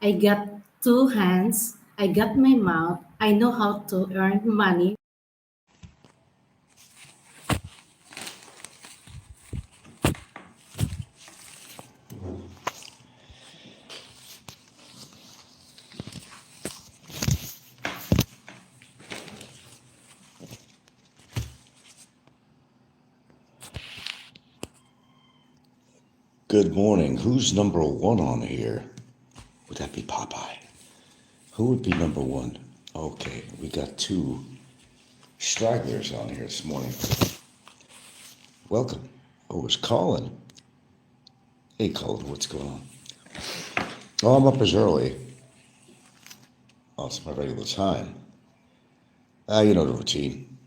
I got two hands, I got my mouth, I know how to earn money. Good morning. Who's number one on here? Would that be Popeye? Who would be number one? Okay, we got two stragglers on here this morning. Welcome. Oh, it's Colin. Hey, Colin, what's going on? Oh, I'm up as early. Oh, it's my regular time. You know the routine.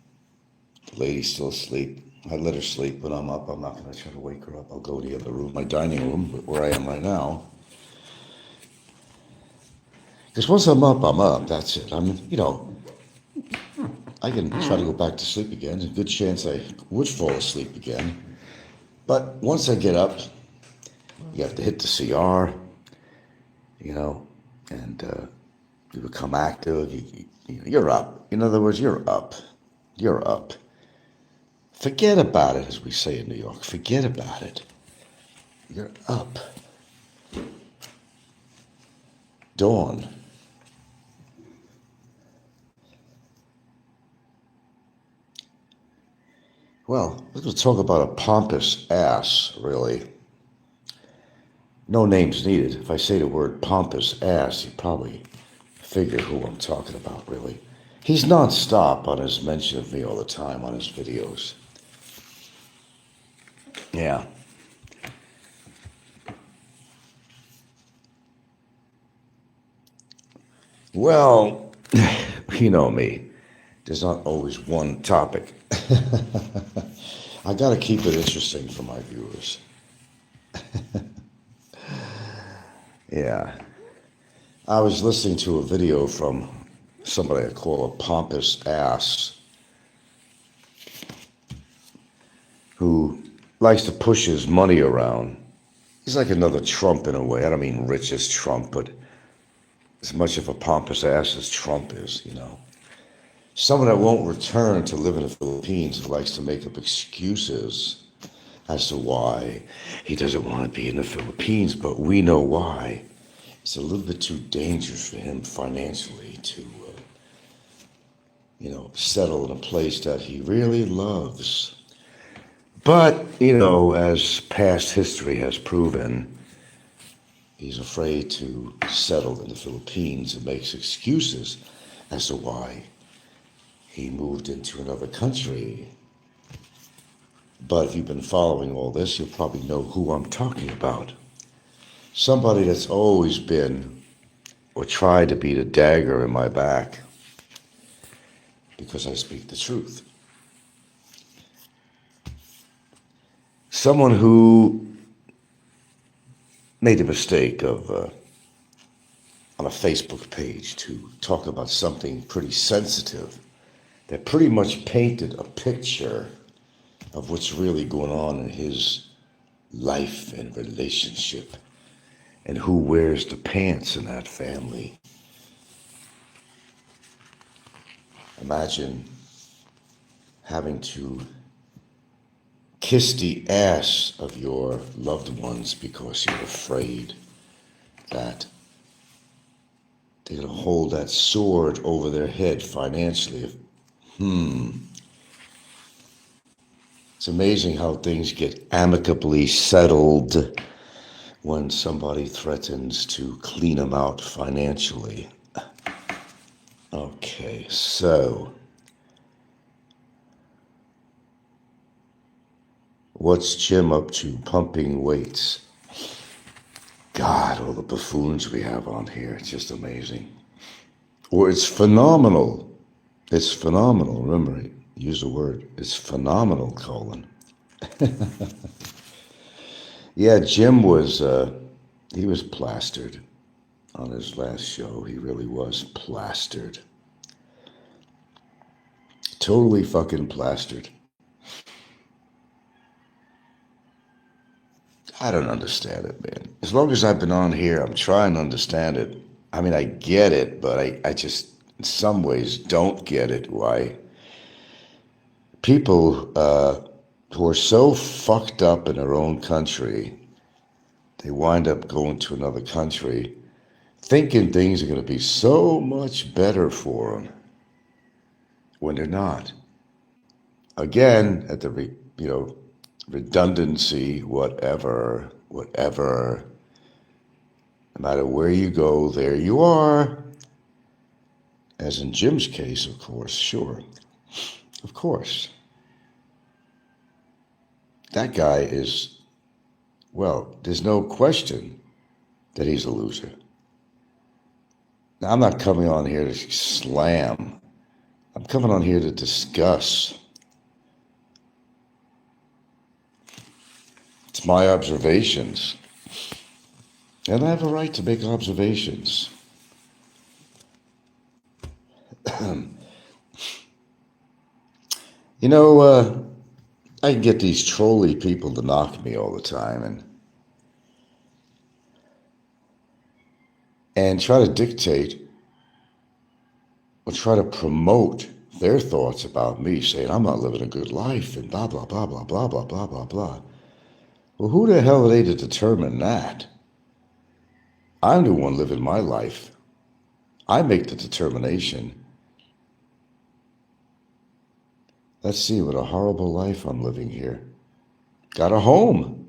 The lady's still asleep. I let her sleep, but I'm up. I'm not going to try to wake her up. I'll go to the other room, my dining room, where I am right now. Because once I'm up, I'm up. That's it. I can try to go back to sleep again. There's a good chance I would fall asleep again. But once I get up, you have to hit the CR, and you become active. You're up. In other words, you're up. You're up. Forget about it, as we say in New York. Forget about it. You're up. Dawn. Well, let's talk about a pompous ass, really. No names needed. If I say the word pompous ass, you probably figure who I'm talking about, really. He's nonstop on his mention of me all the time on his videos. Yeah. Well, you know me. There's not always one topic. I got to keep it interesting for my viewers. Yeah. I was listening to a video from somebody I call a pompous ass who likes to push his money around. He's like another Trump in a way. I don't mean rich as Trump, but as much of a pompous ass as Trump is. Someone that won't return to live in the Philippines who likes to make up excuses as to why he doesn't want to be in the Philippines, but we know why. It's a little bit too dangerous for him financially to, settle in a place that he really loves. But, as past history has proven, he's afraid to settle in the Philippines and makes excuses as to why he moved into another country. But if you've been following all this, you'll probably know who I'm talking about. Somebody that's always been or tried to be the dagger in my back because I speak the truth. Someone who made the mistake of, on a Facebook page, to talk about something pretty sensitive that pretty much painted a picture of what's really going on in his life and relationship and who wears the pants in that family. Imagine having to kiss the ass of your loved ones because you're afraid that they're going to hold that sword over their head financially. It's amazing how things get amicably settled when somebody threatens to clean them out financially. Okay, so what's Jim up to? Pumping weights. God, all the buffoons we have on here. It's just amazing. Or it's phenomenal. It's phenomenal. Remember, use the word. It's phenomenal, Colin. Yeah, Jim he was plastered on his last show. He really was plastered. Totally fucking plastered. I don't understand it, man. As long as I've been on here, I'm trying to understand it. I mean, I get it, but I just, in some ways, don't get it. Why people who are so fucked up in their own country, they wind up going to another country thinking things are going to be so much better for them when they're not. Again, at the redundancy, whatever. No matter where you go, there you are. As in Jim's case, of course, sure. Of course. That guy is, well, there's no question that he's a loser. Now, I'm not coming on here to slam. I'm coming on here to discuss. It's my observations. And I have a right to make observations. You know, I can get these trolly people to knock me all the time and try to dictate or try to promote their thoughts about me, saying I'm not living a good life and blah, blah, blah, blah, blah, blah, blah, blah, blah. Well, who the hell are they to determine that? I'm the one living my life. I make the determination. Let's see what a horrible life I'm living here. Got a home.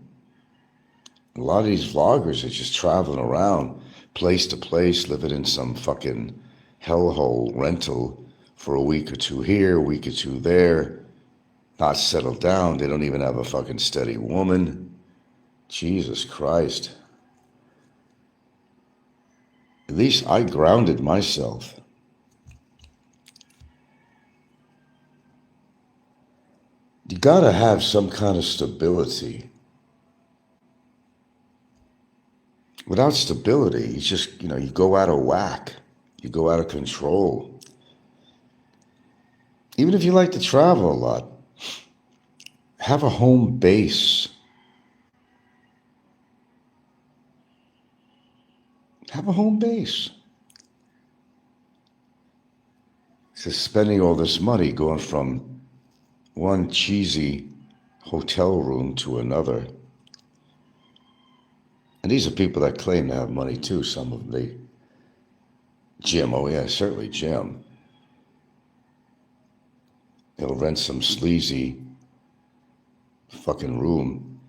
A lot of these vloggers are just traveling around place to place, living in some fucking hellhole rental for a week or two here, a week or two there, not settled down. They don't even have a fucking steady woman. Jesus Christ. At least I grounded myself. You gotta have some kind of stability. Without stability, you just, you go out of whack. You go out of control. Even if you like to travel a lot, have a home base. Have a home base. Just spending all this money going from one cheesy hotel room to another. And these are people that claim to have money too, some of them. Jim, oh yeah, certainly Jim. He'll rent some sleazy fucking room.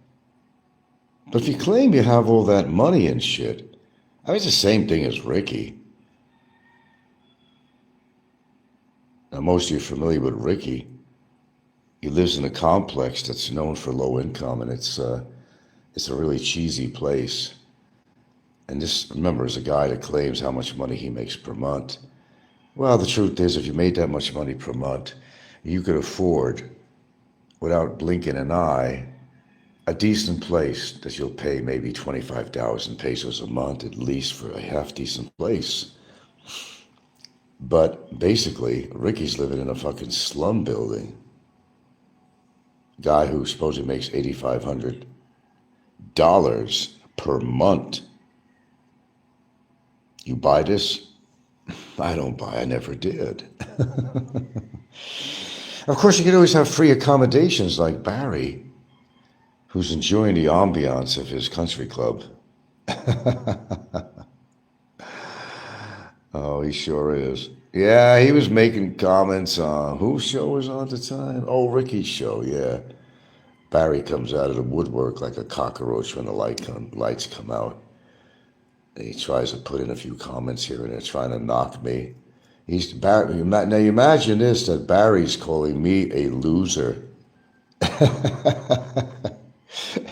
But if you claim you have all that money and shit, I mean, it's the same thing as Ricky. Now, most of you are familiar with Ricky. He lives in a complex that's known for low income, and it's a really cheesy place. And this, remember, is a guy that claims how much money he makes per month. Well, the truth is, if you made that much money per month, you could afford, without blinking an eye, a decent place that you'll pay maybe 25,000 pesos a month, at least, for a half-decent place. But basically, Ricky's living in a fucking slum building. Guy who supposedly makes $8,500 per month. You buy this? I don't buy. I never did. Of course, you can always have free accommodations like Barry, who's enjoying the ambiance of his country club. Oh, he sure is. Yeah, he was making comments on whose show was on at the time? Oh, Ricky's show, yeah. Barry comes out of the woodwork like a cockroach when the lights come out. And he tries to put in a few comments here and there, trying to knock me. Now you imagine this, that Barry's calling me a loser.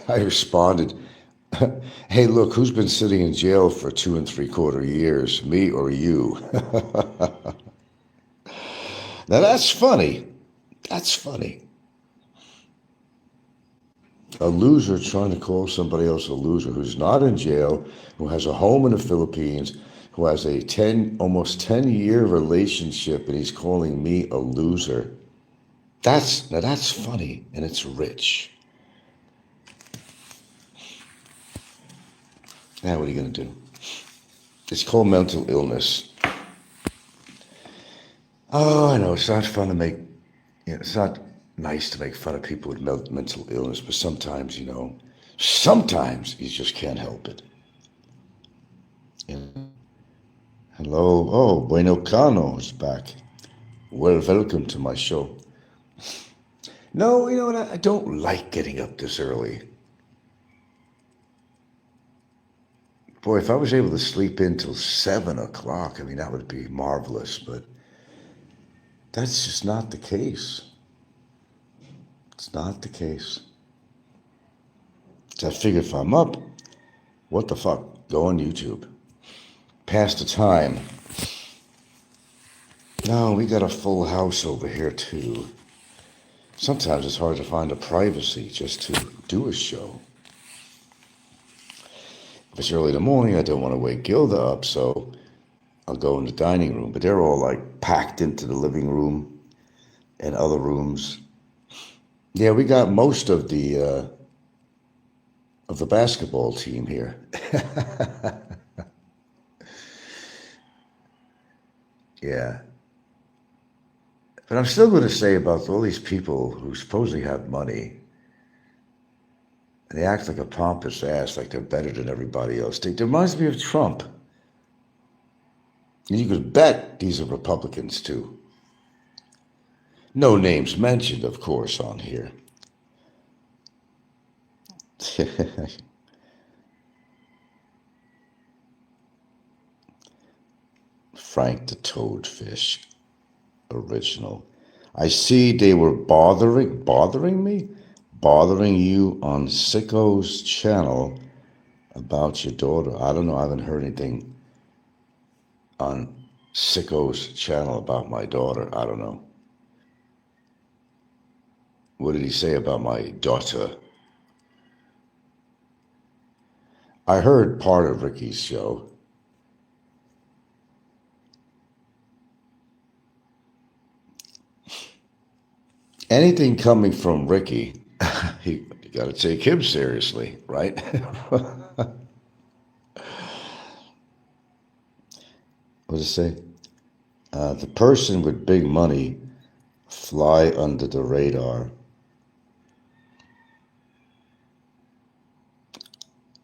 I responded, hey, look, who's been sitting in jail for 2 3/4 years, me or you? Now that's funny. That's funny. A loser trying to call somebody else a loser who's not in jail, who has a home in the Philippines, who has a almost 10-year relationship, and he's calling me a loser. Now that's funny, and it's rich. Now, what are you going to do? It's called mental illness. Oh, I know, it's not fun to make, it's not nice to make fun of people with mental illness, but sometimes, sometimes you just can't help it. Hello, oh, Bueno Cano is back. Well, welcome to my show. No, you know what, I don't like getting up this early. Boy, if I was able to sleep in till 7 o'clock, that would be marvelous, but that's just not the case. It's not the case. So I figure if I'm up, what the fuck? Go on YouTube. Pass the time. No, we got a full house over here too. Sometimes it's hard to find a privacy just to do a show. If it's early in the morning, I don't want to wake Gilda up, so I'll go in the dining room. But they're all like packed into the living room and other rooms. Yeah, we got most of the basketball team here. Yeah. But I'm still going to say about all these people who supposedly have money, and they act like a pompous ass, like they're better than everybody else. It reminds me of Trump. And you could bet these are Republicans too. No names mentioned, of course, on here. Frank the Toadfish, original. I see they were bothering me? Bothering you on Sicko's channel about your daughter. I don't know, I haven't heard anything on Sicko's channel about my daughter. I don't know. What did he say about my daughter? I heard part of Ricky's show. Anything coming from Ricky, you got to take him seriously, right? What does it say? The person with big money fly under the radar.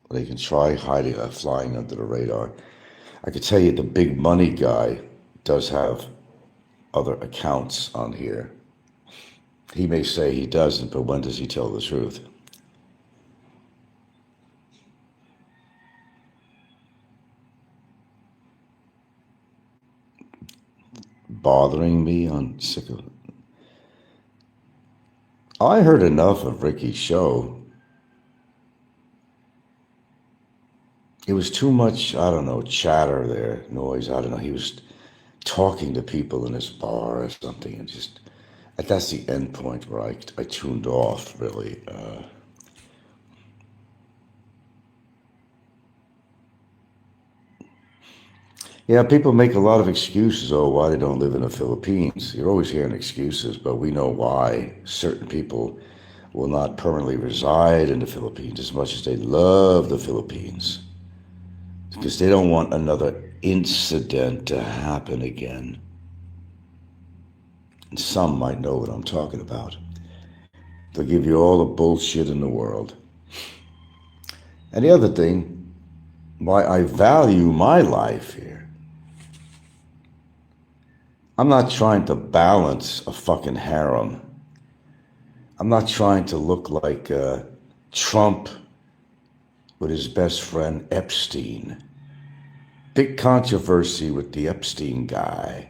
They can try hiding, flying under the radar. I could tell you the big money guy does have other accounts on here. He may say he doesn't, but when does he tell the truth? Bothering me on Sicko. I heard enough of Ricky's show. It was too much, I don't know, chatter there, noise, I don't know. He was talking to people in his bar or something, and just, that's the end point where I tuned off, really. Yeah, people make a lot of excuses, why they don't live in the Philippines. You're always hearing excuses, but we know why certain people will not permanently reside in the Philippines as much as they love the Philippines. Because they don't want another incident to happen again. And some might know what I'm talking about. They'll give you all the bullshit in the world. And the other thing, why I value my life here. I'm not trying to balance a fucking harem. I'm not trying to look like Trump with his best friend Epstein. Big controversy with the Epstein guy.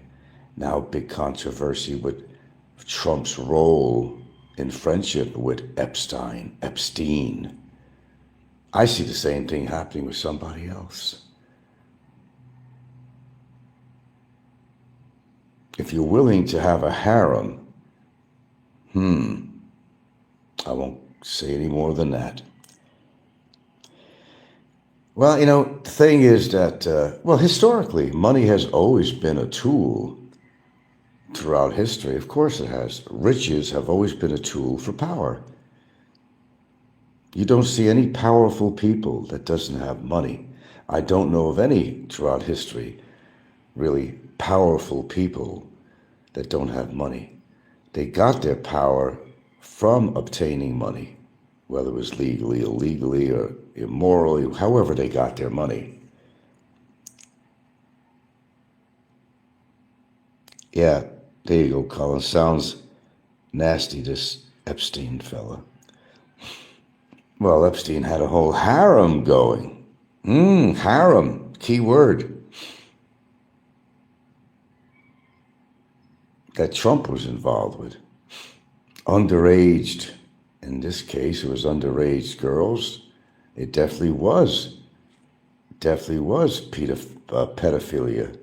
Now big controversy with Trump's role in friendship with Epstein. I see the same thing happening with somebody else. If you're willing to have a harem, I won't say any more than that. Well, the thing is that, historically, money has always been a tool throughout history. Of course it has. Riches have always been a tool for power. You don't see any powerful people that doesn't have money. I don't know of any throughout history really powerful people that don't have money. They got their power from obtaining money, whether it was legally, illegally, or immorally, however they got their money. Yeah, there you go, Colin. Sounds nasty, this Epstein fella. Well, Epstein had a whole harem going. Harem, key word. That Trump was involved with. Underaged, in this case, it was underage girls. It definitely was pedophilia.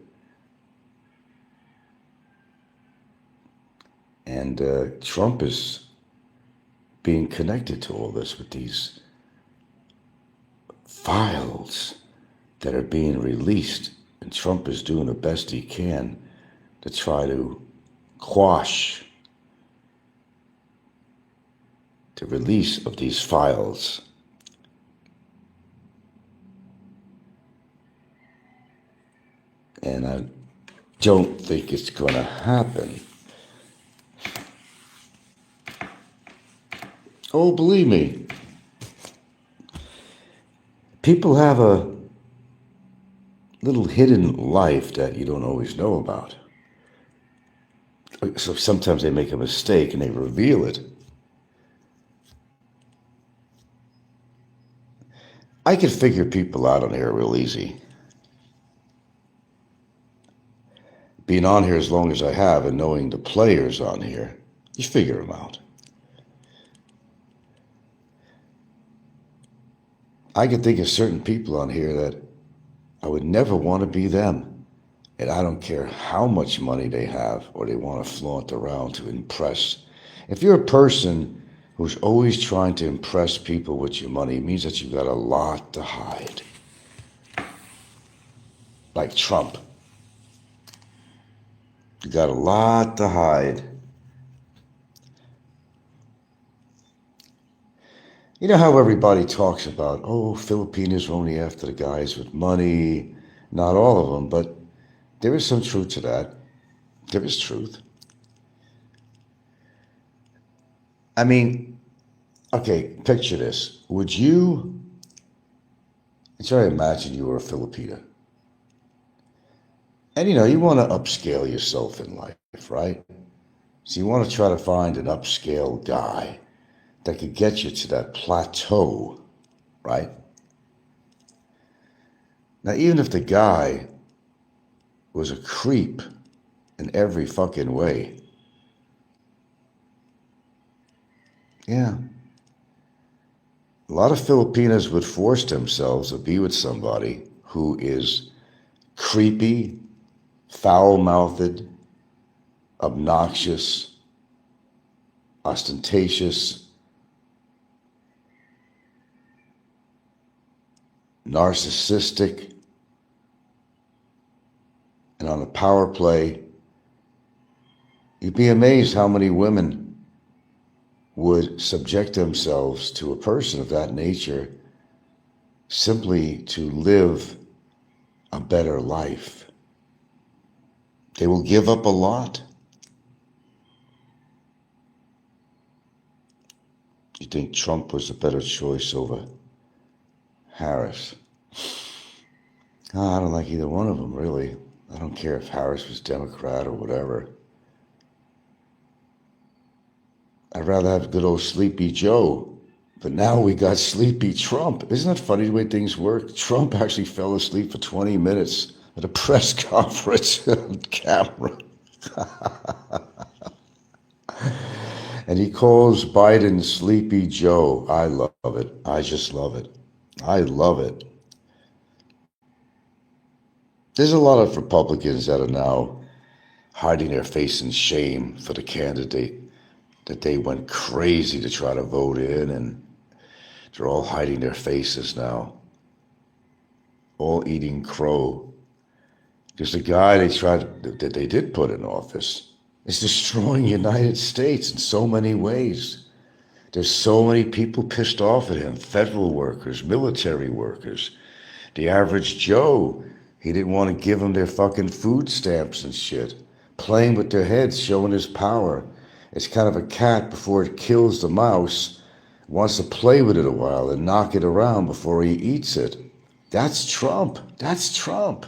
And Trump is being connected to all this with these files that are being released. And Trump is doing the best he can to try to quash the release of these files. And I don't think it's going to happen. Oh, believe me, people have a little hidden life that you don't always know about. So sometimes they make a mistake and they reveal it. I can figure people out on here real easy. Being on here as long as I have and knowing the players on here, you figure them out. I can think of certain people on here that I would never want to be them. And I don't care how much money they have or they want to flaunt around to impress. If you're a person who's always trying to impress people with your money, it means that you've got a lot to hide. Like Trump. You got a lot to hide. You know how everybody talks about, oh, Filipinos are only after the guys with money. Not all of them, but there is some truth to that. There is truth. I mean, okay, picture this. Would you, try to imagine you were a Filipino. And you want to upscale yourself in life, right? So you want to try to find an upscale guy that could get you to that plateau, right? Now, even if the guy was a creep in every fucking way, yeah, a lot of Filipinos would force themselves to be with somebody who is creepy, foul-mouthed, obnoxious, ostentatious, narcissistic, and on the power play. You'd be amazed how many women would subject themselves to a person of that nature simply to live a better life. They will give up a lot. You think Trump was a better choice over Harris? Oh, I don't like either one of them, really. I don't care if Harris was Democrat or whatever. I'd rather have good old Sleepy Joe. But now we got Sleepy Trump. Isn't that funny the way things work? Trump actually fell asleep for 20 minutes at a press conference on camera. And he calls Biden Sleepy Joe. I love it. I just love it. I love it. There's a lot of Republicans that are now hiding their face in shame for the candidate that they went crazy to try to vote in, and they're all hiding their faces now, all eating crow. Because the guy that they did put in office is destroying the United States in so many ways. There's so many people pissed off at him, federal workers, military workers. The average Joe, he didn't want to give them their fucking food stamps and shit. Playing with their heads, showing his power. It's kind of a cat before it kills the mouse, wants to play with it a while and knock it around before he eats it. That's Trump. That's Trump.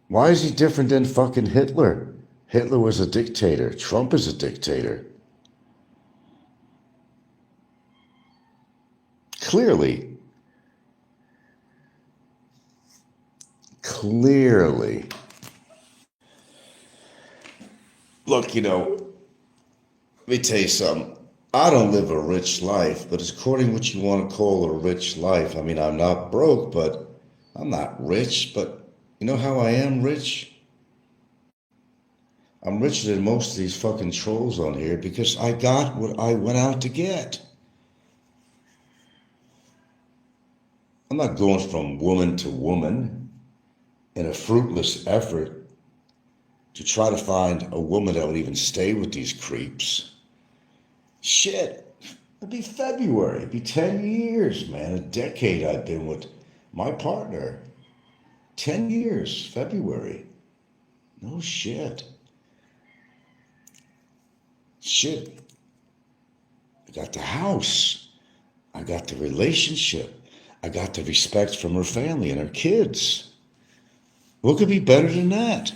Why is he different than fucking Hitler? Hitler was a dictator. Trump is a dictator. Clearly. Look, let me tell you something. I don't live a rich life, but it's according to what you want to call a rich life. I mean, I'm not broke, but I'm not rich. But you know how I am rich? I'm richer than most of these fucking trolls on here because I got what I went out to get. I'm not going from woman to woman in a fruitless effort to try to find a woman that would even stay with these creeps. Shit, it'd be February. It'd be 10 years, man. A decade I've been with my partner. 10 years, February. No shit. Shit. I got the house. I got the relationship. I got the respect from her family and her kids. What could be better than that?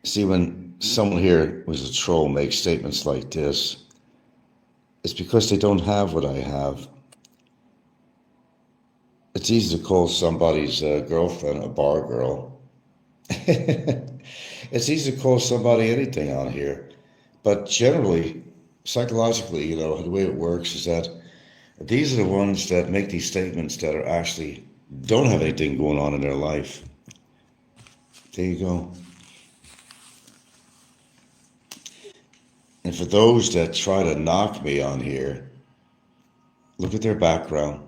See, when someone here who's a troll makes statements like this, it's because they don't have what I have. It's easy to call somebody's girlfriend a bar girl. It's easy to call somebody anything on here. But generally, psychologically, the way it works is that these are the ones that make these statements that are actually don't have anything going on in their life. There you go. And for those that try to knock me on here, look at their background.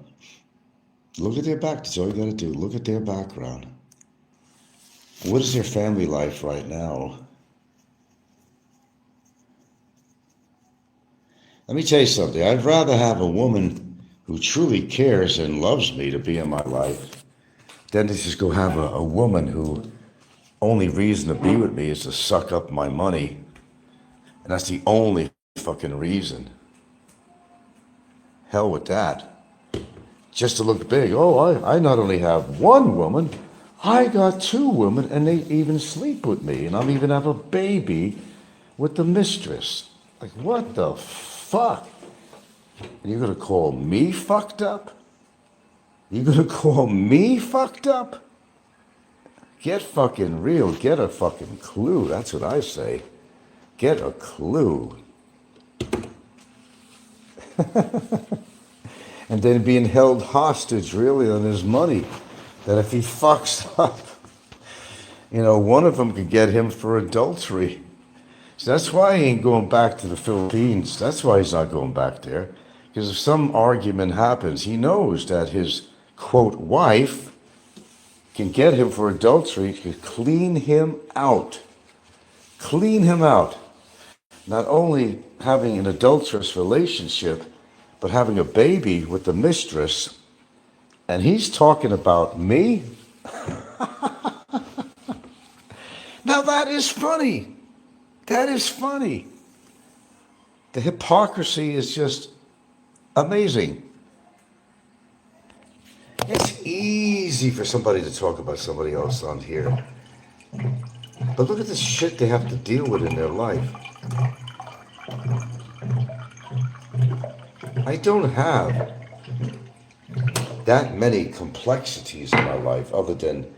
Look at their back. That's all you got to do. Look at their background. What is their family life right now? Let me tell you something. I'd rather have a woman who truly cares and loves me to be in my life than to just go have a woman who only reason to be with me is to suck up my money. And that's the only fucking reason. Hell with that. Just to look big. Oh, I not only have one woman, I got two women and they even sleep with me. And I'm even have a baby with the mistress. Like, what the fuck? And you're going to call me fucked up? You're going to call me fucked up? Get fucking real. Get a fucking clue. That's what I say. Get a clue. And then being held hostage really on his money. That if he fucks up, one of them could get him for adultery. So that's why he ain't going back to the Philippines. That's why he's not going back there. Because if some argument happens, he knows that his, quote, wife can get him for adultery, can clean him out. Clean him out. Not only having an adulterous relationship, but having a baby with the mistress. And he's talking about me? Now that is funny. That is funny. The hypocrisy is just amazing. It's easy for somebody to talk about somebody else on here. But look at the shit they have to deal with in their life. I don't have that many complexities in my life other than,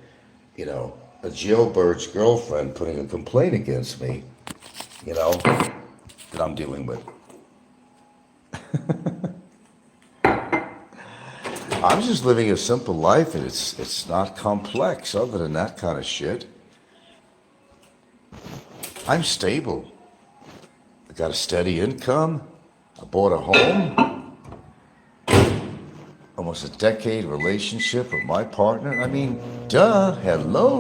a jailbird's girlfriend putting a complaint against me, that I'm dealing with. I'm just living a simple life and it's not complex other than that kind of shit. I'm stable. I got a steady income. I bought a home. Almost a decade relationship with my partner. I mean, duh. Hello.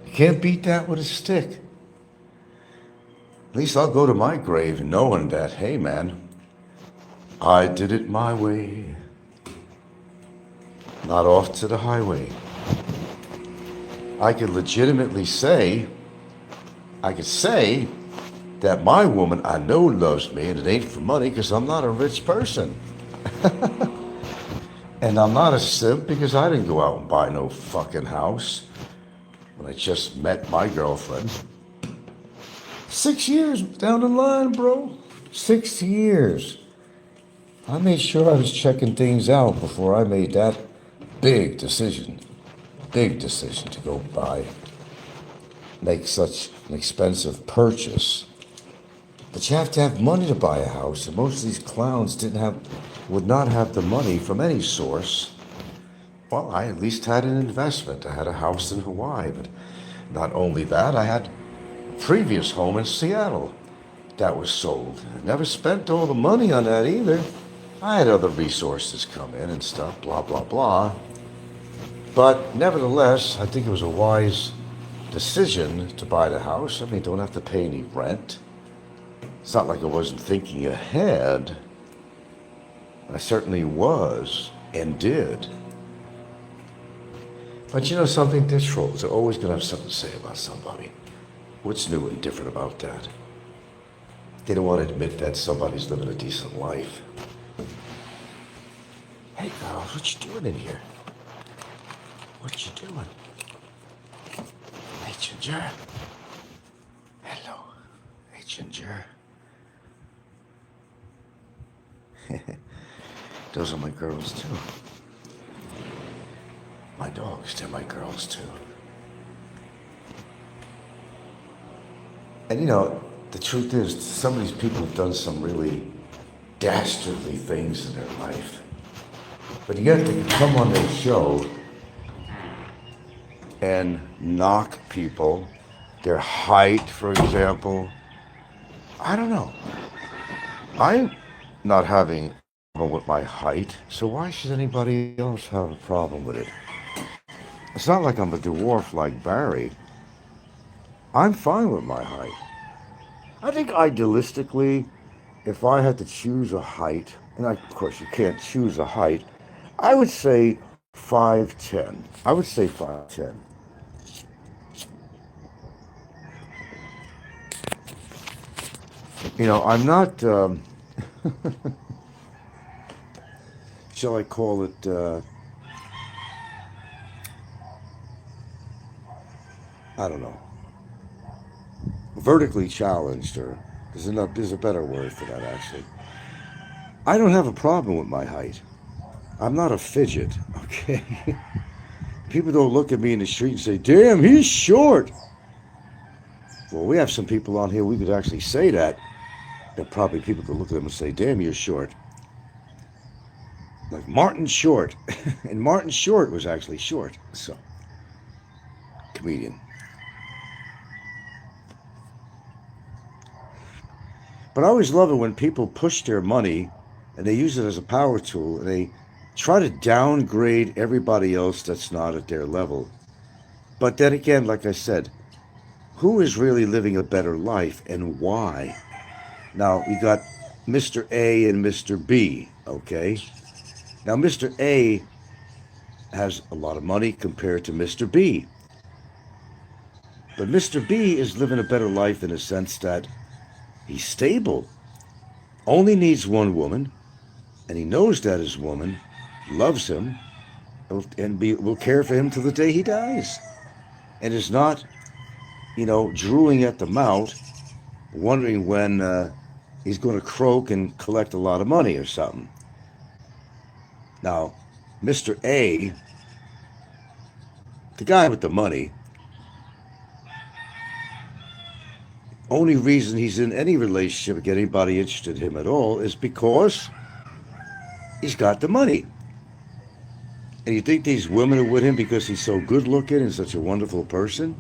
You can't beat that with a stick. At least I'll go to my grave knowing that, hey man, I did it my way, not off to the highway. I could legitimately say, I could say that my woman I know loves me and it ain't for money because I'm not a rich person. And I'm not a simp because I didn't go out and buy no fucking house when I just met my girlfriend. 6 years down the line, bro. 6 years. I made sure I was checking things out before I made that big decision. Big decision to go buy, make such an expensive purchase. But you have to have money to buy a house, and most of these clowns would not have the money from any source. Well, I at least had an investment. I had a house in Hawaii, but not only that, I had a previous home in Seattle that was sold. I never spent all the money on that either. I had other resources come in and stuff, blah, blah, blah. But nevertheless, I think it was a wise decision to buy the house. I mean, don't have to pay any rent. It's not like I wasn't thinking ahead. I certainly was and did. But you know something? They're trolls. They're always going to have something to say about somebody. What's new and different about that? They don't want to admit that somebody's living a decent life. Hey, girls, what you doing in here? What you doing? Hey, Ginger. Hello. Hey, Ginger. Those are my girls, too. My dogs, they're my girls, too. And you know, the truth is, some of these people have done some really dastardly things in their life. But yet they can come on their show and knock people, their height, for example. I don't know. I'm not having a problem with my height, so why should anybody else have a problem with it? It's not like I'm a dwarf like Barry. I'm fine with my height. I think idealistically, if I had to choose a height, and of course you can't choose a height, I would say 5'10". I would say 5'10". You know, I'm not, shall I call it, I don't know, vertically challenged, or there's a better word for that, actually. I don't have a problem with my height. I'm not a fidget, okay? People don't look at me in the street and say, damn, he's short. Well, we have some people on here, we could actually say that. There are probably people could look at them and say, damn, you're short. Like Martin Short. And Martin Short was actually short, so. Comedian. But I always love it when people push their money and they use it as a power tool and they try to downgrade everybody else that's not at their level. But then again, like I said, who is really living a better life and why? Now, we got Mr. A and Mr. B, okay? Now, Mr. A has a lot of money compared to Mr. B. But Mr. B is living a better life in a sense that he's stable, only needs one woman, and he knows that his woman loves him and will care for him till the day he dies. And is not, drooling at the mouth, wondering when he's going to croak and collect a lot of money or something. Now, Mr. A, the guy with the money, only reason he's in any relationship with anybody interested in him at all is because he's got the money. And you think these women are with him because he's so good looking and such a wonderful person?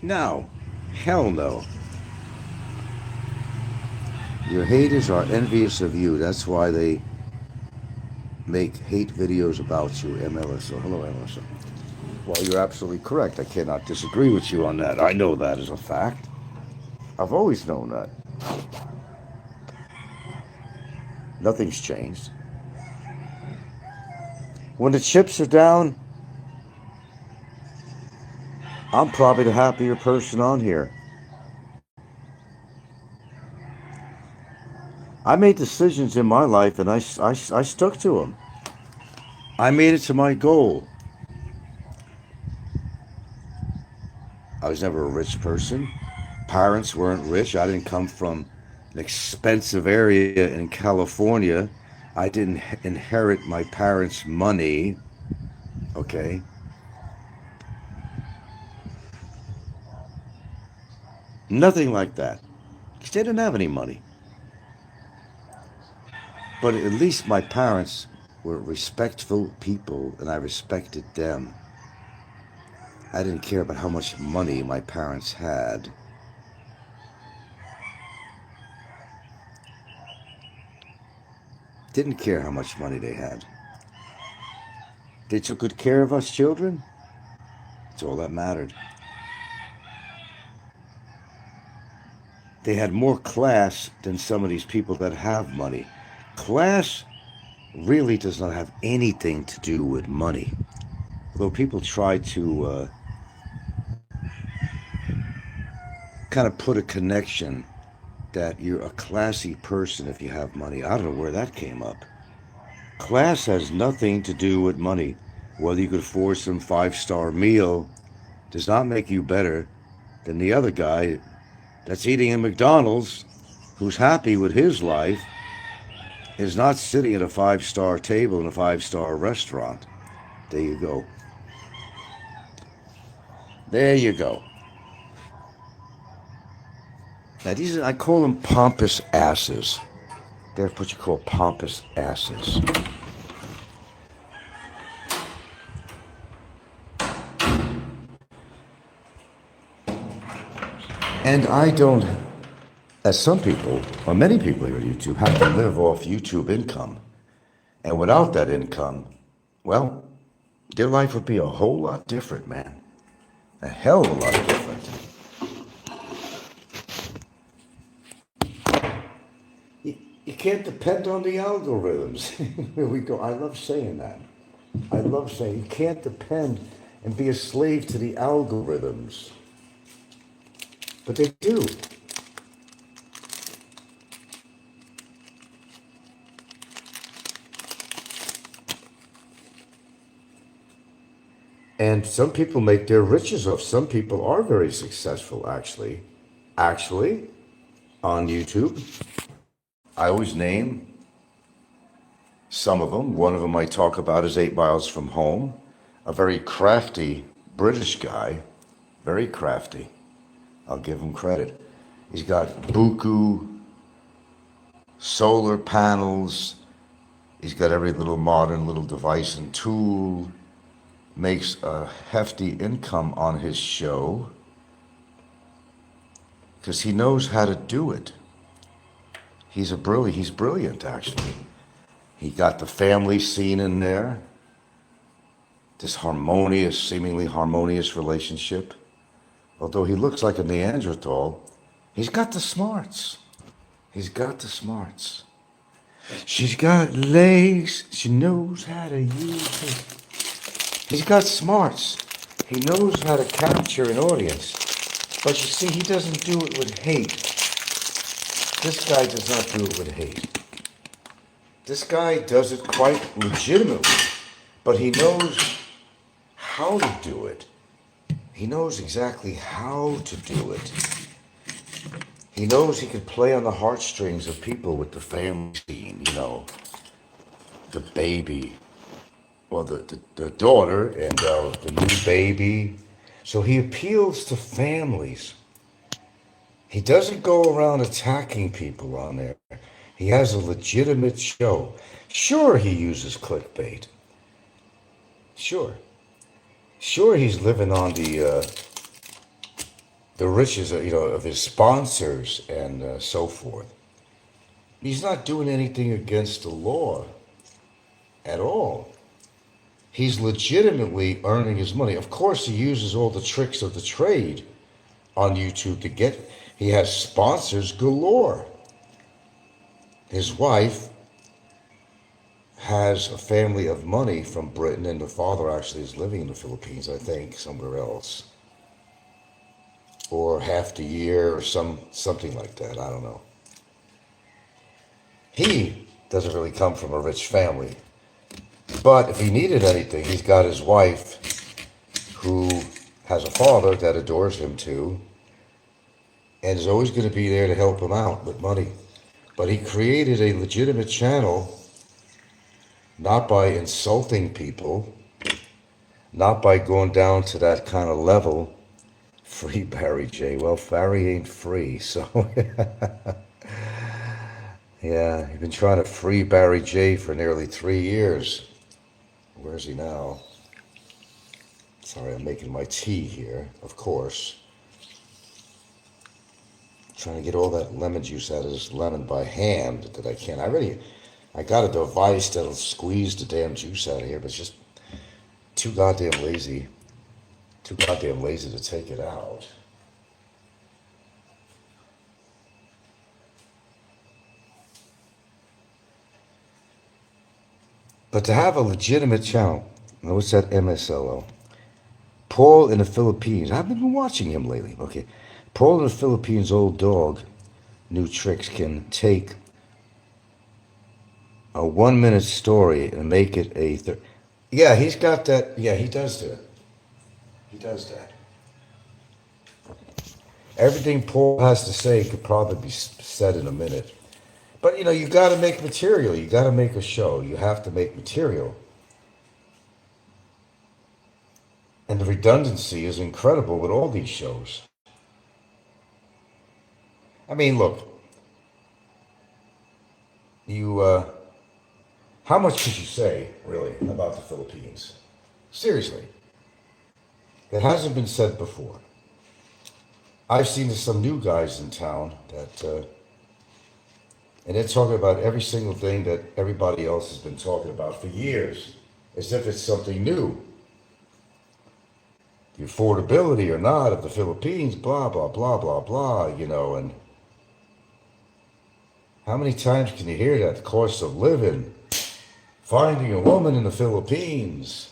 No. Hell no. Your haters are envious of you. That's why they make hate videos about you, MLS. Hello, MLS. Well, you're absolutely correct. I cannot disagree with you on that. I know that as a fact. I've always known that. Nothing's changed. When the chips are down, I'm probably the happier person on here. I made decisions in my life and I stuck to them. I made it to my goal. I was never a rich person. Parents weren't rich. I didn't come from an expensive area in California. I didn't inherit my parents' money. Okay. Nothing like that. Because they didn't have any money. But at least my parents were respectful people and I respected them. I didn't care about how much money my parents had. Didn't care how much money they had. They took good care of us children. That's all that mattered. They had more class than some of these people that have money. Class really does not have anything to do with money. Although people try to kind of put a connection that you're a classy person if you have money. I don't know where that came up. Class has nothing to do with money. Whether you could afford some five-star meal does not make you better than the other guy that's eating in McDonald's, who's happy with his life, is not sitting at a five-star table in a five-star restaurant. There you go. There you go. Now these are, I call them pompous asses. They're what you call pompous asses. And I don't, as some people, or many people here on YouTube, have to live off YouTube income. And without that income, well, their life would be a whole lot different, man. A hell of a lot different. You can't depend on the algorithms. Here we go. I love saying that. I love saying you can't depend and be a slave to the algorithms. But they do. And some people make their riches off. Some people are very successful, actually. Actually, on YouTube. I always name some of them. One of them I talk about is 8 Miles from Home. A very crafty British guy. Very crafty. I'll give him credit. He's got buku, solar panels. He's got every little modern little device and tool. Makes a hefty income on his show because he knows how to do it. He's brilliant actually. He got the family scene in there. This harmonious, seemingly harmonious relationship. Although he looks like a Neanderthal, he's got the smarts. He's got the smarts. She's got legs. She knows how to use it. He's got smarts. He knows how to capture an audience. But you see, he doesn't do it with hate. This guy does not do it with hate. This guy does it quite legitimately. But he knows how to do it. He knows exactly how to do it. He knows he can play on the heartstrings of people with the family scene, you know. The baby. Well, the daughter and the new baby. So he appeals to families. He doesn't go around attacking people on there. He has a legitimate show. Sure, he uses clickbait. Sure. Sure, he's living on the riches, of his sponsors and so forth. He's not doing anything against the law at all. He's legitimately earning his money. Of course, he uses all the tricks of the trade on YouTube to get. He has sponsors galore. His wife has a family of money from Britain, and the father actually is living in the Philippines, I think, somewhere else. Or half the year or something like that. I don't know. He doesn't really come from a rich family. But if he needed anything, he's got his wife who has a father that adores him too and is always going to be there to help him out with money. But he created a legitimate channel, not by insulting people, not by going down to that kind of level. Free Barry J. Well, Barry ain't free, so yeah, he's been trying to free Barry J for nearly 3 years. Where is he now? Sorry, I'm making my tea here, of course. Trying to get all that lemon juice out of this lemon by hand that I can't. I got a device that'll squeeze the damn juice out of here, but it's just too goddamn lazy. Too goddamn lazy to take it out. But to have a legitimate channel, what's that MSLO? Paul in the Philippines. I haven't been watching him lately. Okay. Paul in the Philippines, old dog, new tricks can take a 1-minute story and make it a yeah, he's got that. Yeah, he does that. He does that. Everything Paul has to say could probably be said in a minute. But you got to make material. You got to make a show. You have to make material. And the redundancy is incredible with all these shows. I mean, look, how much could you say, really, about the Philippines? Seriously. That hasn't been said before. I've seen some new guys in town that, and they're talking about every single thing that everybody else has been talking about for years, as if it's something new. The affordability or not of the Philippines, blah, blah, blah, blah, blah, and how many times can you hear that? The cost of living, finding a woman in the Philippines.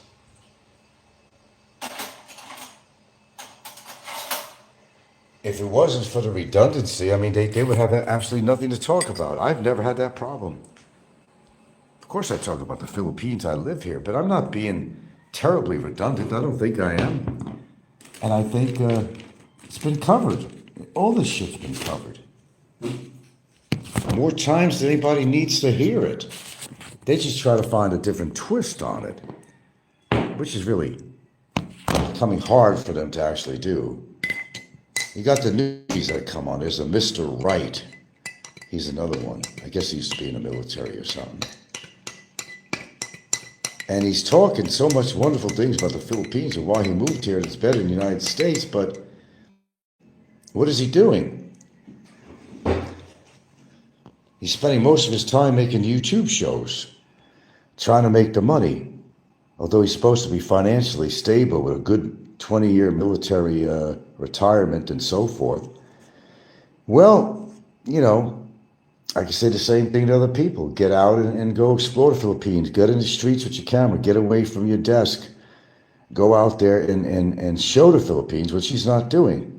If it wasn't for the redundancy, I mean, they would have absolutely nothing to talk about. I've never had that problem. Of course I talk about the Philippines, I live here, but I'm not being terribly redundant. I don't think I am. And I think it's been covered. All this shit's been covered. More times than anybody needs to hear it. They just try to find a different twist on it, which is really coming hard for them to actually do. You got the newbies that come on. There's a Mr. Wright. He's another one. I guess he used to be in the military or something. And he's talking so much wonderful things about the Philippines and why he moved here and it's better in the United States, but what is he doing? He's spending most of his time making YouTube shows, trying to make the money, although he's supposed to be financially stable with a good 20-year military retirement and so forth. Well, I can say the same thing to other people. Get out and go explore the Philippines. Get in the streets with your camera. Get away from your desk. Go out there and show the Philippines, which he's not doing.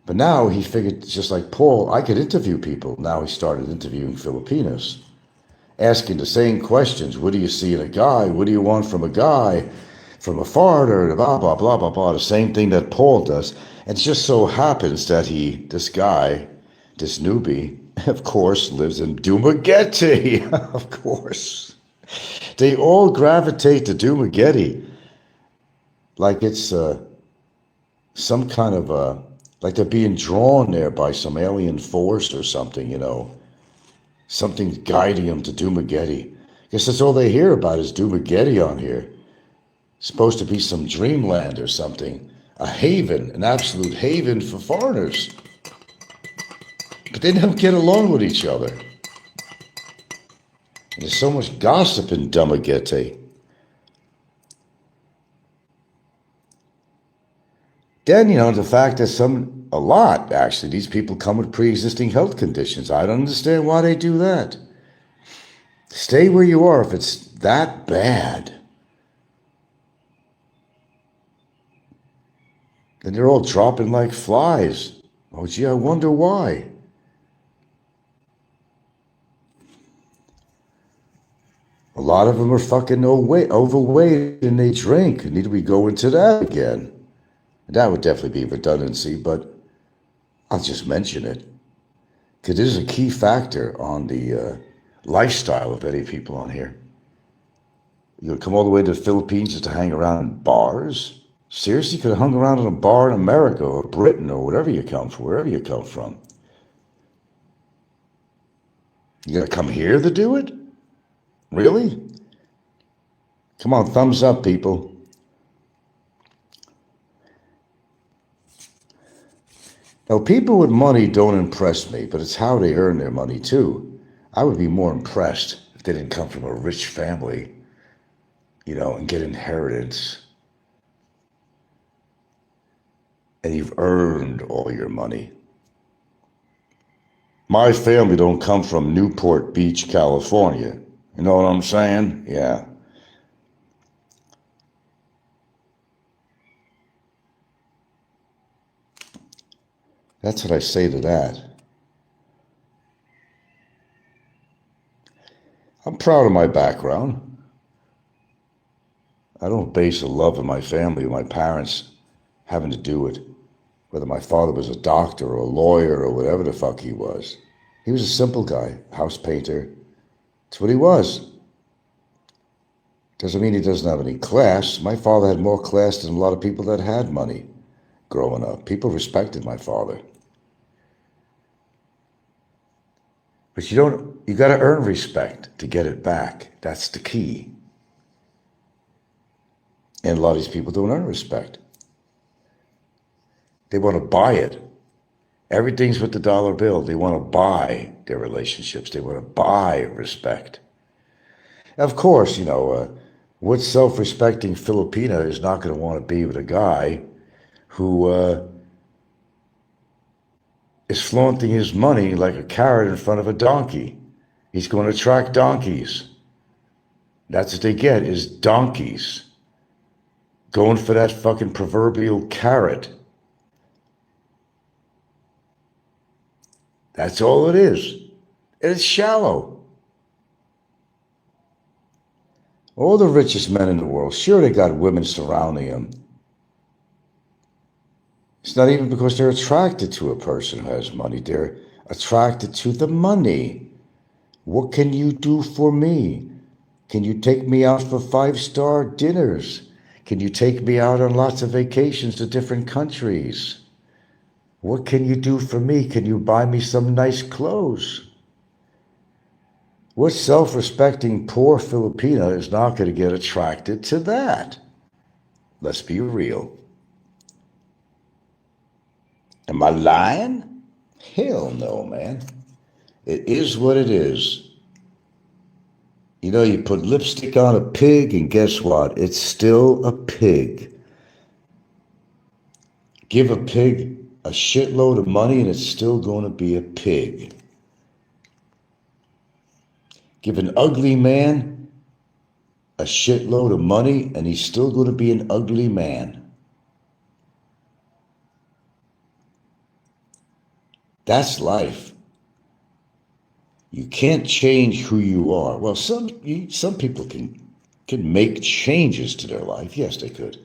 But now he figured, just like Paul, I could interview people. Now he started interviewing Filipinos, asking the same questions. What do you see in a guy? What do you want from a guy? From a foreigner? Blah, blah, blah, blah, blah. The same thing that Paul does. And it just so happens that this guy, this newbie, of course, lives in Dumaguete. Of course. They all gravitate to Dumaguete. Like it's some kind of like they're being drawn there by some alien force or something, Something guiding them to Dumaguete. I guess that's all they hear about is Dumaguete on here. It's supposed to be some dreamland or something. A haven, an absolute haven for foreigners. But they don't get along with each other. And there's so much gossip in Dumaguete. Then, the fact that some A lot, actually. These people come with pre-existing health conditions. I don't understand why they do that. Stay where you are if it's that bad. And they're all dropping like flies. Oh, gee, I wonder why. A lot of them are fucking overweight and they drink. Need we go into that again? That would definitely be redundancy, but I'll just mention it. Because it is a key factor on the lifestyle of many people on here. You're going to come all the way to the Philippines just to hang around in bars? Seriously, you could have hung around in a bar in America or Britain or wherever you come from. You got to come here to do it? Really? Come on, thumbs up, people. Now, people with money don't impress me, but it's how they earn their money, too. I would be more impressed if they didn't come from a rich family, and get inheritance. And you've earned all your money. My family don't come from Newport Beach, California. You know what I'm saying? Yeah. That's what I say to that. I'm proud of my background. I don't base the love of my family or my parents having to do it. Whether my father was a doctor or a lawyer or whatever the fuck he was. He was a simple guy, house painter. That's what he was. Doesn't mean he doesn't have any class. My father had more class than a lot of people that had money growing up. People respected my father. But you got to earn respect to get it back. That's the key. And a lot of these people don't earn respect. They want to buy it. Everything's with the dollar bill. They want to buy their relationships. They want to buy respect. Of course, what self-respecting Filipina is not going to want to be with a guy who is flaunting his money like a carrot in front of a donkey. He's going to attract donkeys. That's what they get, is donkeys. Going for that fucking proverbial carrot. That's all it is. And it's shallow. All the richest men in the world, sure, they got women surrounding them. It's not even because they're attracted to a person who has money. They're attracted to the money. What can you do for me? Can you take me out for 5-star dinners? Can you take me out on lots of vacations to different countries? What can you do for me? Can you buy me some nice clothes? What self-respecting poor Filipina is not going to get attracted to that? Let's be real. Am I lying? Hell no, man. It is what it is. You put lipstick on a pig and guess what? It's still a pig. Give a pig a shitload of money and it's still going to be a pig. Give an ugly man a shitload of money and he's still going to be an ugly man. That's life. You can't change who you are. Well, some people can make changes to their life. Yes, they could.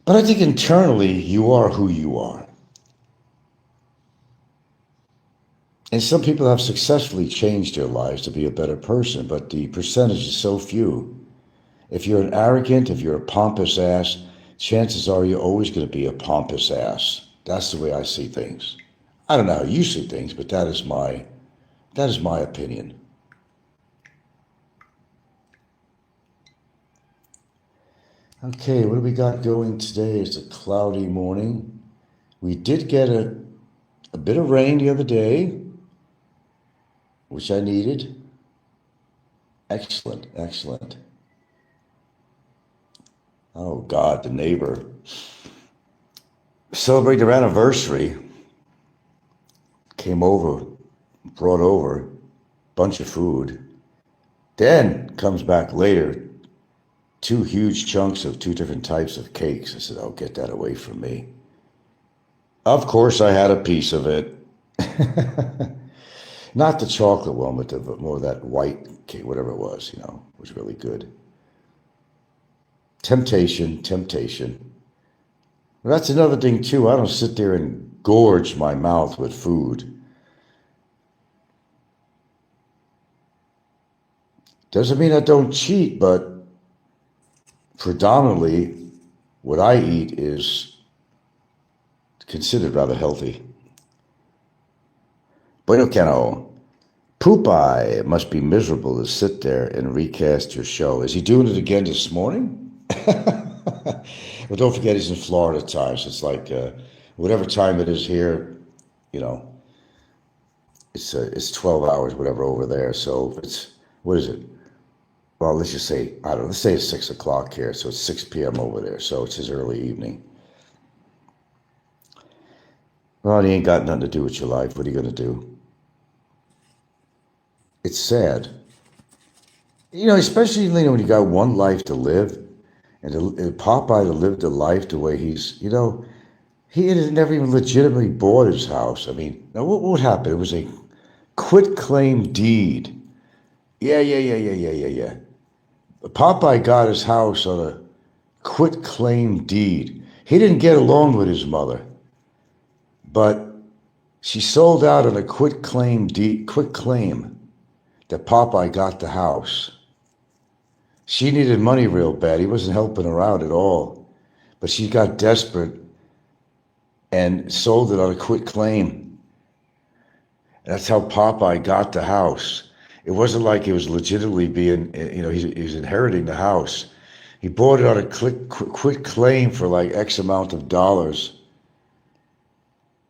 But I think internally you are who you are. And some people have successfully changed their lives to be a better person, but the percentage is so few. If you're an arrogant, if you're a pompous ass, chances are you're always going to be a pompous ass. That's the way I see things. I don't know how you see things, but that is my opinion. Okay, what do we got going today? It's a cloudy morning. We did get a bit of rain the other day, which I needed. Excellent, excellent. Oh God, the neighbor. celebrate their anniversary, came over, brought over a bunch of food. Then comes back later, 2 huge chunks of 2 different types of cakes. I said, "Oh, get that away from me." Of course, I had a piece of it. Not the chocolate one, but more that white cake, whatever it was, was really good. Temptation, temptation. Well, that's another thing, too. I don't sit there and gorge my mouth with food. Doesn't mean I don't cheat, but predominantly what I eat is considered rather healthy. Bueno cano. Popeye must be miserable to sit there and recast your show. Is he doing it again this morning? Well, don't forget he's in Florida time, so it's like whatever time it is here, it's 12 hours, whatever, over there. So it's, what is it? Well, let's just say, I don't know, let's say it's 6 o'clock here, so it's 6 p.m. over there, so it's his early evening. Well, he ain't got nothing to do with your life. What are you going to do? It's sad. Especially when you got one life to live, and Popeye to live the life the way he's, he had never even legitimately bought his house. I mean, now what happened? It was a quit claim deed. Yeah. Popeye got his house on a quit claim deed. He didn't get along with his mother, but she sold out on a quit claim that Popeye got the house. She needed money real bad. He wasn't helping her out at all, but she got desperate and sold it on a quit claim. And that's how Popeye got the house. It wasn't like he was legitimately being, he was inheriting the house. He bought it on a quit claim for like X amount of dollars.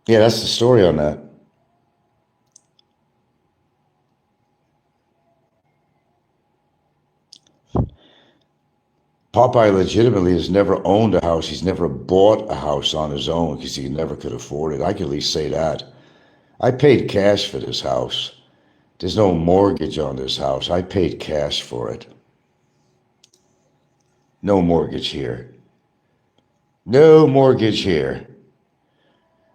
Yeah, that's the story on that. Popeye legitimately has never owned a house. He's never bought a house on his own because he never could afford it. I can at least say that. I paid cash for this house. There's no mortgage on this house. I paid cash for it. No mortgage here. No mortgage here.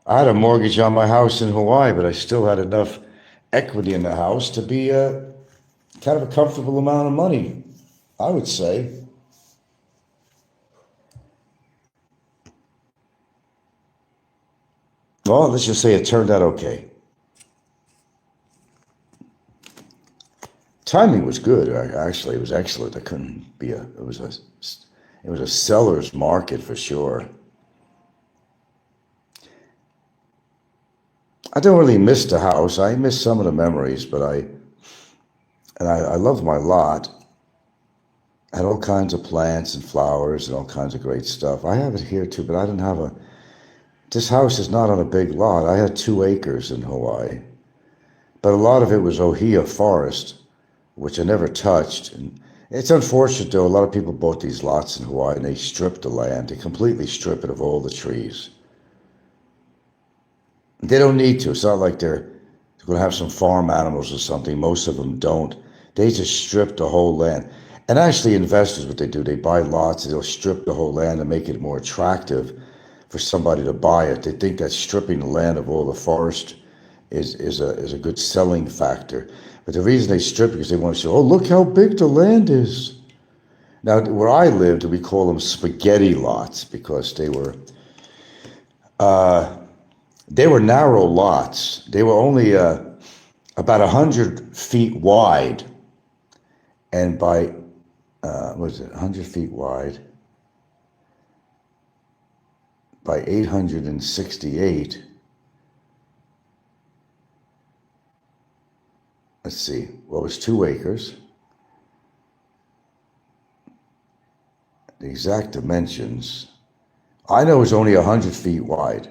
I had a mortgage on my house in Hawaii, but I still had enough equity in the house to be kind of a comfortable amount of money, I would say. Well, let's just say it turned out okay. Timing was good. Actually, it was excellent. It was a seller's market for sure. I don't really miss the house. I miss some of the memories, but I loved my lot. I had all kinds of plants and flowers and all kinds of great stuff. I have it here too, but I didn't have this house is not on a big lot. I had 2 acres in Hawaii, but a lot of it was ohia forest, which I never touched. And it's unfortunate, though. A lot of people bought these lots in Hawaii, and they stripped the land. They completely strip it of all the trees. They don't need to. It's not like they're going to have some farm animals or something. Most of them don't. They just strip the whole land. And actually, investors, what they do, they buy lots, and they'll strip the whole land and make it more attractive for somebody to buy it. They think that stripping the land of all the forest is a good selling factor. But the reason they strip it is because they want to show, oh, look how big the land is. Now, where I lived, we call them spaghetti lots because they were narrow lots. They were only about 100 feet wide, and by 100 feet wide by 868. Let's see, well, it was 2 acres. The exact dimensions, I know it was only 100 feet wide,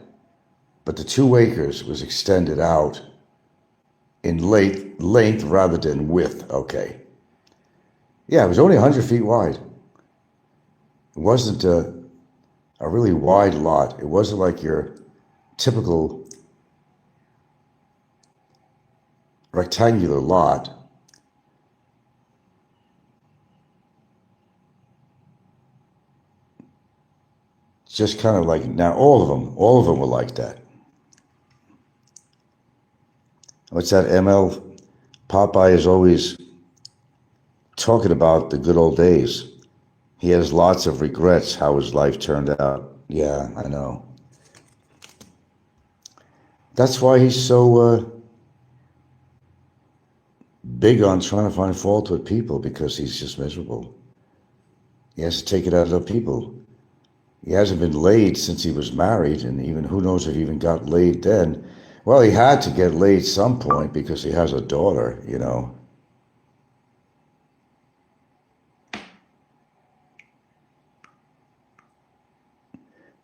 but the 2 acres was extended out in length rather than width. Okay. Yeah, it was only 100 feet wide. It wasn't a really wide lot. It wasn't like your typical rectangular lot. It's just kind of like, now all of them were like that. What's that, ML? Popeye is always talking about the good old days. He has lots of regrets how his life turned out. Yeah, I know. That's why he's so big on trying to find fault with people, because he's just miserable. He has to take it out of other people. He hasn't been laid since he was married, and even who knows if he even got laid then. Well, he had to get laid some point because he has a daughter, you know.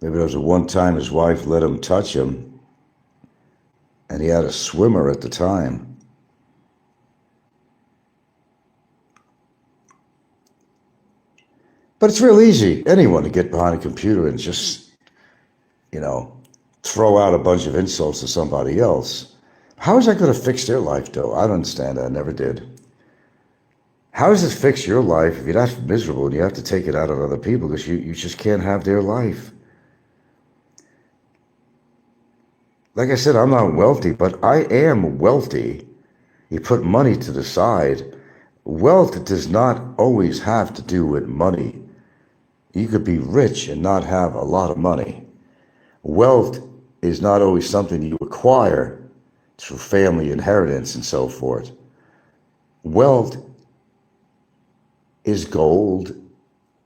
Maybe there was a one time his wife let him touch him, and he had a swimmer at the time. But it's real easy, anyone, to get behind a computer and just, you know, throw out a bunch of insults to somebody else. How is that going to fix their life, though? I don't understand that. I never did. How does this fix your life if you're not miserable and you have to take it out on other people because you just can't have their life? Like I said, I'm not wealthy, but I am wealthy. You put money to the side. Wealth does not always have to do with money. You could be rich and not have a lot of money. Wealth is not always something you acquire through family inheritance and so forth. Wealth is gold,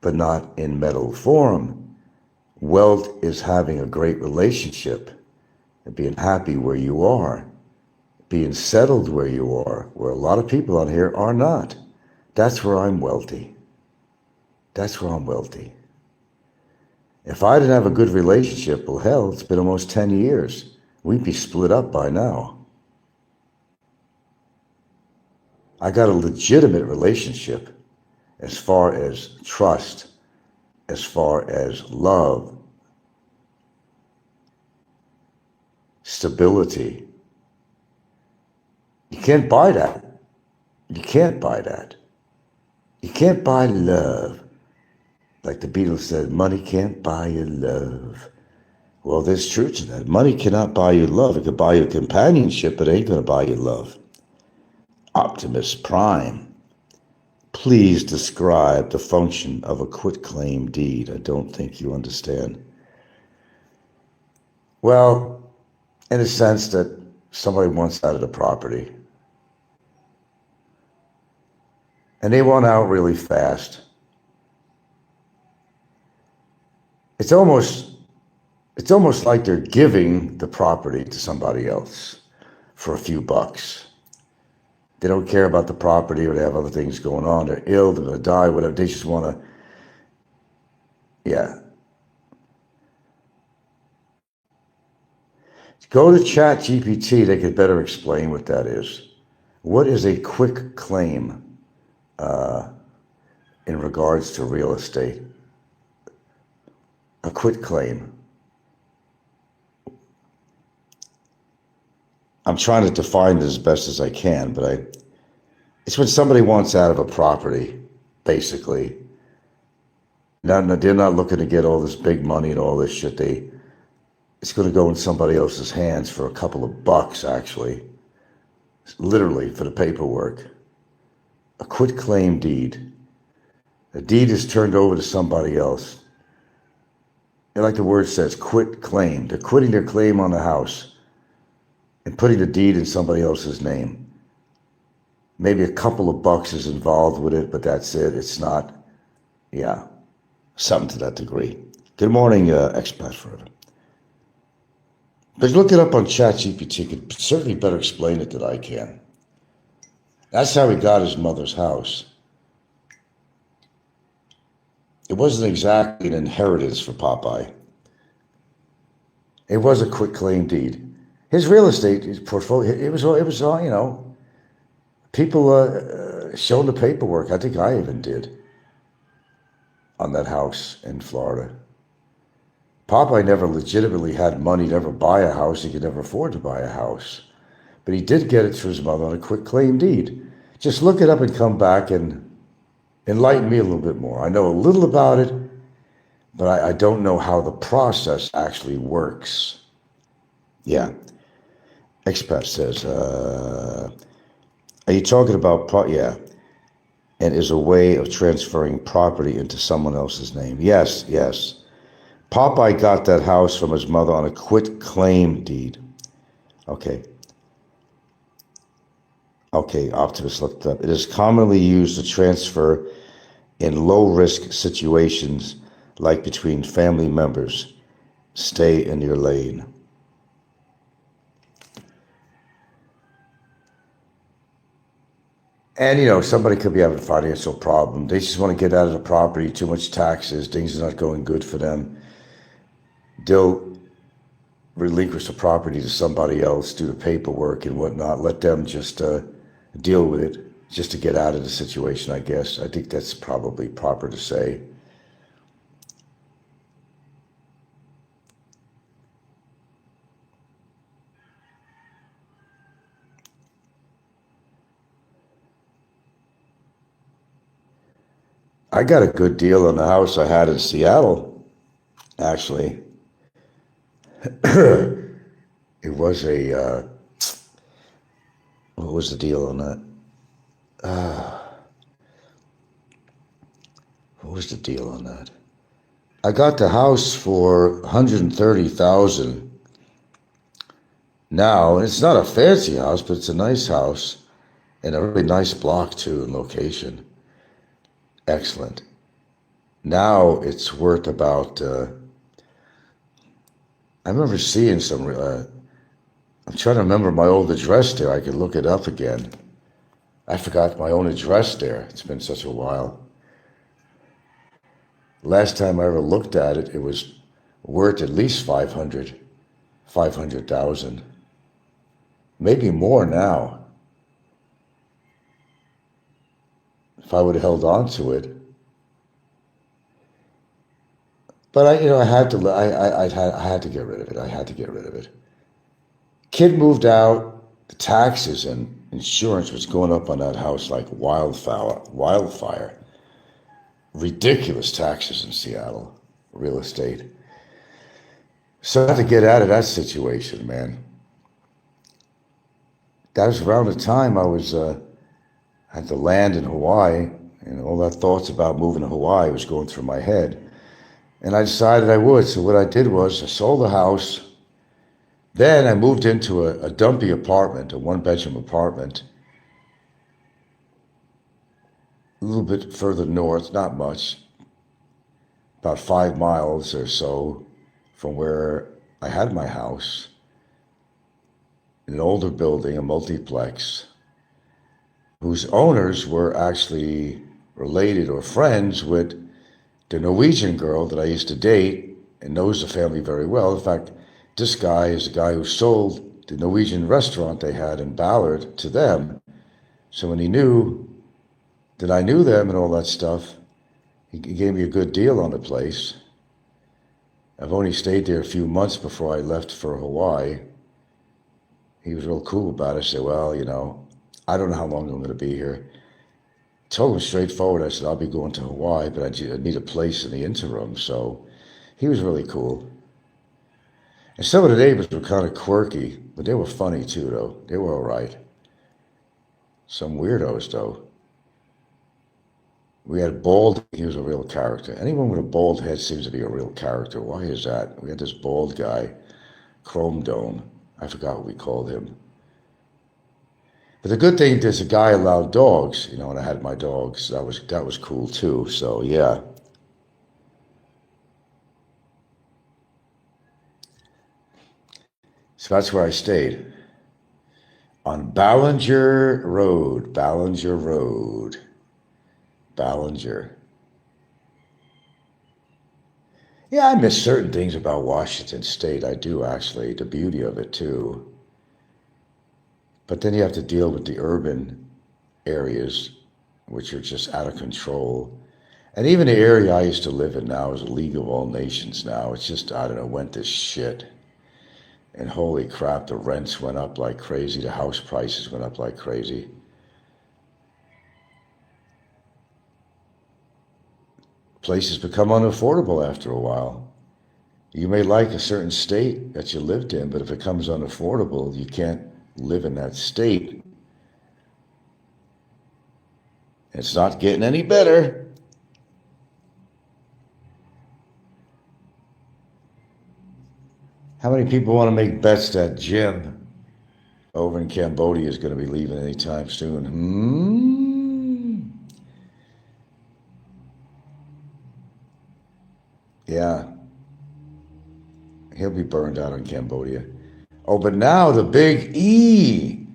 but not in metal form. Wealth is having a great relationship and being happy where you are, being settled where you are, where a lot of people on here are not. That's where I'm wealthy. That's where I'm wealthy. If I didn't have a good relationship, well, hell, it's been almost 10 years. We'd be split up by now. I got a legitimate relationship as far as trust, as far as love, stability. You can't buy that. You can't buy that. You can't buy love. Like the Beatles said, money can't buy you love. Well, there's truth to that. Money cannot buy you love. It could buy you companionship, but it ain't going to buy you love. Optimus Prime. Please describe the function of a quitclaim deed. I don't think you understand. Well, in a sense that somebody wants out of the property. And they want out really fast. It's almost like they're giving the property to somebody else for a few bucks. They don't care about the property, or they have other things going on. They're ill, they're going to die, whatever. They just want to, yeah. Go to ChatGPT, they could better explain what that is. What is a quick claim in regards to real estate? A quit claim. I'm trying to define it as best as I can, but it's when somebody wants out of a property, basically. They're not looking to get all this big money and all this shit. It's going to go in somebody else's hands for a couple of bucks, actually. Literally, for the paperwork. A quit claim deed. A deed is turned over to somebody else. And like the word says, quit claim. They're quitting their claim on the house and putting the deed in somebody else's name. Maybe a couple of bucks is involved with it, but that's it. It's not, yeah, something to that degree. Good morning, expat forever. But look it up on ChatGPT. Could certainly better explain it than I can. That's how he got his mother's house. It wasn't exactly an inheritance for Popeye. It was a quit claim deed. His real estate, his portfolio, it was all, you know, people showing the paperwork. I think I even did on that house in Florida. Popeye never legitimately had money to ever buy a house. He could never afford to buy a house. But he did get it through his mother on a quick claim deed. Just look it up and come back and enlighten me a little bit more. I know a little about it, but I don't know how the process actually works. Yeah. Expat says, are you talking about, yeah, and is a way of transferring property into someone else's name? Yes, yes. Popeye got that house from his mother on a quit claim deed. Okay. Okay, Optimus looked up. It is commonly used to transfer in low-risk situations like between family members. Stay in your lane. And, somebody could be having a financial problem. They just want to get out of the property, too much taxes, things are not going good for them. They'll relinquish the property to somebody else, do the paperwork and whatnot, let them just deal with it, just to get out of the situation, I guess. I think that's probably proper to say. I got a good deal on the house I had in Seattle, actually. It was what was the deal on that? What was the deal on that? I got the house for $130,000. Now, it's not a fancy house, but it's a nice house and a really nice block too in location. Excellent. Now it's worth about, I remember seeing some, I'm trying to remember my old address there. I could look it up again. I forgot my own address there. It's been such a while. Last time I ever looked at it, it was worth at least 500,000. Maybe more now. If I would have held on to it. But I had to. I had to get rid of it. I had to get rid of it. Kid moved out. The taxes and insurance was going up on that house like wildfire. Ridiculous taxes in Seattle, real estate. So I had to get out of that situation, man. That was around the time I was had to land in Hawaii, and all that thoughts about moving to Hawaii was going through my head. And I decided I would. So what I did was I sold the house. Then I moved into a dumpy apartment, a one-bedroom apartment, a little bit further north, not much, about 5 miles or so from where I had my house, in an older building, a multiplex, whose owners were actually related or friends with the Norwegian girl that I used to date and knows the family very well. In fact, this guy is the guy who sold the Norwegian restaurant they had in Ballard to them. So when he knew that I knew them and all that stuff, he gave me a good deal on the place. I've only stayed there a few months before I left for Hawaii. He was real cool about it. I said, well, I don't know how long I'm going to be here. Told him straightforward, I said, I'll be going to Hawaii, but I need a place in the interim. So he was really cool. And some of the neighbors were kind of quirky, but they were funny too, though. They were all right. Some weirdos, though. We had bald, he was a real character. Anyone with a bald head seems to be a real character. Why is that? We had this bald guy, Chrome Dome. I forgot what we called him. But the good thing is the guy allowed dogs, and I had my dogs. That was cool too. So yeah. So that's where I stayed. On Ballinger Road. Yeah, I miss certain things about Washington State. I do, actually. The beauty of it, too. But then you have to deal with the urban areas, which are just out of control. And even the area I used to live in now is a league of all nations now. It's just, I don't know, went to shit. And holy crap, the rents went up like crazy. The house prices went up like crazy. Places become unaffordable after a while. You may like a certain state that you lived in, but if it becomes unaffordable, you can't live in that state. It's not getting any better. How many people want to make bets that Jim over in Cambodia is going to be leaving anytime soon? Yeah. He'll be burned out in Cambodia. Oh, but now the big E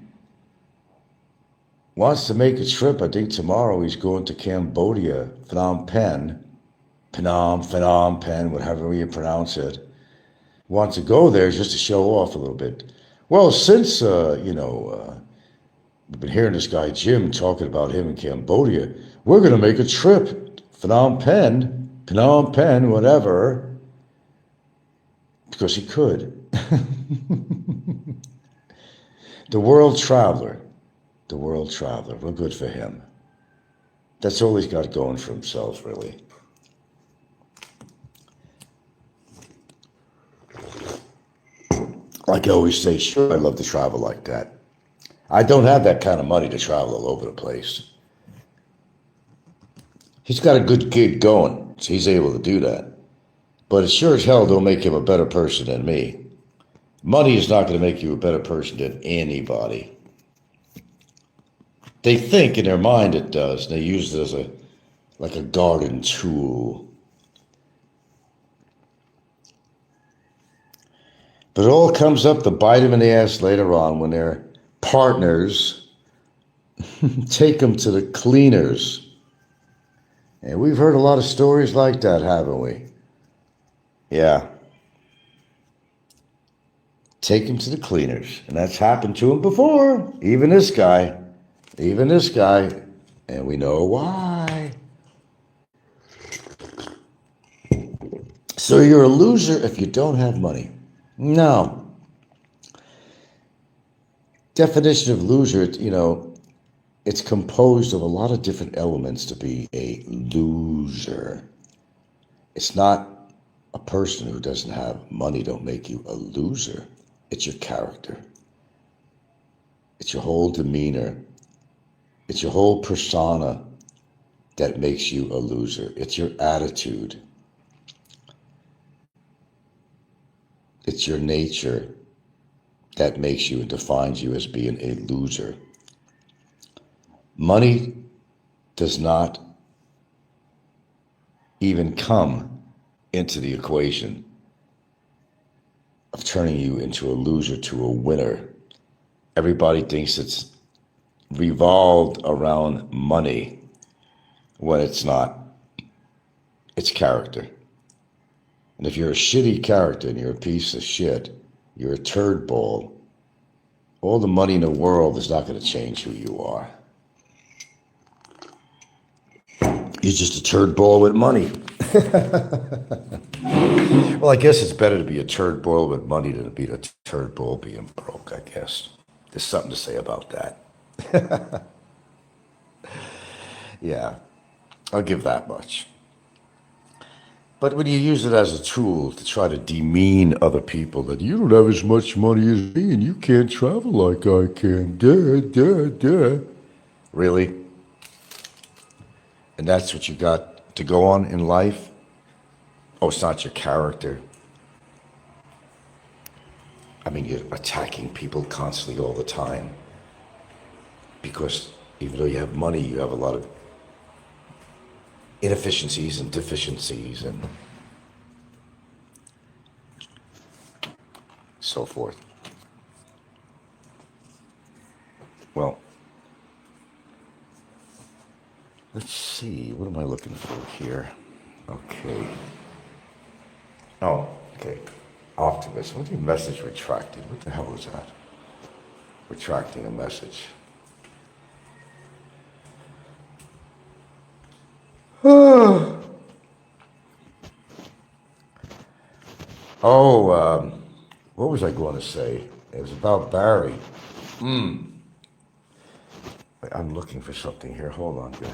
wants to make a trip. I think tomorrow he's going to Cambodia, Phnom Penh, Phnom Penh, whatever you pronounce it. Wants to go there just to show off a little bit. Well, since, we've been hearing this guy Jim talking about him in Cambodia, we're going to make a trip, Phnom Penh, whatever, because he could. The world traveler. Real good for him. That's all he's got going for himself, really. Like I always say, sure, I love to travel like that. I don't have that kind of money to travel all over the place. He's got a good gig going, so he's able to do that. But it sure as hell don't make him a better person than me. Money is not going to make you a better person than anybody. They think in their mind it does. They use it as like a garden tool. But it all comes up to bite them in the ass later on when their partners take them to the cleaners. And we've heard a lot of stories like that, haven't we? Yeah. Take him to the cleaners. And that's happened to him before. Even this guy. And we know why. So you're a loser if you don't have money. No. Definition of loser, it's composed of a lot of different elements to be a loser. It's not a person who doesn't have money don't make you a loser. It's your character. It's your whole demeanor. It's your whole persona that makes you a loser. It's your attitude. It's your nature that makes you and defines you as being a loser. Money does not even come into the equation of turning you into a loser to a winner. Everybody thinks it's revolved around money when it's not. It's character. And if you're a shitty character and you're a piece of shit, you're a turd ball, all the money in the world is not going to change who you are. You're just a turd ball with money. Well, I guess it's better to be a turd ball with money than to be a turd ball being broke, I guess. There's something to say about that. Yeah, I'll give that much. But when you use it as a tool to try to demean other people, that you don't have as much money as me and you can't travel like I can. Really? And that's what you got to go on in life? Oh, it's not your character. I mean, you're attacking people constantly all the time. Because even though you have money, you have a lot of inefficiencies and deficiencies and so forth. Well, let's see. What am I looking for here? Okay. Oh, okay. Optimism. What do you mean message retracted? What the hell is that? Retracting a message. Oh, what was I going to say? It was about Barry. I'm looking for something here. Hold on, guys.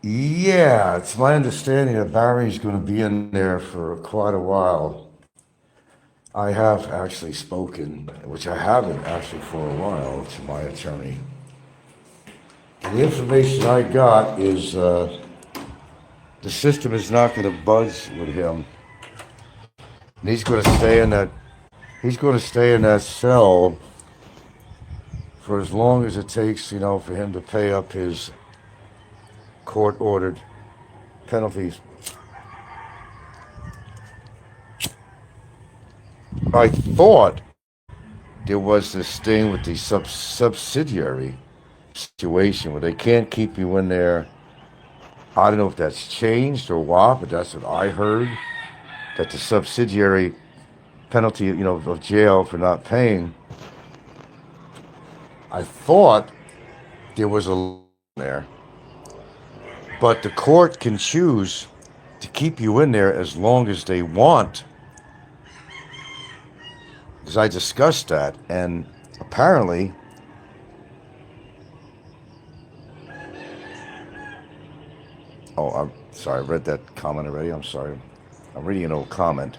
Yeah, it's my understanding that Barry's going to be in there for quite a while. I have actually spoken, which I haven't actually for a while, to my attorney. And the information I got is the system is not going to budge with him. And he's going to stay in that. He's going to stay in that cell for as long as it takes, for him to pay up his court-ordered penalties. I thought there was this thing with the subsidiary situation where they can't keep you in there. I don't know if that's changed or what, but that's what I heard. That the subsidiary penalty, of jail for not paying. I thought there was a there, but the court can choose to keep you in there as long as they want. Because I discussed that, and apparently, oh, I'm sorry, I read that comment already. I'm sorry. I'm reading an old comment.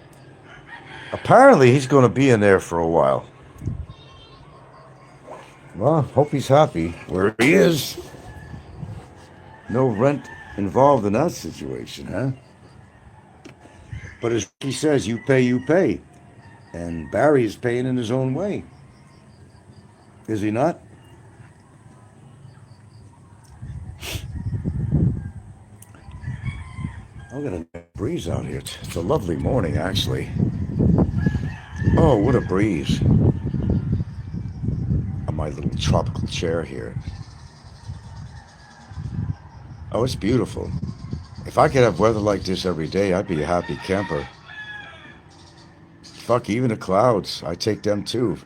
Apparently, he's going to be in there for a while. Well, hope he's happy where he is. No rent involved in that situation, huh? But as he says, you pay, you pay. And Barry is paying in his own way. Is he not? I'm going to breeze out here. It's a lovely morning, actually. Oh, what a breeze. On my little tropical chair here. Oh, it's beautiful. If I could have weather like this every day, I'd be a happy camper. Fuck, even the clouds, I take them too.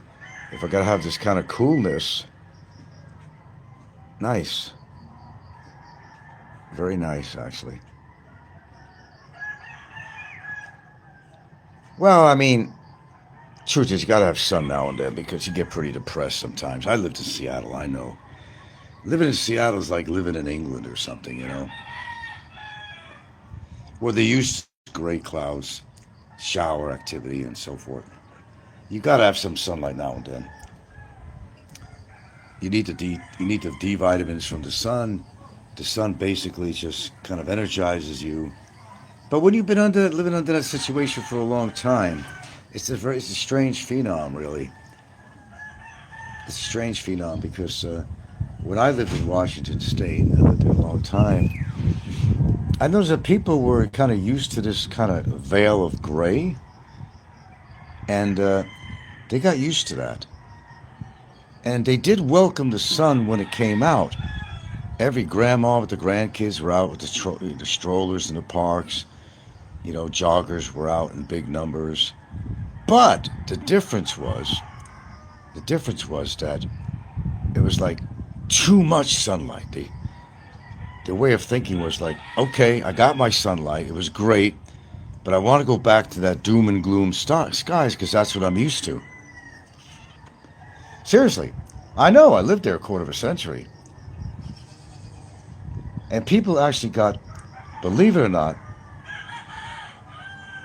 If I gotta have this kind of coolness. Nice. Very nice, actually. Well, I mean, truth is, you gotta have sun now and then because you get pretty depressed sometimes. I lived in Seattle, I know. Living in Seattle is like living in England or something, where they use gray clouds, shower activity, and so forth. You gotta have some sunlight now and then. You need the D vitamins from the sun. The sun basically just kind of energizes you. But when you've been living under that situation for a long time, it's a strange phenom, really. It's a strange phenom because when I lived in Washington State, I lived there a long time. I noticed that people were kind of used to this kind of veil of gray, and they got used to that. And they did welcome the sun when it came out. Every grandma with the grandkids were out with the strollers in the parks. Joggers were out in big numbers. But the difference was that it was like too much sunlight. Their way of thinking was like, okay, I got my sunlight. It was great, but I want to go back to that doom and gloom skies because that's what I'm used to. Seriously, I know. I lived there a quarter of a century. And people actually got, believe it or not,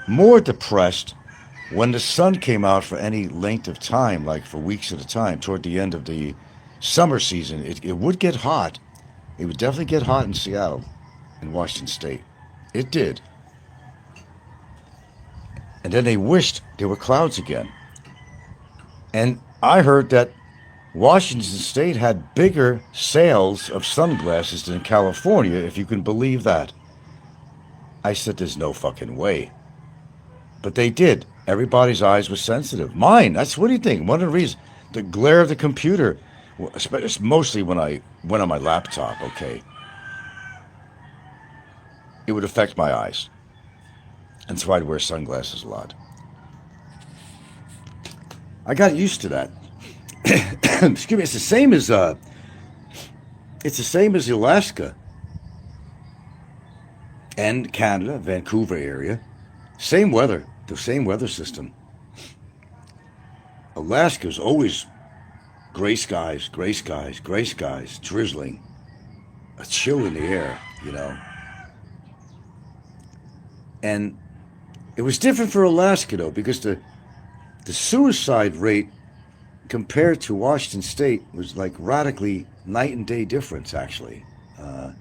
more depressed when the sun came out for any length of time, like for weeks at a time, toward the end of the summer season. It would get hot. It would definitely get hot in Seattle, in Washington State. It did. And then they wished there were clouds again. And I heard that Washington State had bigger sales of sunglasses than California, if you can believe that. I said, there's no fucking way. But they did. Everybody's eyes were sensitive. Mine, what do you think? One of the reasons, the glare of the computer, mostly when I went on my laptop, okay, it would affect my eyes. And so I'd wear sunglasses a lot. I got used to that. Excuse me. It's the same as Alaska and Canada, Vancouver area. Same weather, the same weather system. Alaska's always gray skies, gray skies, gray skies, drizzling, a chill in the air, you know. And it was different for Alaska though, because the suicide rate compared to Washington State was like radically night and day difference. Actually, it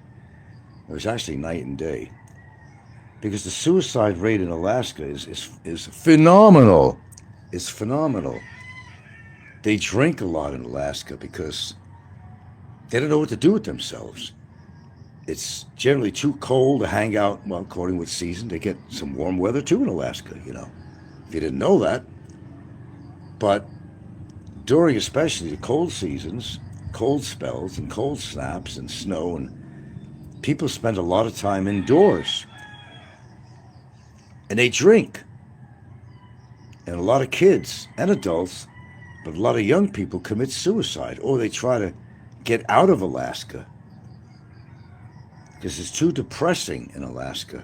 was actually night and day because the suicide rate in Alaska is phenomenal. It's phenomenal. They drink a lot in Alaska because they don't know what to do with themselves. It's generally too cold to hang out. Well, according with season, they get some warm weather too in Alaska. You know, if you didn't know that, but during especially the cold seasons, cold spells and cold snaps and snow, and people spend a lot of time indoors and they drink. And a lot of kids and adults, but a lot of young people commit suicide or they try to get out of Alaska because it's too depressing in Alaska.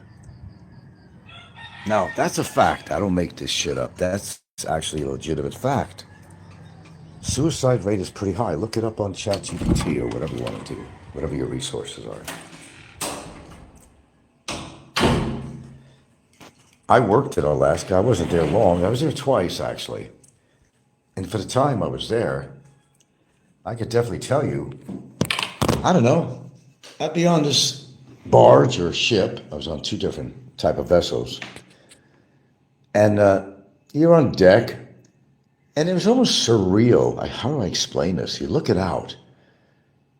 Now, that's a fact. I don't make this shit up. That's actually a legitimate fact. Suicide rate is pretty high. Look it up on ChatGPT or whatever you want to do, whatever your resources are. I worked in Alaska. I wasn't there long. I was there twice, actually. And for the time I was there, I could definitely tell you, I don't know, I'd be on this barge or ship. I was on two different type of vessels. And you're on deck, and it was almost surreal. How do I explain this? You look it out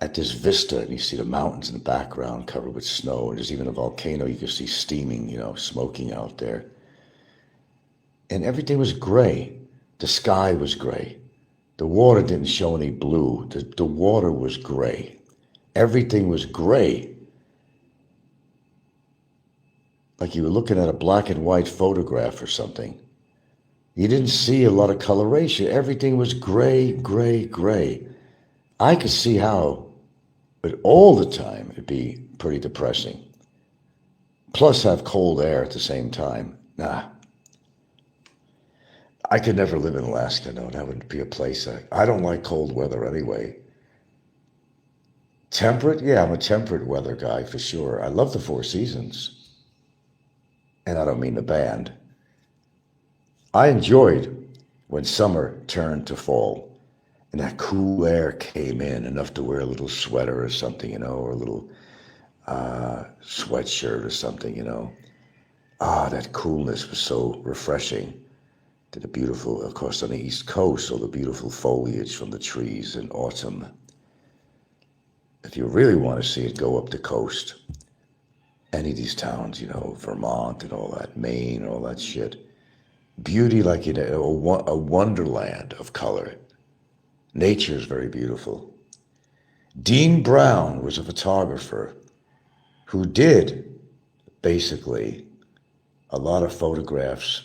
at this vista, and you see the mountains in the background covered with snow, and there's even a volcano you can see steaming, you know, smoking out there. And everything was gray. The sky was gray. The water didn't show any blue. The water was gray. Everything was gray. Like you were looking at a black and white photograph or something. You didn't see a lot of coloration. Everything was gray, gray, gray. I could see how, but all the time, it'd be pretty depressing. Plus have cold air at the same time. Nah. I could never live in Alaska. No, that wouldn't be a place. I don't like cold weather anyway. Temperate? Yeah, I'm a temperate weather guy for sure. I love the Four Seasons. And I don't mean the band. I enjoyed when summer turned to fall and that cool air came in, enough to wear a little sweater or something, you know, or a little sweatshirt or something, you know. That coolness was so refreshing. To the beautiful, of course, on the East Coast, all the beautiful foliage from the trees in autumn. If you really want to see it, go up the coast. Any of these towns, you know, Vermont and all that, Maine, all that shit. Beauty like in a wonderland of color. Nature is very beautiful. Dean Brown was a photographer who did, basically, a lot of photographs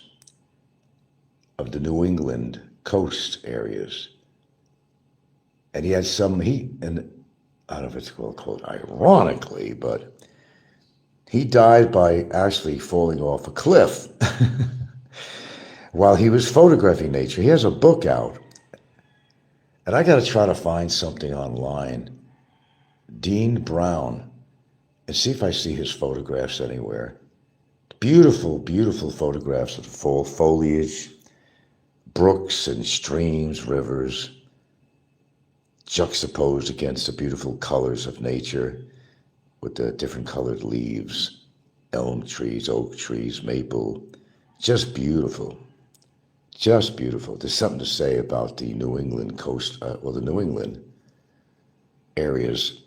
of the New England coast areas. And he had some heat, and I don't know if it's called ironically, but he died by actually falling off a cliff while he was photographing nature. He has a book out, and I got to try to find something online. Dean Brown, and see if I see his photographs anywhere. Beautiful, beautiful photographs of the fall foliage, brooks and streams, rivers, juxtaposed against the beautiful colors of nature with the different colored leaves, elm trees, oak trees, maple. Just beautiful. Just beautiful. There's something to say about the New England coast, the New England areas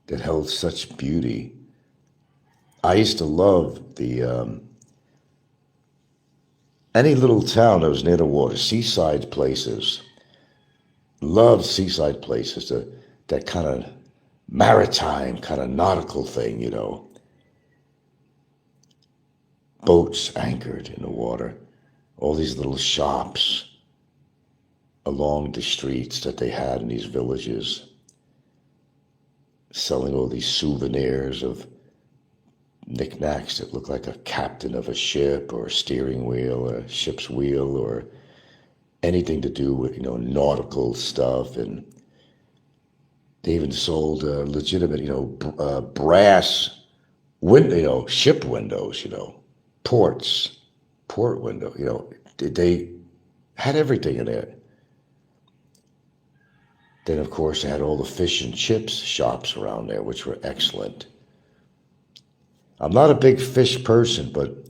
that held such beauty. I used to love the any little town that was near the water, seaside places. Loved seaside places, that kind of maritime, kind of nautical thing, you know. Boats anchored in the water, all these little shops, along the streets that they had in these villages, selling all these souvenirs of knickknacks that look like a captain of a ship or a steering wheel or a ship's wheel or anything to do with, nautical stuff. And they even sold legitimate, brass ship windows, port window, they had everything in there. Then, of course, they had all the fish and chips shops around there, which were excellent. I'm not a big fish person, but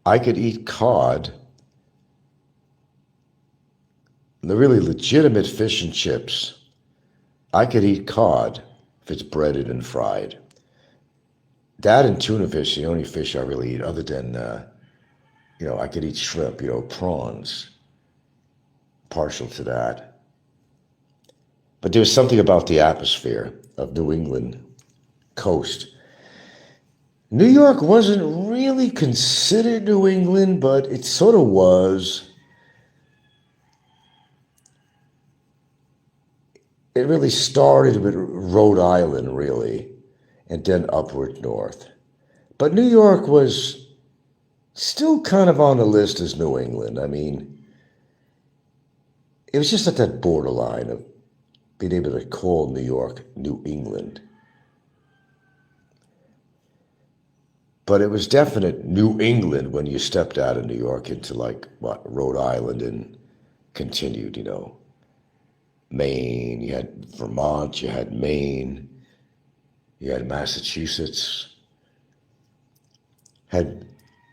I could eat cod, the really legitimate fish and chips. I could eat cod if it's breaded and fried. That and tuna fish, the only fish I really eat, other than, I could eat shrimp, prawns, partial to that. But there was something about the atmosphere of New England coast. New York wasn't really considered New England, but it sort of was. It really started with Rhode Island, really, and then upward north. But New York was still kind of on the list as New England. I mean, it was just at that borderline of being able to call New York New England. But it was definite New England when you stepped out of New York into Rhode Island and continued, Maine, you had Vermont, you had Maine, you had Massachusetts, had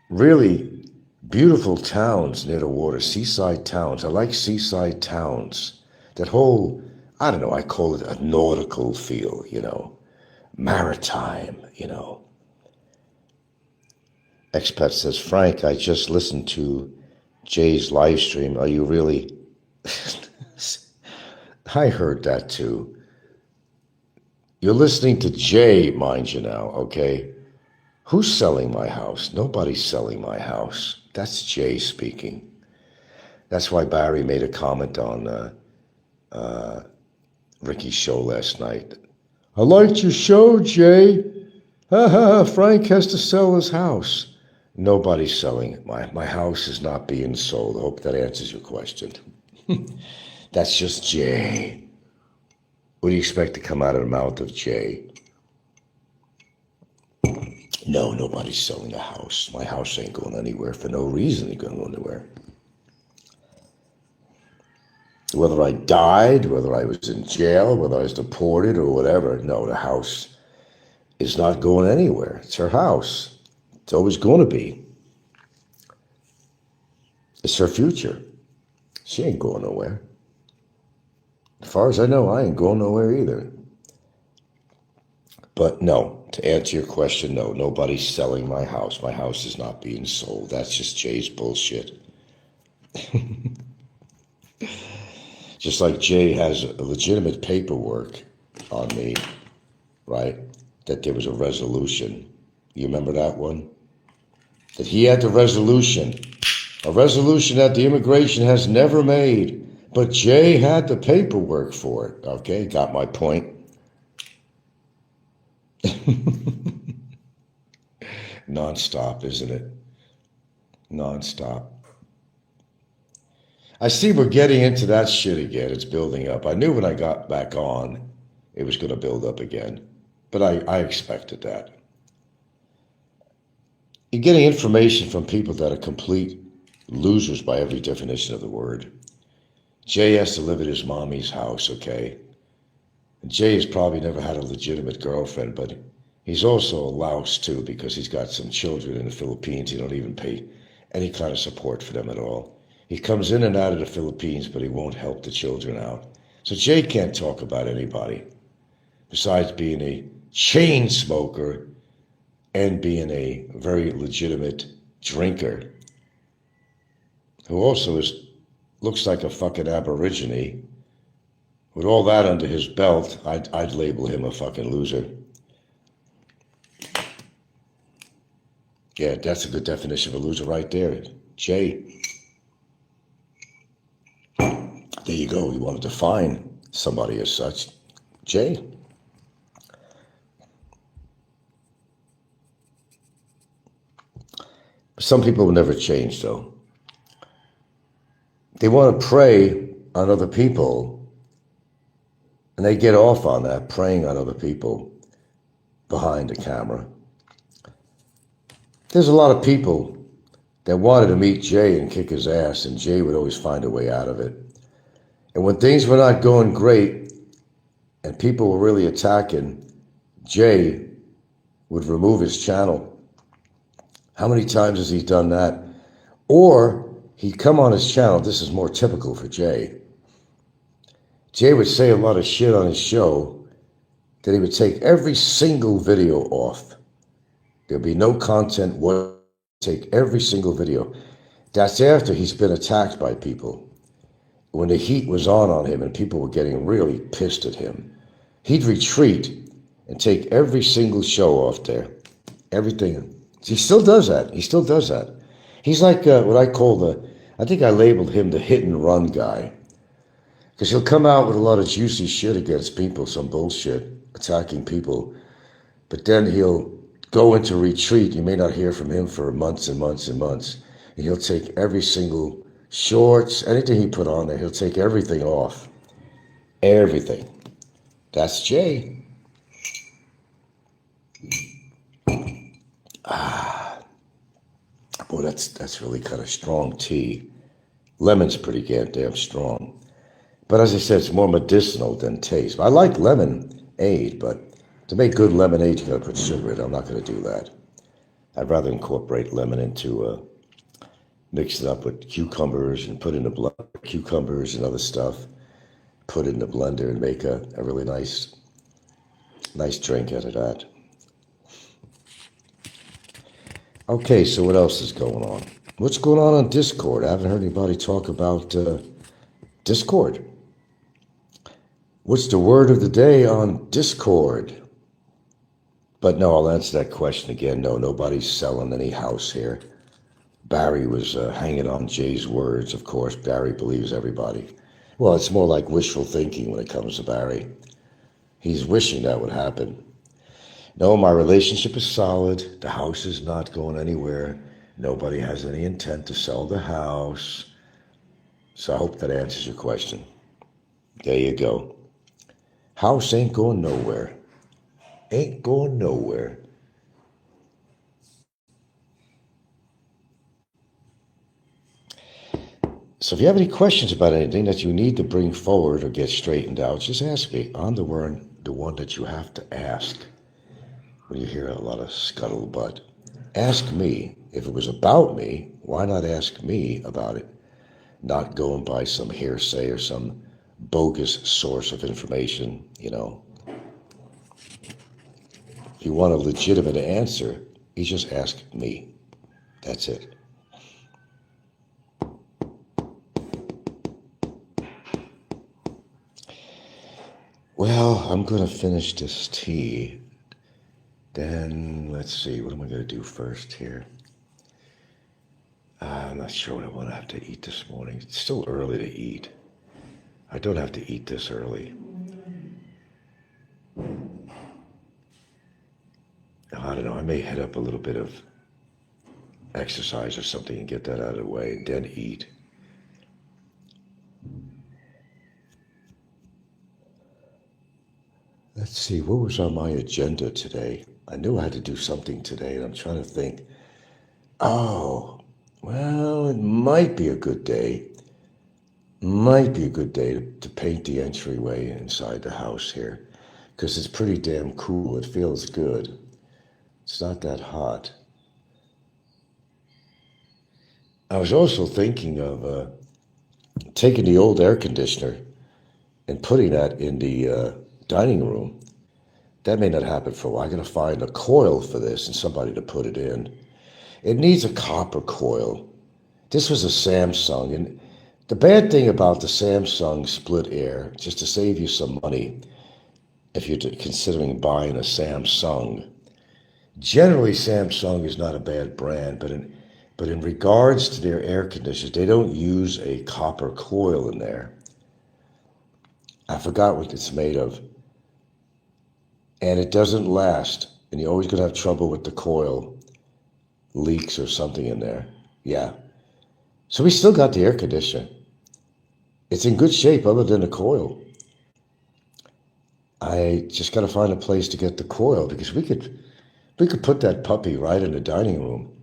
really beautiful towns near the water, seaside towns. I like seaside towns. That whole, I don't know, I call it a nautical feel, maritime, Expat says, Frank, I just listened to Jay's live stream. Are you really? I heard that too. You're listening to Jay, mind you now, okay? Who's selling my house? Nobody's selling my house. That's Jay speaking. That's why Barry made a comment on Ricky's show last night. I liked your show, Jay. Frank has to sell his house. Nobody's selling it. My house is not being sold. I hope that answers your question. That's just Jay. What do you expect to come out of the mouth of Jay? No, nobody's selling a house. My house ain't going anywhere for no reason. It ain't going anywhere. Whether I died, whether I was in jail, whether I was deported or whatever, no, the house is not going anywhere. It's her house. It's always going to be. It's her future. She ain't going nowhere. As far as I know, I ain't going nowhere either. But no, to answer your question, no, nobody's selling my house. My house is not being sold. That's just Jay's bullshit. Just like Jay has a legitimate paperwork on me, right? That there was a resolution. You remember that one? That he had the resolution. A resolution that the immigration has never made. But Jay had the paperwork for it. Okay, got my point. Non-stop, isn't it? Non-stop. I see we're getting into that shit again. It's building up. I knew when I got back on, it was going to build up again. But I expected that. You're getting information from people that are complete losers by every definition of the word. Jay has to live at his mommy's house, okay? And Jay has probably never had a legitimate girlfriend, but he's also a louse too because he's got some children in the Philippines. He don't even pay any kind of support for them at all. He comes in and out of the Philippines, but he won't help the children out. So Jay can't talk about anybody besides being a chain smoker and being a very legitimate drinker who also looks like a fucking aborigine. With all that under his belt, I'd label him a fucking loser. Yeah, that's a good definition of a loser right there. Jay. There you go. You want to define somebody as such. Jay. Some people will never change, though. They want to prey on other people, and they get off on that, preying on other people behind the camera. There's a lot of people that wanted to meet Jay and kick his ass, and Jay would always find a way out of it. And when things were not going great and people were really attacking, Jay would remove his channel. How many times has he done that? Or he'd come on his channel. This is more typical for Jay. Jay would say a lot of shit on his show that he would take every single video off. There'll be no content. Take every single video. That's after he's been attacked by people. When the heat was on him and people were getting really pissed at him, he'd retreat and take every single show off there. Everything. He still does that. He still does that. He's like what I call I think I labeled him the hit and run guy. Because he'll come out with a lot of juicy shit against people, some bullshit, attacking people. But then he'll go into retreat. You may not hear from him for months and months and months. And he'll take every single shorts, anything he put on there, he'll take everything off. Everything. That's Jay. Boy, that's really kind of strong tea. Lemon's pretty goddamn strong. But as I said, it's more medicinal than taste. I like lemonade, but to make good lemonade, you gotta put sugar in it. I'm not gonna do that. I'd rather incorporate lemon into, mix it up with cucumbers and put in the blender, cucumbers and other stuff, put it in the blender and make a really nice drink out of that. Okay, so what else is going on? What's going on Discord? I haven't heard anybody talk about Discord. What's the word of the day on Discord? But no, I'll answer that question again. No, nobody's selling any house here. Barry was hanging on Jay's words, of course. Barry believes everybody. Well, it's more like wishful thinking when it comes to Barry. He's wishing that would happen. No, my relationship is solid. The house is not going anywhere. Nobody has any intent to sell the house. So I hope that answers your question. There you go. House ain't going nowhere. Ain't going nowhere. So if you have any questions about anything that you need to bring forward or get straightened out, just ask me. I'm the one that you have to ask when you hear a lot of scuttlebutt. Ask me. If it was about me, why not ask me about it? Not going by some hearsay or some bogus source of information, you know. If you want a legitimate answer, you just ask me. That's it. Well, I'm going to finish this tea. Then, let's see, what am I going to do first here? I'm not sure what I want to have to eat this morning. It's still early to eat. I don't have to eat this early. I don't know, I may head up a little bit of exercise or something and get that out of the way and then eat. Let's see, what was on my agenda today? I knew I had to do something today, and I'm trying to think. Oh, well, it might be a good day. Might be a good day to paint the entryway inside the house here, because it's pretty damn cool. It feels good. It's not that hot. I was also thinking of taking the old air conditioner and putting that in the dining room. That may not happen for a while. I gotta find a coil for this and somebody to put it in. It needs a copper coil. This was a Samsung, and the bad thing about the Samsung split air, just to save you some money, if you're considering buying a Samsung, generally Samsung is not a bad brand, but in regards to their air conditioners, they don't use a copper coil in there. I forgot what it's made of. And it doesn't last. And you're always going to have trouble with the coil leaks or something in there. Yeah. So we still got the air conditioner. It's in good shape other than the coil. I just got to find a place to get the coil because we could put that puppy right in the dining room.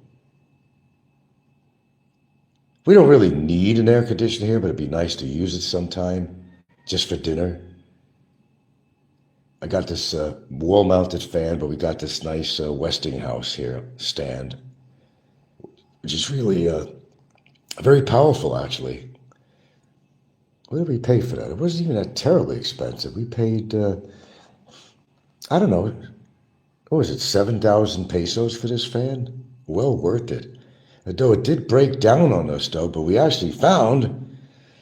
We don't really need an air conditioner here, but it'd be nice to use it sometime just for dinner. I got this wall-mounted fan, but we got this nice Westinghouse here stand, which is really very powerful, actually. What did we pay for that? It wasn't even that terribly expensive. We paid, I don't know, what was it, 7,000 pesos for this fan? Well worth it. Though it did break down on us, though, but we actually found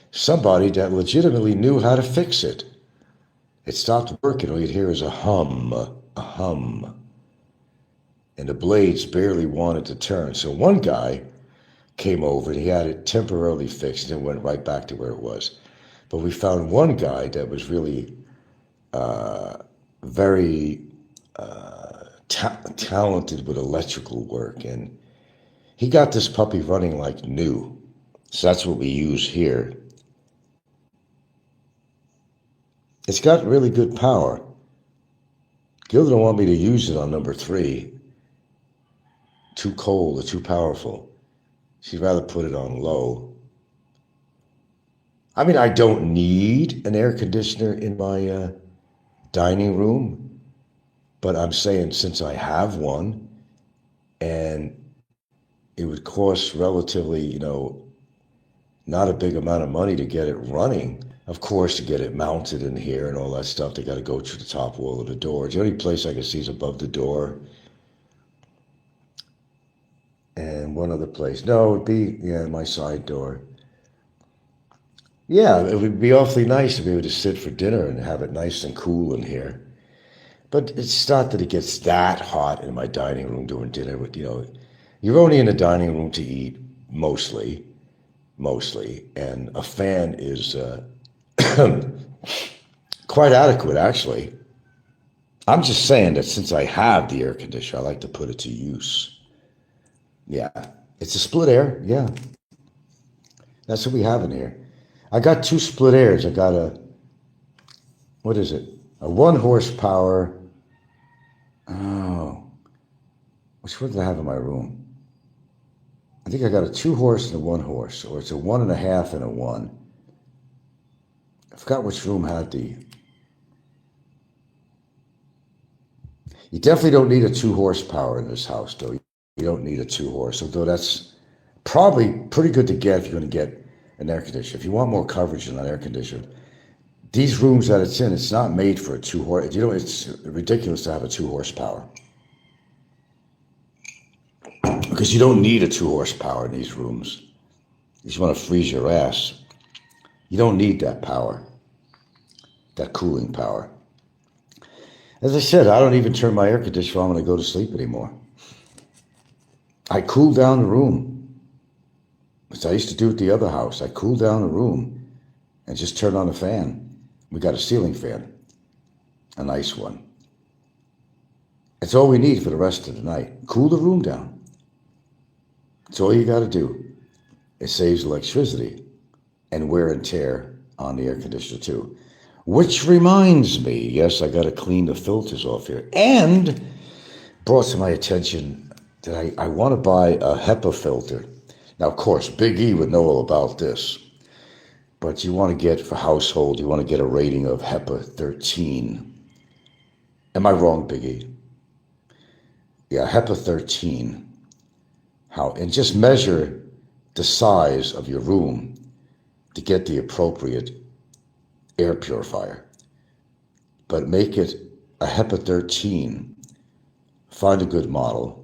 somebody that legitimately knew how to fix it. It stopped working. All you'd hear is a hum, and the blades barely wanted to turn. So one guy came over and he had it temporarily fixed and it went right back to where it was. But we found one guy that was really very talented with electrical work, and he got this puppy running like new. So that's what we use here. It's got really good power. Gil don't want me to use it on number 3. Too cold or too powerful. She'd rather put it on low. I mean, I don't need an air conditioner in my dining room, but I'm saying since I have one, and it would cost relatively, not a big amount of money to get it running. Of course, to get it mounted in here and all that stuff, they got to go through the top wall of the door. The only place I can see is above the door. And one other place. No, it would be, my side door. Yeah, it would be awfully nice to be able to sit for dinner and have it nice and cool in here. But it's not that it gets that hot in my dining room during dinner. But, you're only in the dining room to eat, mostly, and a fan is quite adequate, actually. I'm just saying that since I have the air conditioner, I like to put it to use. Yeah, it's a split air, yeah. That's what we have in here. I got 2 split airs. I got what is it? A 1 horsepower. Oh, which one did I have in my room? I think I got a 2 horse and a 1 horse, or it's a 1.5 and a 1. I forgot which room had the. You definitely don't need a 2 horsepower in this house, though. You don't need a 2 horse, although that's probably pretty good to get if you're going to get an air conditioner. If you want more coverage than an air conditioner, these rooms that it's in, it's not made for a 2 horse. It's ridiculous to have a 2 horsepower. Because you don't need a 2 horsepower in these rooms. You just want to freeze your ass. You don't need that power, that cooling power. As I said, I don't even turn my air conditioner on when I go to sleep anymore. I cool down the room, as I used to do at the other house. I cool down the room and just turn on the fan. We got a ceiling fan, a nice one. That's all we need for the rest of the night. Cool the room down. That's all you got to do. It saves electricity and wear and tear on the air conditioner too. Which reminds me, yes, I got to clean the filters off here. And brought to my attention that I want to buy a HEPA filter. Now, of course, Big E would know all about this. But you want to get, for household, you want to get a rating of HEPA 13. Am I wrong, Big E? Yeah, HEPA 13. And just measure the size of your room to get the appropriate air purifier. But make it a HEPA 13. Find a good model.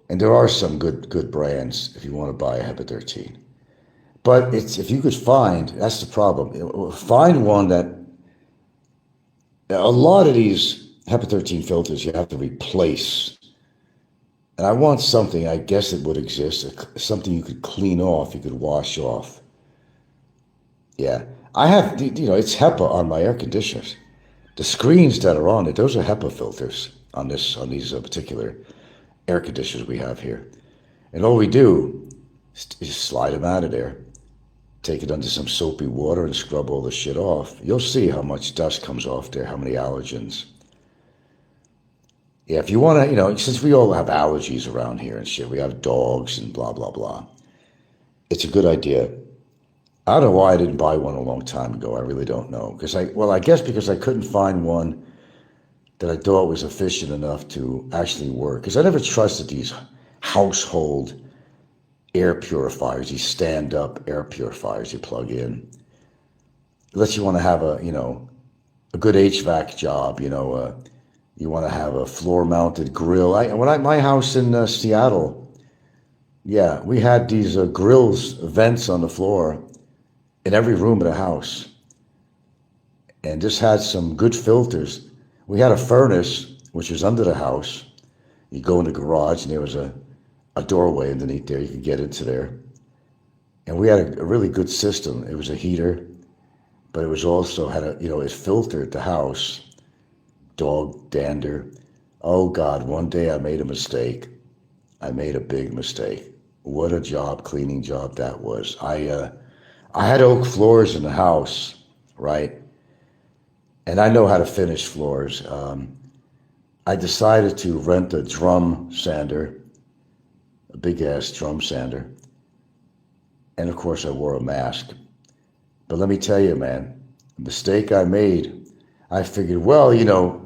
And there are some good brands if you want to buy a HEPA 13. But if you could find, that's the problem. Find one that, a lot of these HEPA 13 filters you have to replace. And I want something, I guess it would exist, something you could clean off, you could wash off. Yeah. I have, it's HEPA on my air conditioners. The screens that are on it, those are HEPA filters on these particular air conditioners we have here. And all we do is slide them out of there, take it under some soapy water and scrub all the shit off. You'll see how much dust comes off there, how many allergens. Yeah, if you want to, since we all have allergies around here and shit, we have dogs and blah, blah, blah. It's a good idea. I don't know why I didn't buy one a long time ago. I really don't know. I guess because I couldn't find one that I thought was efficient enough to actually work. Because I never trusted these household air purifiers, these stand-up air purifiers you plug in. Unless you want to have a good HVAC job, you want to have a floor-mounted grill. My house in Seattle, yeah, we had these grills, vents on the floor in every room of the house. And this had some good filters. We had a furnace, which was under the house. You go in the garage, and there was a doorway underneath there. You could get into there. And we had a really good system. It was a heater, but it was also it filtered the house. Dog dander. Oh, God, one day I made a mistake. I made a big mistake. What a cleaning job that was. I had oak floors in the house, right? And I know how to finish floors. I decided to rent a drum sander, a big-ass drum sander. And, of course, I wore a mask. But let me tell you, man, the mistake I made, I figured, well,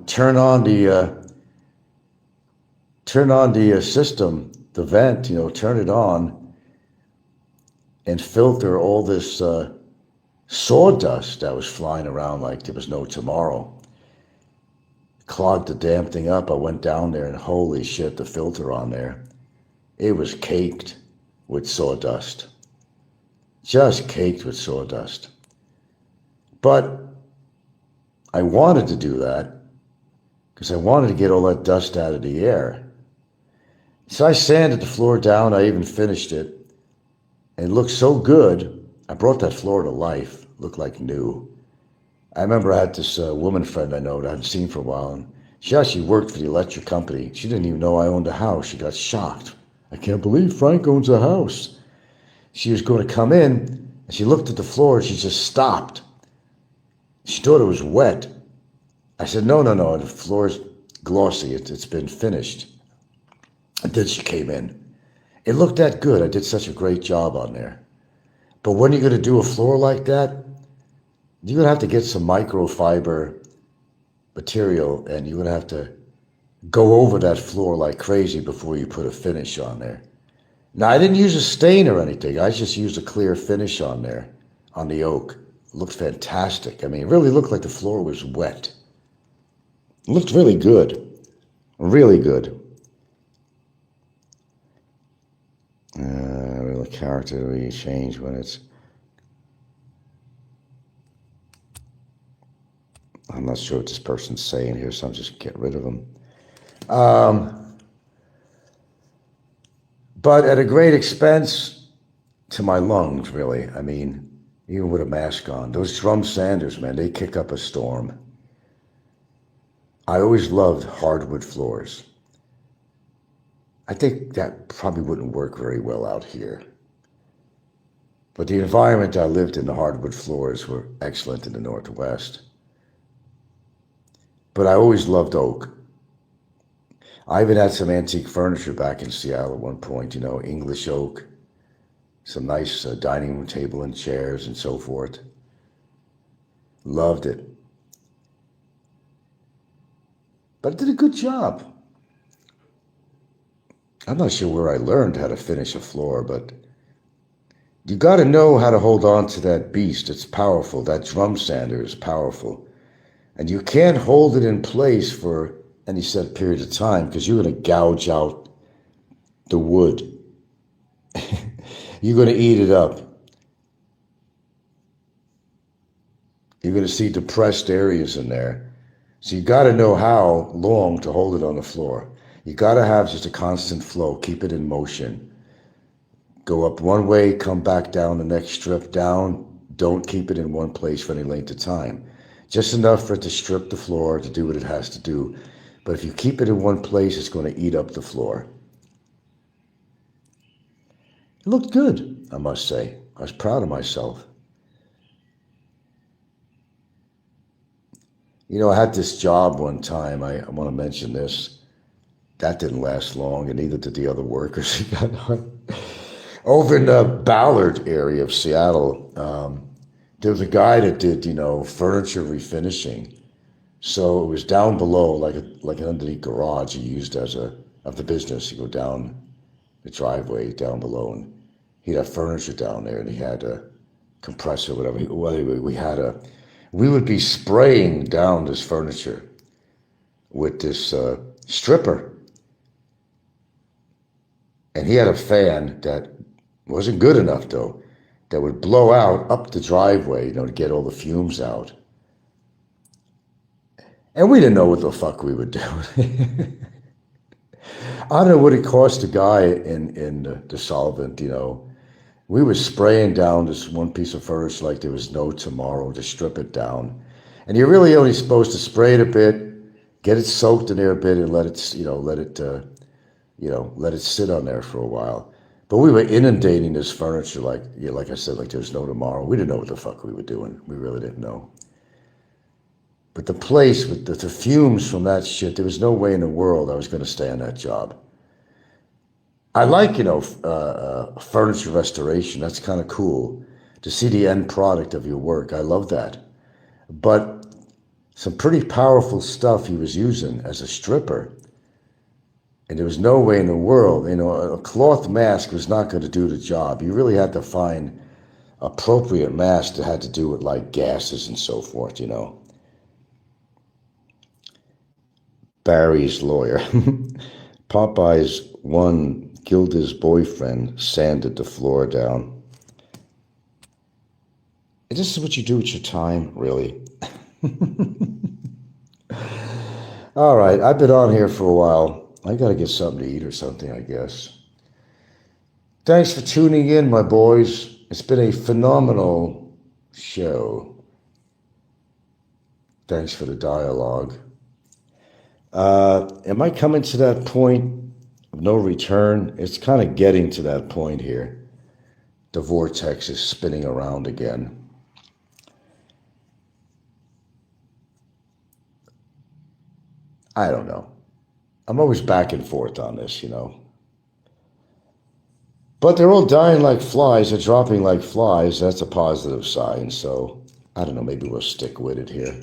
turn on the system, the vent, turn it on, and filter all this sawdust that was flying around like there was no tomorrow. Clogged the damn thing up. I went down there and holy shit, the filter on there, it was caked with sawdust. Just caked with sawdust. But I wanted to do that because I wanted to get all that dust out of the air. So I sanded the floor down. I even finished it. And it looked so good, I brought that floor to life. It looked like new. I remember I had this woman friend I know that I hadn't seen for a while, and she actually worked for the electric company. She didn't even know I owned a house. She got shocked. I can't believe Frank owns a house. She was going to come in, and she looked at the floor, and she just stopped. She thought it was wet. I said, no, the floor's glossy. It's been finished. And then she came in. It looked that good. I did such a great job on there. But when you're going to do a floor like that, you're going to have to get some microfiber material, and you're going to have to go over that floor like crazy before you put a finish on there. Now, I didn't use a stain or anything. I just used a clear finish on there, on the oak. It looked fantastic. I mean, it really looked like the floor was wet. It looked really good. Really good. Real character really change when it's... I'm not sure what this person's saying here, so I'm just get rid of them. But at a great expense to my lungs, really. I mean, even with a mask on. Those drum sanders, man, they kick up a storm. I always loved hardwood floors. I think that probably wouldn't work very well out here. But the environment I lived in, the hardwood floors were excellent in the Northwest. But I always loved oak. I even had some antique furniture back in Seattle at one point, English oak, some nice dining room table and chairs and so forth. Loved it. But I did a good job. I'm not sure where I learned how to finish a floor, but you got to know how to hold on to that beast. It's powerful. That drum sander is powerful. And you can't hold it in place for any set period of time because you're going to gouge out the wood. You're going to eat it up. You're going to see depressed areas in there. So you got to know how long to hold it on the floor. You got to have just a constant flow. Keep it in motion. Go up one way, come back down the next strip, down, Don't keep it in one place for any length of time. Just enough for it to strip the floor, to do what it has to do. But if you keep it in one place, it's going to eat up the floor. It looked good, I must say. I was proud of myself. You know, I had this job one time. I want to mention this. That didn't last long, and neither did the other workers. Over in the Ballard area of Seattle, there was a guy that did, furniture refinishing. So it was down below, like an underneath garage you used of the business. You go down the driveway down below, and he'd have furniture down there, and he had a compressor, whatever. Well, anyway, we would be spraying down this furniture with this stripper. And he had a fan that wasn't good enough, though, that would blow out up the driveway, to get all the fumes out. And we didn't know what the fuck we were doing. I don't know what it cost the guy in the solvent, We were spraying down this one piece of furniture like there was no tomorrow to strip it down. And you're really only supposed to spray it a bit, get it soaked in there a bit, and let it sit on there for a while. But we were inundating this furniture like I said, like there was no tomorrow. We didn't know what the fuck we were doing. We really didn't know. But the place with the fumes from that shit, there was no way in the world I was going to stay on that job. I like, furniture restoration. That's kind of cool to see the end product of your work. I love that. But some pretty powerful stuff he was using as a stripper. And there was no way in the world, a cloth mask was not going to do the job. You really had to find appropriate masks that had to do with like gases and so forth, Barry's lawyer. Popeye's one Gilda's boyfriend sanded the floor down. This is what you do with your time, really. All right, I've been on here for a while. I got to get something to eat or something, I guess. Thanks for tuning in, my boys. It's been a phenomenal show. Thanks for the dialogue. Am I coming to that point of no return? It's kind of getting to that point here. The vortex is spinning around again. I don't know. I'm always back and forth on this, But they're all dying like flies. They're dropping like flies. That's a positive sign. So, I don't know. Maybe we'll stick with it here.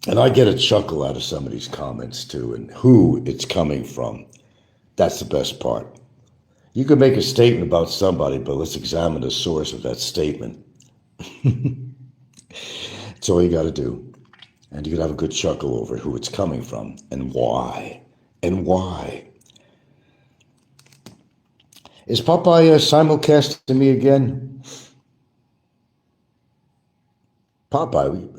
And I get a chuckle out of some of these comments, too, and who it's coming from. That's the best part. You can make a statement about somebody, but let's examine the source of that statement. That's all you got to do. And you can have a good chuckle over who it's coming from and why. And why. Is Popeye simulcasting me again? Popeye,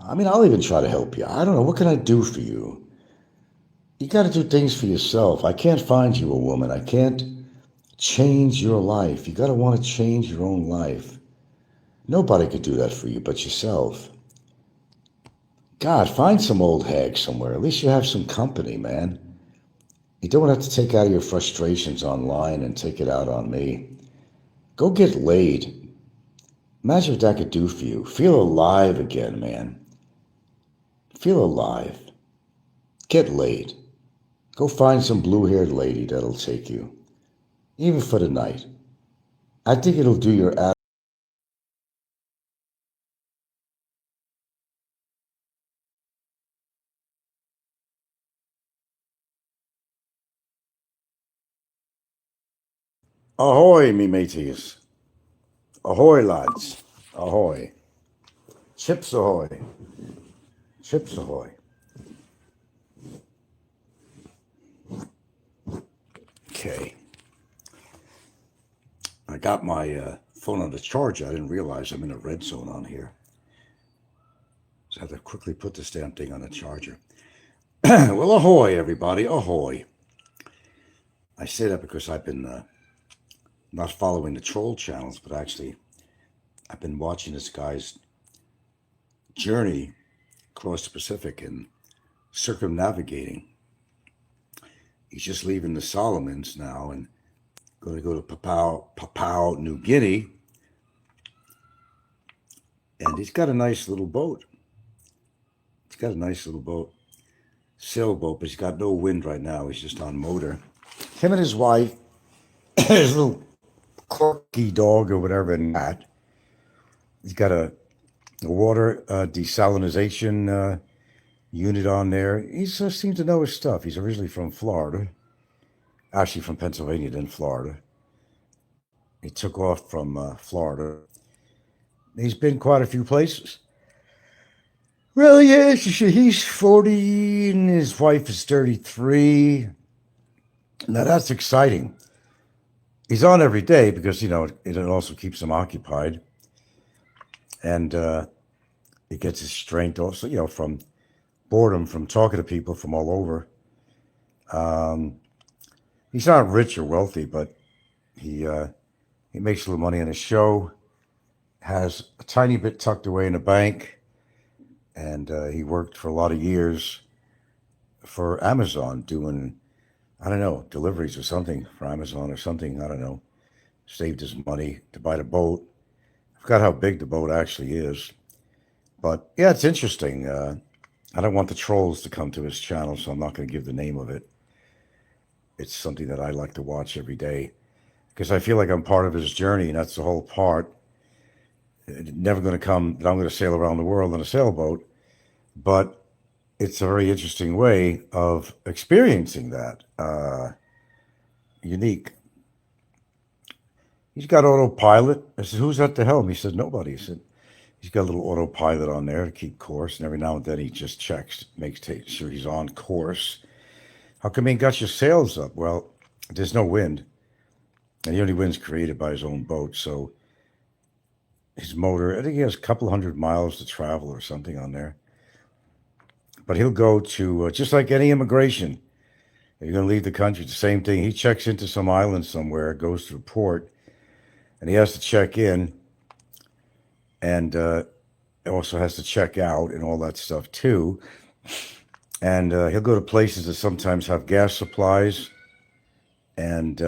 I'll even try to help you. I don't know. What can I do for you? You got to do things for yourself. I can't find you a woman. I can't change your life. You got to want to change your own life. Nobody could do that for you but yourself. God, find some old hag somewhere. At least you have some company, man. You don't have to take out your frustrations online and take it out on me. Go get laid. Imagine what that could do for you. Feel alive again, man. Feel alive. Get laid. Go find some blue-haired lady that'll take you. Even for the night. I think it'll do your ass. Ahoy, me mateys. Ahoy, lads. Ahoy. Chips ahoy. Chips ahoy. Okay. I got my phone on the charger. I didn't realize I'm in a red zone on here. So I have to quickly put this damn thing on the charger. Well, ahoy, everybody. Ahoy. I say that because I've been not following the troll channels, but actually I've been watching this guy's journey across the Pacific and circumnavigating. He's just leaving the Solomons now and going to go to Papua New Guinea. And he's got a nice little boat. He's got a nice little boat, sailboat, but he's got no wind right now. He's just on motor. Him and his wife, his little corky dog or whatever, and that. He's got a water desalinization unit on there. He seems to know his stuff. He's originally from Florida, actually from Pennsylvania, then Florida. He took off from Florida. He's been quite a few places. Well, yeah, he's 40 and his wife is 33. Now that's exciting. He's on every day because, it also keeps him occupied. And it gets his strength also, from boredom, from talking to people from all over. He's not rich or wealthy, but he makes a little money on his show, has a tiny bit tucked away in a bank, and he worked for a lot of years for Amazon doing, I don't know, deliveries or something for Amazon or something, I don't know. Saved his money to buy the boat. I forgot how big the boat actually is. But yeah, it's interesting. I don't want the trolls to come to his channel, so I'm not going to give the name of it. It's something that I like to watch every day because I feel like I'm part of his journey, and that's the whole part. It's never going to come that I'm going to sail around the world on a sailboat, but it's a very interesting way of experiencing that. Unique. He's got autopilot. I said, who's at the helm? He said, nobody. He said, he's got a little autopilot on there to keep course, and every now and then he just checks, makes sure he's on course. How come he ain't got your sails up? Well, there's no wind, and the only wind's created by his own boat, so his motor, I think he has a couple hundred miles to travel or something on there. But he'll go to, just like any immigration, if you're going to leave the country, it's the same thing. He checks into some island somewhere, goes to a port, and he has to check in, and also has to check out and all that stuff too. And he'll go to places that sometimes have gas supplies and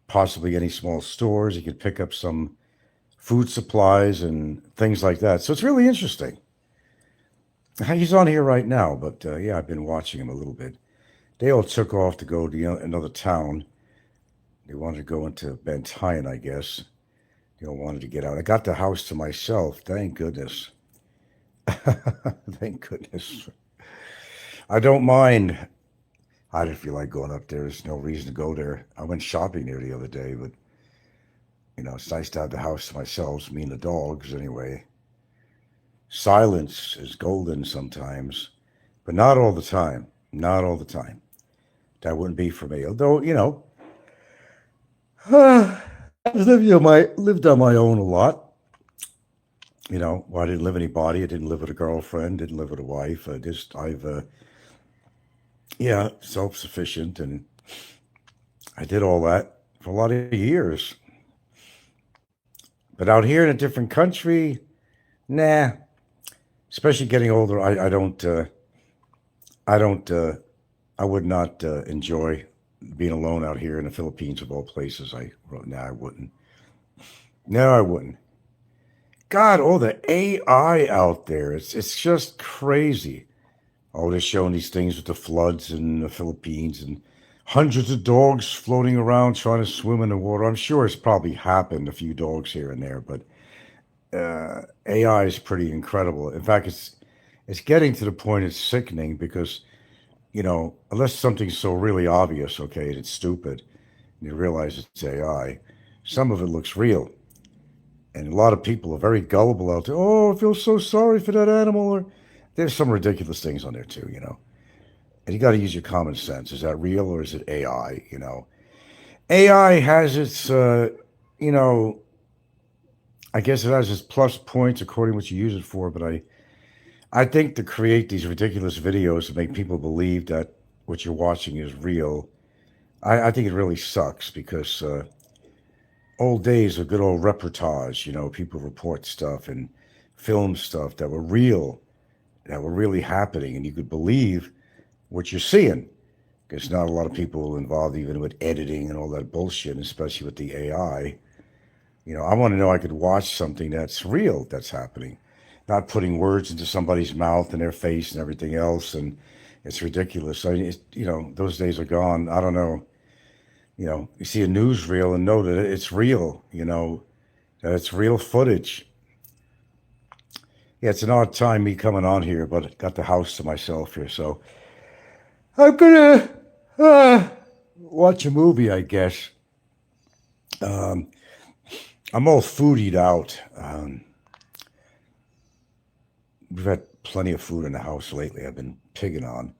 possibly any small stores. He could pick up some food supplies and things like that. So it's really interesting. He's on here right now, but yeah, I've been watching him a little bit. They all took off to go to another town. They wanted to go into Bantayan, I guess. They all wanted to get out. I got the house to myself. Thank goodness. Thank goodness. I don't mind. I didn't feel like going up there. There's no reason to go there. I went shopping there the other day, but it's nice to have the house to myself, me and the dogs anyway. Silence is golden sometimes, but not all the time. Not all the time. That wouldn't be for me. Although, I lived on my own a lot. I didn't live with anybody. I didn't live with a girlfriend. Didn't live with a wife. Self-sufficient, and I did all that for a lot of years. But out here in a different country, nah. Especially getting older, I would not enjoy being alone out here in the Philippines of all places. I wouldn't. No, I wouldn't. God, all the AI out there, it's just crazy. Oh, they're showing these things with the floods in the Philippines and hundreds of dogs floating around trying to swim in the water. I'm sure it's probably happened, a few dogs here and there, but AI is pretty incredible. In fact, it's getting to the point it's sickening because, unless something's so really obvious, okay, and it's stupid, and you realize it's AI, some of it looks real. And a lot of people are very gullible out there. Oh, I feel so sorry for that animal. Or there's some ridiculous things on there too, And you got to use your common sense. Is that real or is it AI? AI has its, I guess it has its plus points according to what you use it for. But I think to create these ridiculous videos to make people believe that what you're watching is real, I think it really sucks because old days of good old reportage, people report stuff and film stuff that were real, that were really happening, and you could believe what you're seeing. Because not a lot of people involved even with editing and all that bullshit, especially with the AI. I want to know I could watch something that's real that's happening, not putting words into somebody's mouth and their face and everything else. And it's ridiculous. I mean, those days are gone. I don't know. You see a newsreel and know that it's real. That it's real footage. Yeah, it's an odd time me coming on here, but got the house to myself here, so I'm gonna watch a movie, I guess. I'm all foodied out. We've had plenty of food in the house lately. I've been pigging on.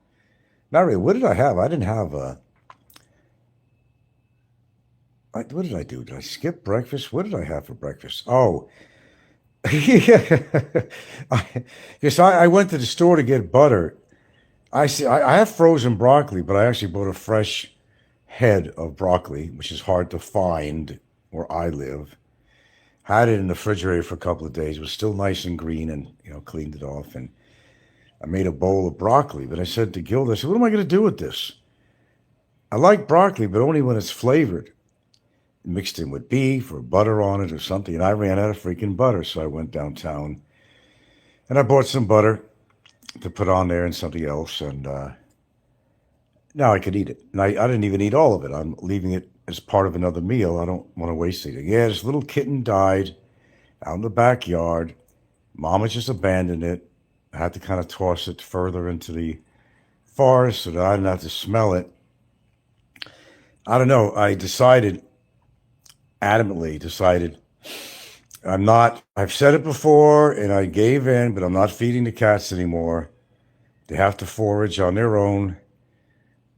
Not really. What did I have? I didn't have what did I do? Did I skip breakfast? What did I have for breakfast? Oh, yeah. Yes, I went to the store to get butter. I see. I have frozen broccoli, but I actually bought a fresh head of broccoli, which is hard to find where I live. Had it in the refrigerator for a couple of days. It was still nice and green, and cleaned it off. And I made a bowl of broccoli. But I said to Gilda, I said, "What am I going to do with this? I like broccoli, but only when it's flavored, mixed in with beef or butter on it or something." And I ran out of freaking butter, so I went downtown and I bought some butter to put on there and something else, and now I could eat it. And I didn't even eat all of it. I'm leaving it as part of another meal. I don't want to waste anything. Yeah, this little kitten died out in the backyard. Mama just abandoned it. I had to kind of toss it further into the forest so that I didn't have to smell it. I don't know. I adamantly decided, I've said it before and I gave in, but I'm not feeding the cats anymore. They have to forage on their own,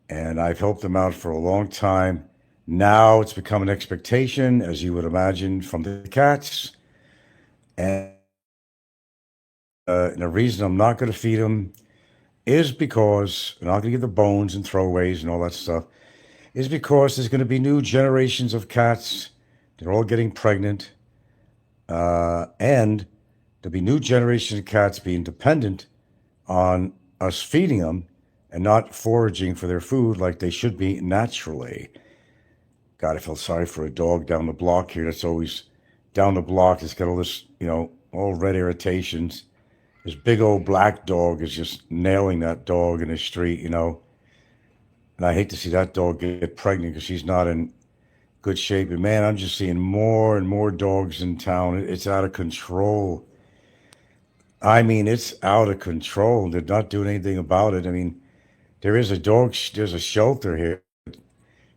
and I've helped them out for a long time. Now it's become an expectation, as you would imagine, from the cats. And the reason I'm not going to feed them is because I'm not going to give the bones and throwaways and all that stuff, is because there's going to be new generations of cats. They're all getting pregnant. And there'll be new generations of cats being dependent on us feeding them and not foraging for their food like they should be naturally. God, I felt sorry for a dog down the block here that's always down the block. It's got all this, all red irritations. This big old black dog is just nailing that dog in the street. And I hate to see that dog get pregnant because she's not in good shape. And man, I'm just seeing more and more dogs in town. It's out of control. I mean, it's out of control. They're not doing anything about it. I mean, there's a shelter here.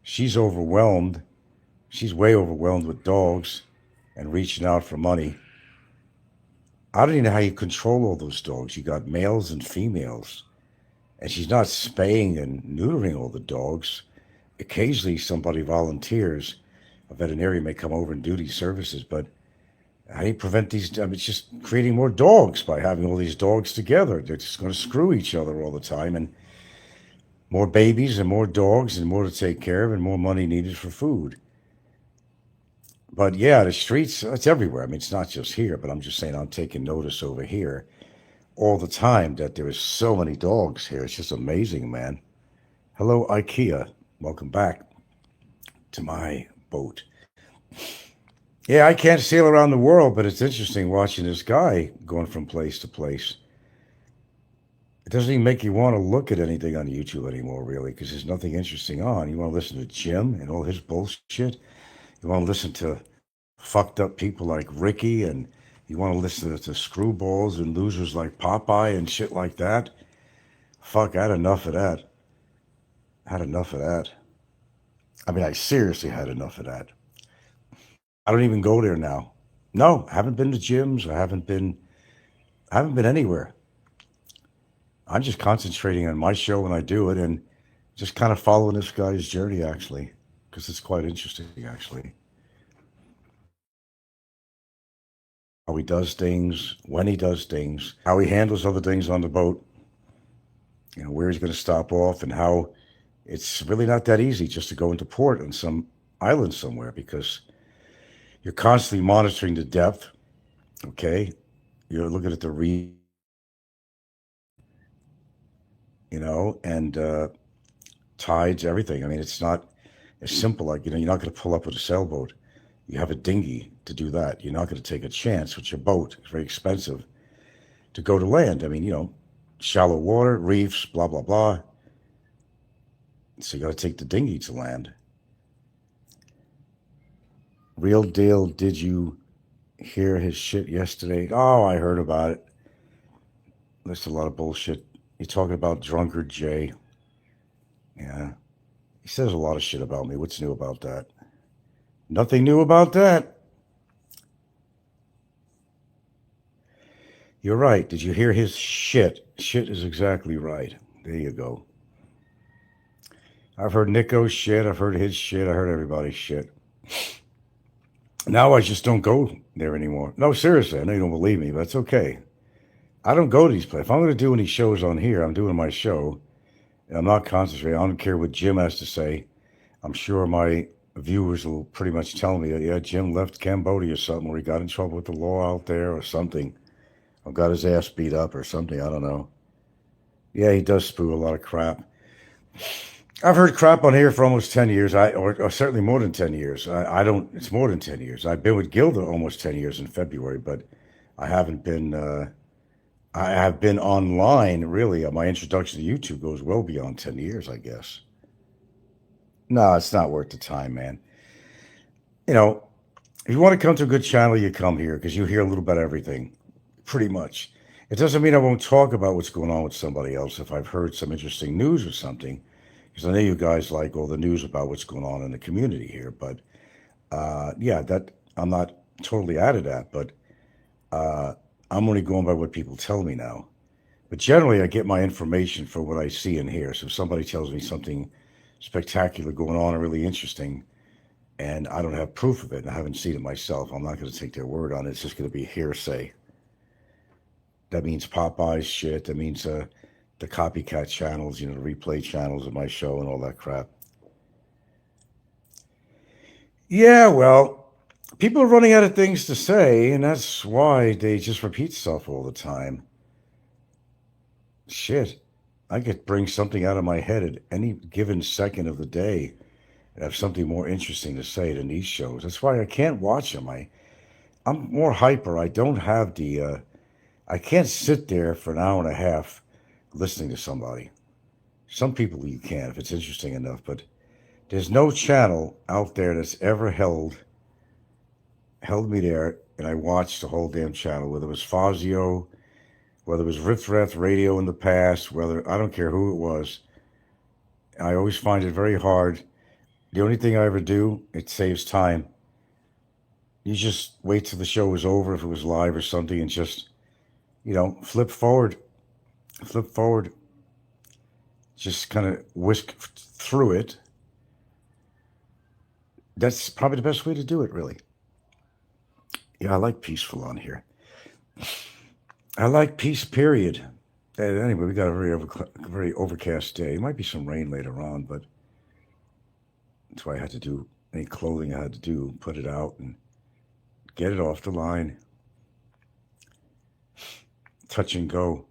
She's overwhelmed. She's way overwhelmed with dogs and reaching out for money. I don't even know how you control all those dogs. You got males and females, and she's not spaying and neutering all the dogs. Occasionally, somebody volunteers. A veterinarian may come over and do these services, but how do you prevent these? I mean, it's just creating more dogs by having all these dogs together. They're just going to screw each other all the time, and more babies and more dogs and more to take care of and more money needed for food. But yeah, the streets, it's everywhere. I mean, it's not just here, but I'm just saying I'm taking notice over here all the time that there is so many dogs here. It's just amazing, man. Hello, IKEA. Welcome back to my boat. Yeah, I can't sail around the world, but it's interesting watching this guy going from place to place. It doesn't even make you want to look at anything on YouTube anymore, really, because there's nothing interesting on. You want to listen to Jim and all his bullshit. You want to listen to fucked up people like Ricky, and you want to listen to screwballs and losers like Popeye and shit like that. Fuck, I had enough of that. Had enough of that. I mean, I seriously had enough of that. I don't even go there now. No, I haven't been to gyms. I haven't been anywhere. I'm just concentrating on my show when I do it and just kind of following this guy's journey, actually, because it's quite interesting, actually. How he does things, when he does things, how he handles other things on the boat, where he's going to stop off, and how, It's really not that easy just to go into port on some island somewhere because you're constantly monitoring the depth. Okay, you're looking at the reef, and tides, everything. I mean, it's not as simple. Like you're not going to pull up with a sailboat. You have a dinghy to do that. You're not going to take a chance with your boat. It's very expensive to go to land. I mean, shallow water, reefs, blah blah blah. So you got to take the dinghy to land. Real deal. Did you hear his shit yesterday? Oh, I heard about it. That's a lot of bullshit. You're talking about drunkard Jay. Yeah. He says a lot of shit about me. What's new about that? Nothing new about that. You're right. Did you hear his shit? Shit is exactly right. There you go. I've heard Nico's shit. I've heard his shit. I heard everybody's shit. Now I just don't go there anymore. No, seriously. I know you don't believe me, but it's okay. I don't go to these places. If I'm going to do any shows on here, I'm doing my show. And I'm not concentrating. I don't care what Jim has to say. I'm sure my viewers will pretty much tell me that, yeah, Jim left Cambodia or something, or he got in trouble with the law out there or something, or got his ass beat up or something. I don't know. Yeah, he does spew a lot of crap. I've heard crap on here for almost 10 years, or certainly more than 10 years. I don't, it's more than 10 years. I've been with Gilda almost 10 years in February, but I haven't been, I have been online, really. My introduction to YouTube goes well beyond 10 years, I guess. No, it's not worth the time, man. You know, if you want to come to a good channel, you come here because you hear a little bit of everything, pretty much. It doesn't mean I won't talk about what's going on with somebody else if I've heard some interesting news or something, because I know you guys like all the news about what's going on in the community here. But yeah, that I'm not totally out of that, but uh, I'm only going by what people tell me now. But generally, I get my information from what I see and hear. So if somebody tells me something spectacular going on and really interesting, and I don't have proof of it, and I haven't seen it myself, I'm not going to take their word on it. It's just going to be hearsay. That means Popeye's shit. That means the copycat channels, the replay channels of my show and all that crap. Yeah, well, people are running out of things to say, and that's why they just repeat stuff all the time. Shit, I could bring something out of my head at any given second of the day and have something more interesting to say than these shows. That's why I can't watch them. I'm more hyper. I don't have I can't sit there for an hour and a half listening to somebody. Some people you can if it's interesting enough, but there's no channel out there that's ever held me there, and I watched the whole damn channel, whether it was Fazio, whether it was Riff Raff Radio in the past, whether I don't care who it was. I always find it very hard. The only thing I ever do, it saves time. You just wait till the show was over if it was live or something, and just flip forward, flip forward. Just kind of whisk through it. That's probably the best way to do it, really. Yeah, I like peaceful on here. I like peace, period. Anyway, we got a very overcast day. Might be some rain later on, but that's why I had to do any clothing I had to do, put it out and get it off the line. Touch and go.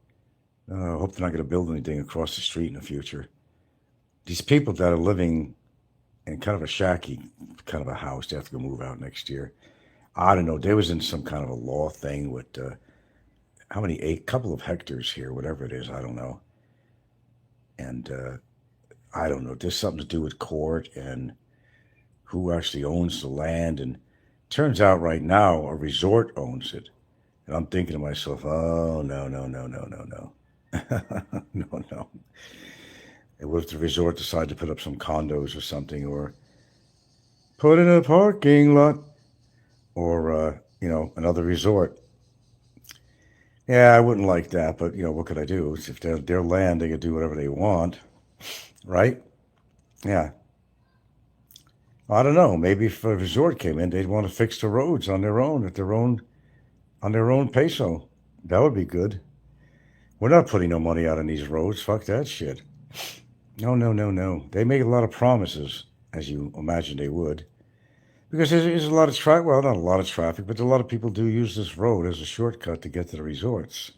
Hope they're not going to build anything across the street in the future. These people that are living in kind of a shacky kind of a house, they have to go move out next year. I don't know. They was in some kind of a law thing with how many, a couple of hectares here, whatever it is, I don't know. And I don't know. There's something to do with court and who actually owns the land. And turns out right now a resort owns it. And I'm thinking to myself, oh, no, no, no, no, no, no. No, no. And what if the resort decide to put up some condos or something, or put in a parking lot, or another resort? Yeah, I wouldn't like that, but what could I do? It's if they're their land, they could do whatever they want, right? Yeah. I don't know. Maybe if a resort came in, they'd want to fix the roads on their own, on their own peso. That would be good. We're not putting no money out on these roads. Fuck that shit. No, no, no, no. They make a lot of promises, as you imagine they would. Because there's a lot of traffic. Well, not a lot of traffic, but a lot of people do use this road as a shortcut to get to the resorts.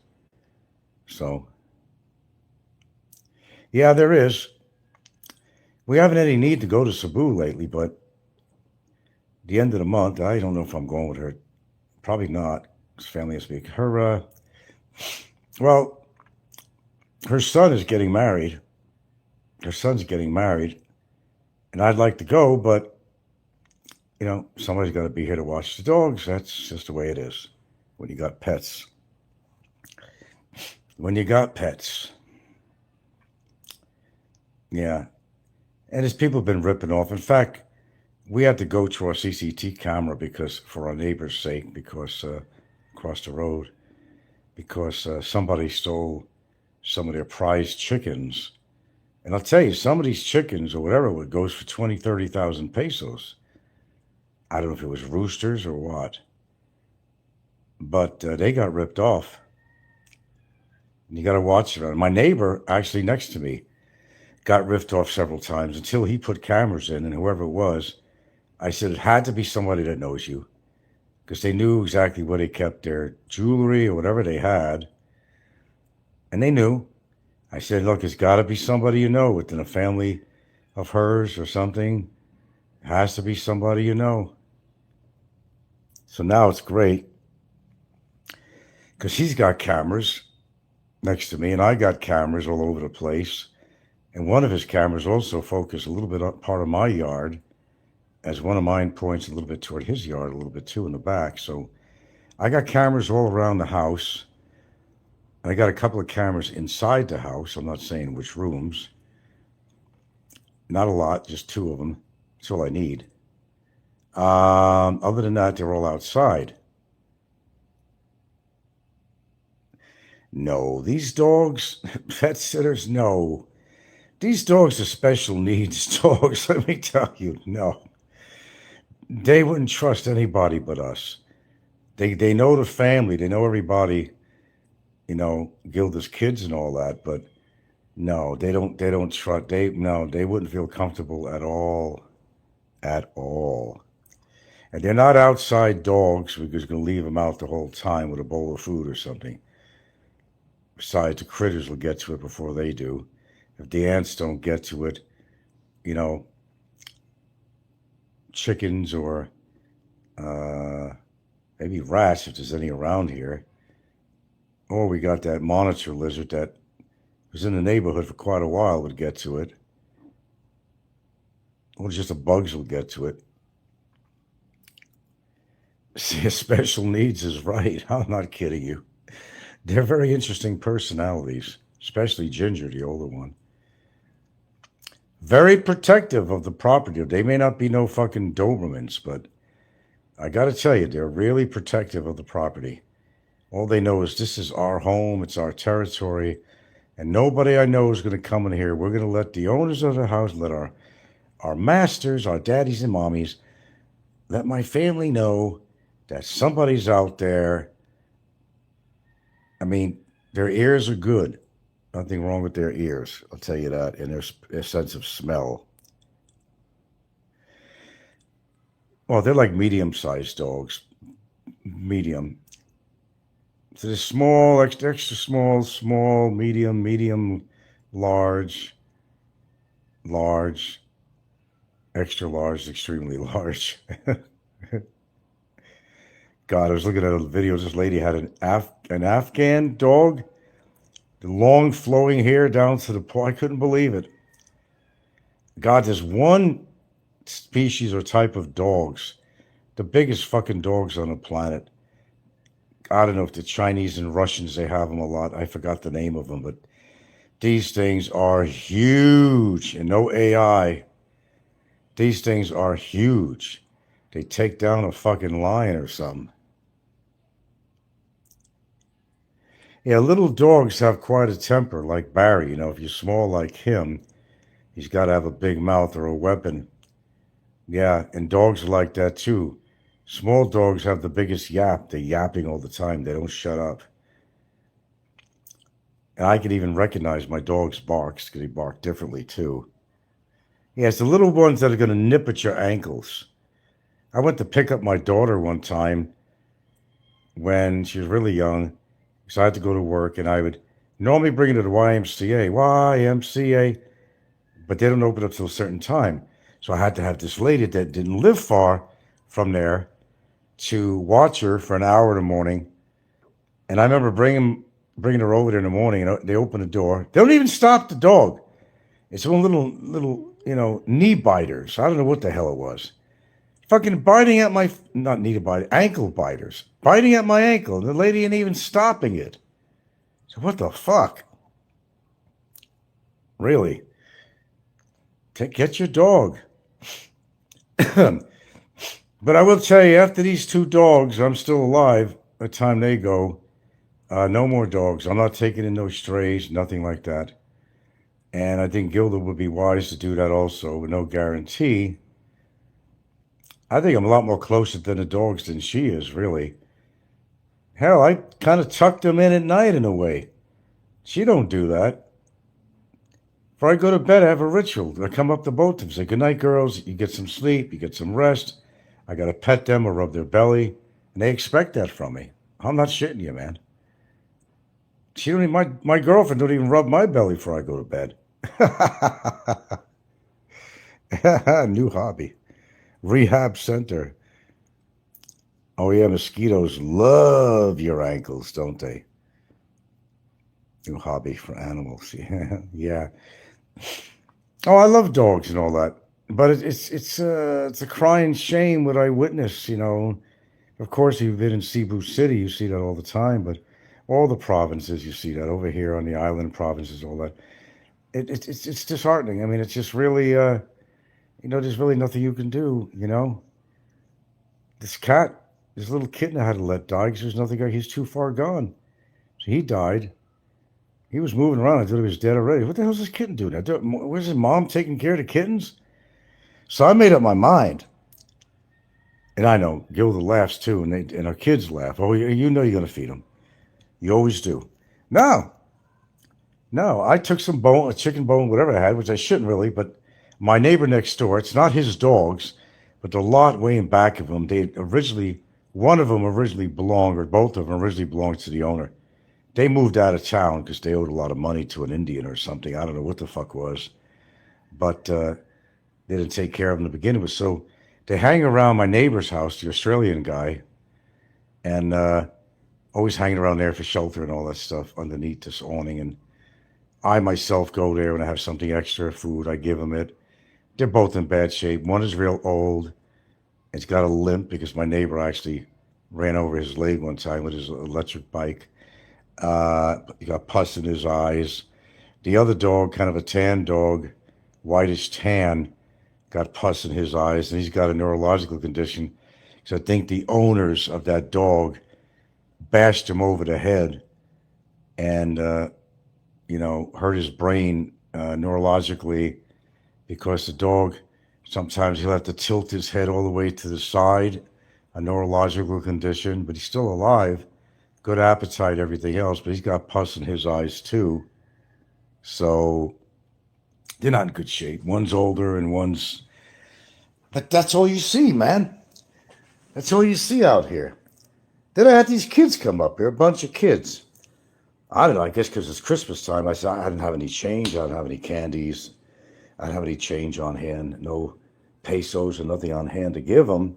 So, yeah, there is. We haven't any need to go to Cebu lately, but the end of the month, I don't know if I'm going with her. Probably not. His family has to be. Well, her son is getting married. Her son's getting married, and I'd like to go, but somebody's got to be here to watch the dogs. That's just the way it is when you got pets. When you got pets, yeah. And as people have been ripping off. In fact, we had to go to our CCT camera because, for our neighbor's sake, because across the road, because somebody stole some of their prized chickens. And I'll tell you, some of these chickens or whatever it goes for 20, 30,000 pesos. I don't know if it was roosters or what, but they got ripped off. And you got to watch it. My neighbor, actually next to me, got ripped off several times until he put cameras in, and whoever it was, I said it had to be somebody that knows you because they knew exactly where they kept their jewelry or whatever they had, and they knew. I said, look, it's got to be somebody you know within a family of hers or something. It has to be somebody you know. So now it's great because he's got cameras next to me, and I got cameras all over the place. And one of his cameras also focused a little bit up part of my yard, as one of mine points a little bit toward his yard, a little bit too in the back. So I got cameras all around the house. And I got a couple of cameras inside the house. I'm not saying which rooms. Not a lot, just two of them. That's all I need. Other than that, they're all outside. No, these dogs, pet sitters, no. These dogs are special needs dogs, let me tell you. No. They wouldn't trust anybody but us. They know the family, they know everybody, Gilda's kids and all that, but no, they don't trust they wouldn't feel comfortable at all. At all. And they're not outside dogs because you're gonna leave them out the whole time with a bowl of food or something. Besides, the critters will get to it before they do. If the ants don't get to it, you know, chickens or uh, maybe rats, if there's any around here. Or we got that monitor lizard that was in the neighborhood for quite a while would get to it. Or just the bugs will get to it. See, special needs is right. I'm not kidding you. They're very interesting personalities, especially Ginger, the older one. Very protective of the property. They may not be no fucking Dobermans, but I got to tell you, they're really protective of the property. All they know is this is our home, it's our territory, and nobody I know is going to come in here. We're going to let the owners of the house, let our masters, our daddies and mommies, let my family know that somebody's out there. I mean, their ears are good. Nothing wrong with their ears, I'll tell you that, and their sense of smell. Well, they're like medium-sized dogs. Medium. So they're small, extra, extra small, small, medium, medium, large, large, extra large, extremely large. God, I was looking at a video. This lady had an Afghan dog, the long flowing hair down to the paw. I couldn't believe it. God, there's one species or type of dogs, the biggest fucking dogs on the planet. I don't know if the Chinese and Russians, they have them a lot. I forgot the name of them, but these things are huge and no AI. These things are huge. They take down a fucking lion or something. Yeah, little dogs have quite a temper, like Barry. If you're small like him, he's got to have a big mouth or a weapon. Yeah, and dogs are like that too. Small dogs have the biggest yap. They're yapping all the time. They don't shut up. And I could even recognize my dog's barks because he barked differently too. Yeah, it's the little ones that are going to nip at your ankles. I went to pick up my daughter one time when she was really young, so I had to go to work, and I would normally bring her to the YMCA, but they don't open up till a certain time. So I had to have this lady that didn't live far from there to watch her for an hour in the morning. And I remember bringing her over there in the morning, and they open the door. They don't even stop the dog. It's one little knee biters. I don't know what the hell it was. Fucking biting at my not knee bite ankle biters, biting at my ankle. The lady ain't even stopping it. So what the fuck? Really? Get your dog. But I will tell you, after these two dogs, I'm still alive. By the time they go, no more dogs. I'm not taking in no strays, nothing like that. And I think Gilda would be wise to do that also, with no guarantee. I think I'm a lot more closer to the dogs than she is, really. Hell, I kind of tuck them in at night in a way. She don't do that. Before I go to bed, I have a ritual. I come up to both of them, say, good night, girls. You get some sleep, you get some rest. I got to pet them or rub their belly. And they expect that from me. I'm not shitting you, man. She don't even, my girlfriend don't even rub my belly before I go to bed. New hobby. Rehab center. Oh yeah, mosquitoes love your ankles, don't they? New hobby for animals. Yeah. Oh, I love dogs and all that, but it's a crying shame what I witness. Of course, you've been in Cebu City, you see that all the time, but all the provinces you see that over here on the island provinces, all that. It's disheartening. I mean, it's just really there's really nothing you can do. This cat, this little kitten I had to let die because there's nothing. He's too far gone, so he died. He was moving around. I thought he was dead already. What the hell's this kitten doing? Where's his mom taking care of the kittens? So I made up my mind. And I know Gilda laughs too, and our kids laugh. Oh, you know you're going to feed them. You always do. No, no. I took some bone, a chicken bone, whatever I had, which I shouldn't really, but my neighbor next door, it's not his dogs, but the lot way in back of him, one of them originally belonged, or both of them originally belonged to the owner. They moved out of town because they owed a lot of money to an Indian or something. I don't know what the fuck was, but they didn't take care of them to begin with. So they hang around my neighbor's house, the Australian guy, and always hanging around there for shelter and all that stuff underneath this awning. And I myself go there when I have something extra food. I give them it. They're both in bad shape. One is real old. It's got a limp because my neighbor actually ran over his leg one time with his electric bike. He got pus in his eyes. The other dog, kind of a tan dog, whitish tan, got pus in his eyes, and he's got a neurological condition. So I think the owners of that dog bashed him over the head and, hurt his brain neurologically because the dog, sometimes he'll have to tilt his head all the way to the side, a neurological condition, but he's still alive. Good appetite, everything else, but he's got pus in his eyes too. So they're not in good shape. One's older and one's. But that's all you see, man. That's all you see out here. Then I had these kids come up here, a bunch of kids. I don't know, I guess because it's Christmas time. I said I didn't have any change. I didn't have any candies. I didn't have any change on hand. No pesos or nothing on hand to give them.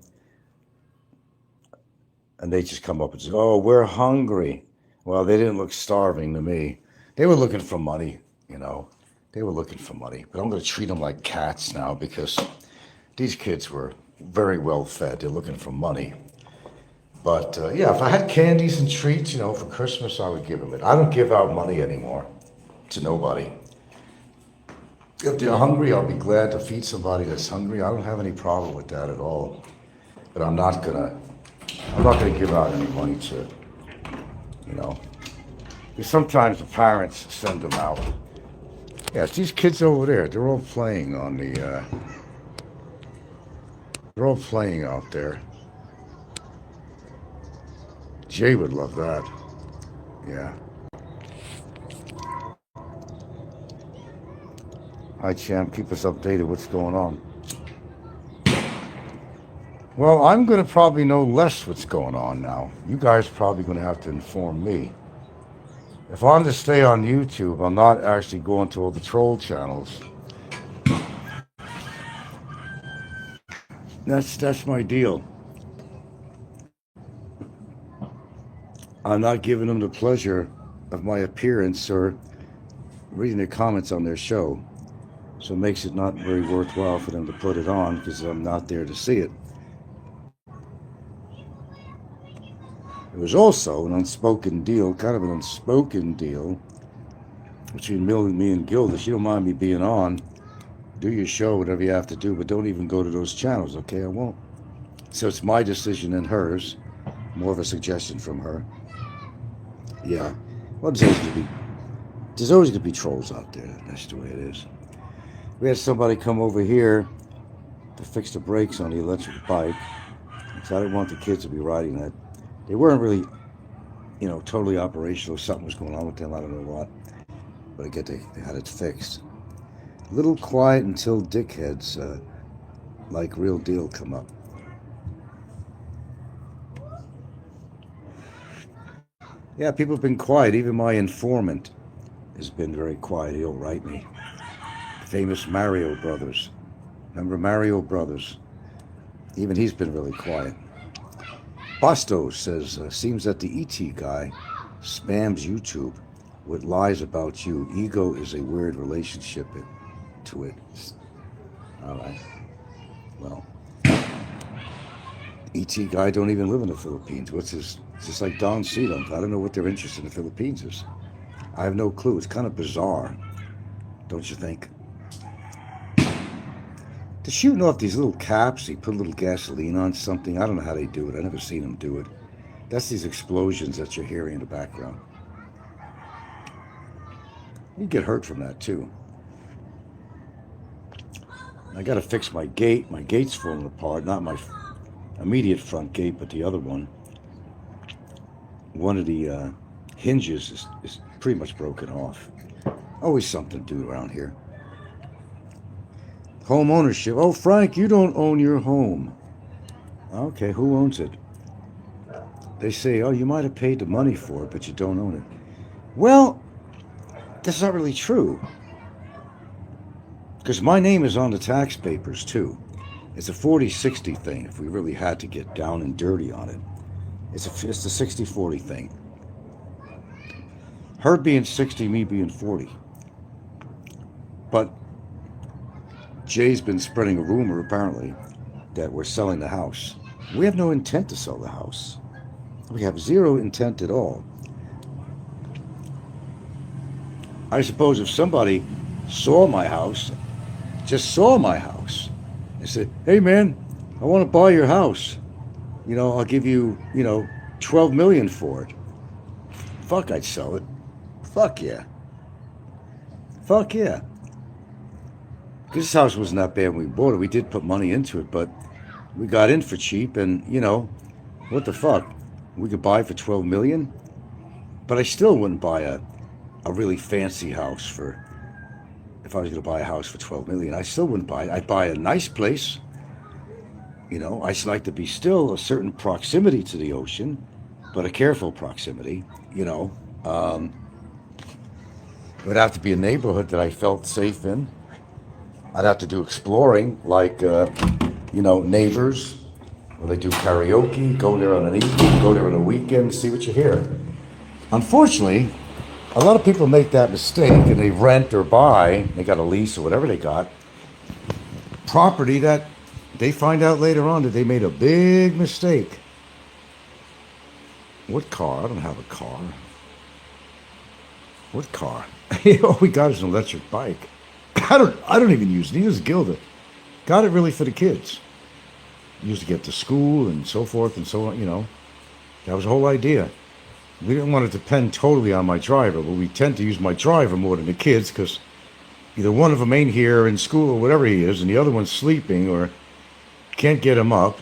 And they just come up and say, oh, we're hungry. Well, they didn't look starving to me. They were looking for money, They were looking for money. But I'm going to treat them like cats now because these kids were very well fed. They're looking for money. But, yeah, if I had candies and treats, for Christmas, I would give them it. I don't give out money anymore to nobody. If they're hungry, I'll be glad to feed somebody that's hungry. I don't have any problem with that at all. But I'm not gonna give out any money to, because sometimes the parents send them out. Yes, these kids over there, they're all playing they're all playing out there. Jay would love that. Yeah. Hi, champ. Keep us updated. What's going on? Well, I'm going to probably know less what's going on now. You guys probably going to have to inform me. If I'm to stay on YouTube, I'm not actually going to all the troll channels. That's my deal. I'm not giving them the pleasure of my appearance or reading the comments on their show. So it makes it not very worthwhile for them to put it on because I'm not there to see it. It was also an unspoken deal, kind of an unspoken deal between me and Gilda. She don't mind me being on. Do your show, whatever you have to do, but don't even go to those channels, okay? I won't. So it's my decision and hers. More of a suggestion from her. Yeah. Well, there's always going to be trolls out there. That's the way it is. We had somebody come over here to fix the brakes on the electric bike. So I didn't want the kids to be riding that. They weren't really, totally operational. Something was going on with them. I don't know what. But I get they had it fixed. A little quiet until dickheads like Real Deal come up. Yeah, people have been quiet. Even my informant has been very quiet. He'll write me. Famous Mario Brothers. Remember Mario Brothers? Even he's been really quiet. Bastos says, seems that the ET guy spams YouTube with lies about you. Ego is a weird relationship to it. All right. Well, ET guy don't even live in the Philippines. What's his? It's just like Don Cheadle. I don't know what their interest in the Philippines is. I have no clue. It's kind of bizarre, don't you think? They're shooting off these little caps. They put a little gasoline on something. I don't know how they do it. I've never seen them do it. That's these explosions that you're hearing in the background. You get hurt from that too. I got to fix my gate. My gate's falling apart. Not my immediate front gate, but the other one. One of the hinges is pretty much broken off. Always something to do around here. Home ownership. Oh, Frank, you don't own your home. Okay, who owns it? They say, oh, you might have paid the money for it, but you don't own it. Well, that's not really true. Because my name is on the tax papers, too. It's a 40-60 thing, if we really had to get down and dirty on it. It's the 60-40 thing. Her being 60, me being 40. But Jay's been spreading a rumor, apparently, that we're selling the house. We have no intent to sell the house. We have zero intent at all. I suppose if somebody saw my house, just saw my house, and said, hey man, I want to buy your house. I'll give you, $12 million for it. Fuck, I'd sell it. Fuck yeah. Fuck yeah. This house wasn't that bad when we bought it. We did put money into it, but we got in for cheap, and what the fuck? We could buy it for $12 million, but I still wouldn't buy a really fancy house for. If I was going to buy a house for $12 million, I still wouldn't buy it. I'd buy a nice place. I'd like to be still a certain proximity to the ocean, but a careful proximity. It would have to be a neighborhood that I felt safe in. I'd have to do exploring, like, neighbors, where they do karaoke, go there on an evening, go there on a weekend, see what you hear. Unfortunately, a lot of people make that mistake and they rent or buy, they got a lease or whatever they got, property that they find out later on that they made a big mistake. What car? I don't have a car. What car? All we got is an electric bike. I don't even use it. Neither does Gilda. Got it really for the kids. Used to get to school and so forth and so on, That was the whole idea. We didn't want to depend totally on my driver, but we tend to use my driver more than the kids because either one of them ain't here in school or whatever he is, and the other one's sleeping or can't get him up.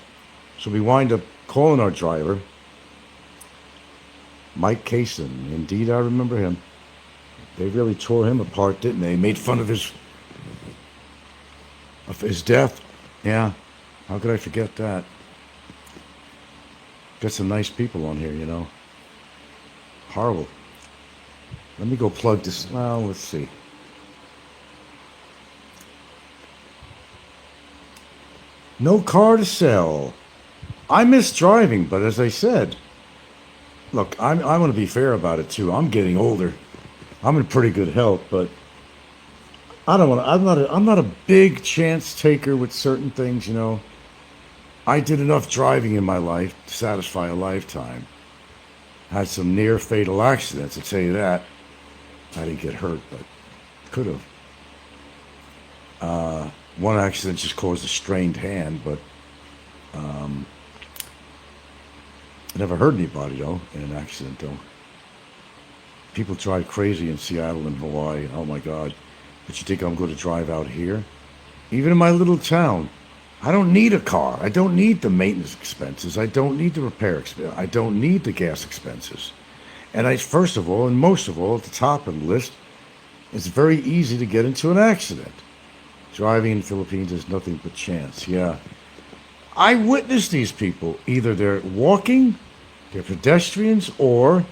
So we wind up calling our driver, Mike Kaysen. Indeed, I remember him. They really tore him apart, didn't they? Made fun of his Of his death? Yeah. How could I forget that? Got some nice people on here, you know. Horrible. Let me go plug this. Well, let's see. No car to sell. I miss driving, but as I said, look, I want to be fair about it too. I'm getting older. I'm in pretty good health, but I don't want to. I'm not a big chance taker with certain things. You know, I did enough driving in my life to satisfy a lifetime. Had some near fatal accidents. I'll tell you that. I didn't get hurt, but could have. One accident just caused a strained hand, but I never hurt anybody though in an accident though. People drive crazy in Seattle and Hawaii. Oh my God! But you think I'm going to drive out here? Even in my little town, I don't need a car. I don't need the maintenance expenses. I don't need the repair expenses. I don't need the gas expenses. And first of all, and most of all, at the top of the list, it's very easy to get into an accident. Driving in the Philippines is nothing but chance. Yeah. I witnessed these people. Either they're walking, they're pedestrians, or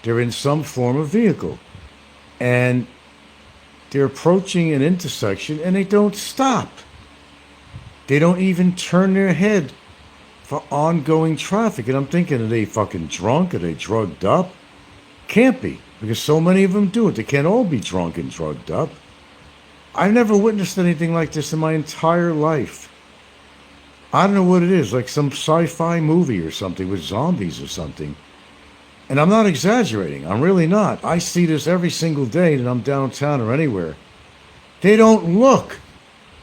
they're in some form of vehicle. And they're approaching an intersection and they don't stop. They don't even turn their head for ongoing traffic. And I'm thinking, are they fucking drunk? Are they drugged up? Can't be, because so many of them do it. They can't all be drunk and drugged up. I've never witnessed anything like this in my entire life. I don't know what it is, like some sci-fi movie or something with zombies or something. And I'm not exaggerating. I'm really not. I see this every single day that I'm downtown or anywhere. They don't look.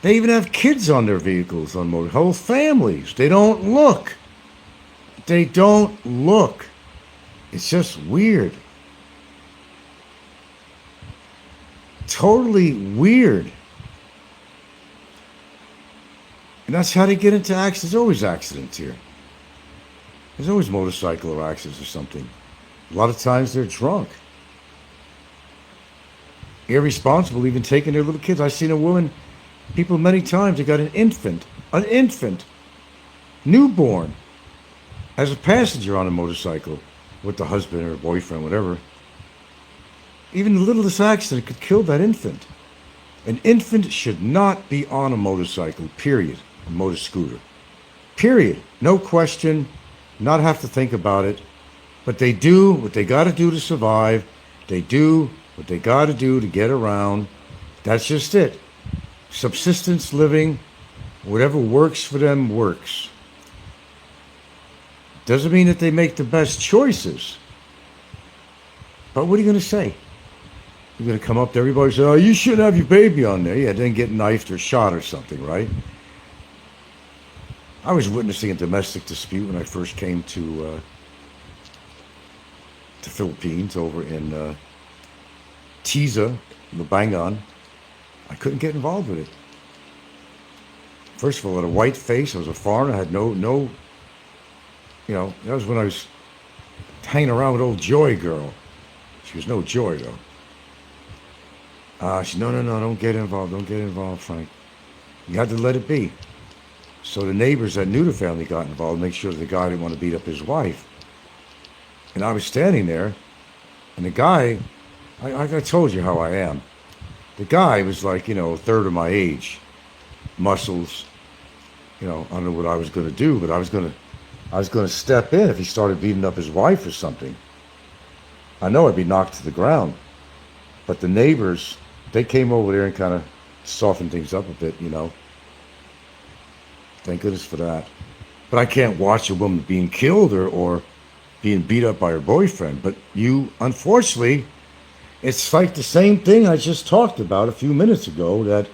They even have kids on their vehicles, on whole families. They don't look. They don't look. It's just weird. Totally weird. And that's how they get into accidents. There's always accidents here. There's always motorcycle or accidents or something. A lot of times they're drunk. Irresponsible, even taking their little kids. I've seen a woman, people many times, they got an infant, newborn, as a passenger on a motorcycle with the husband or boyfriend, whatever. Even the littlest accident could kill that infant. An infant should not be on a motorcycle, period. A motor scooter. Period. No question. Not have to think about it. But they do what they got to do to survive. They do what they got to do to get around. That's just it. Subsistence living, whatever works for them works. Doesn't mean that they make the best choices. But what are you going to say? You're going to come up to everybody and say, oh, you shouldn't have your baby on there. Yeah, then get knifed or shot or something, right? I was witnessing a domestic dispute when I first came to the Philippines over in Tiza, Lubangon. I couldn't get involved with it. First of all, I had a white face. I was a foreigner. I had no, you know, that was when I was hanging around with old Joy girl. She was no joy, though. She said, no, don't get involved, Frank. You had to let it be. So the neighbors that knew the family got involved, make sure the guy didn't want to beat up his wife. And I was standing there, and the guy, I told you how I am. The guy was like, you know, a third of my age, muscles. You know, I don't know what I was going to do, but I was going to step in if he started beating up his wife or something. I know I'd be knocked to the ground. But the neighbors, they came over there and kind of softened things up a bit, you know. Thank goodness for that. But I can't watch a woman being killed or being beat up by her boyfriend. But you, unfortunately, it's like the same thing I just talked about a few minutes ago, that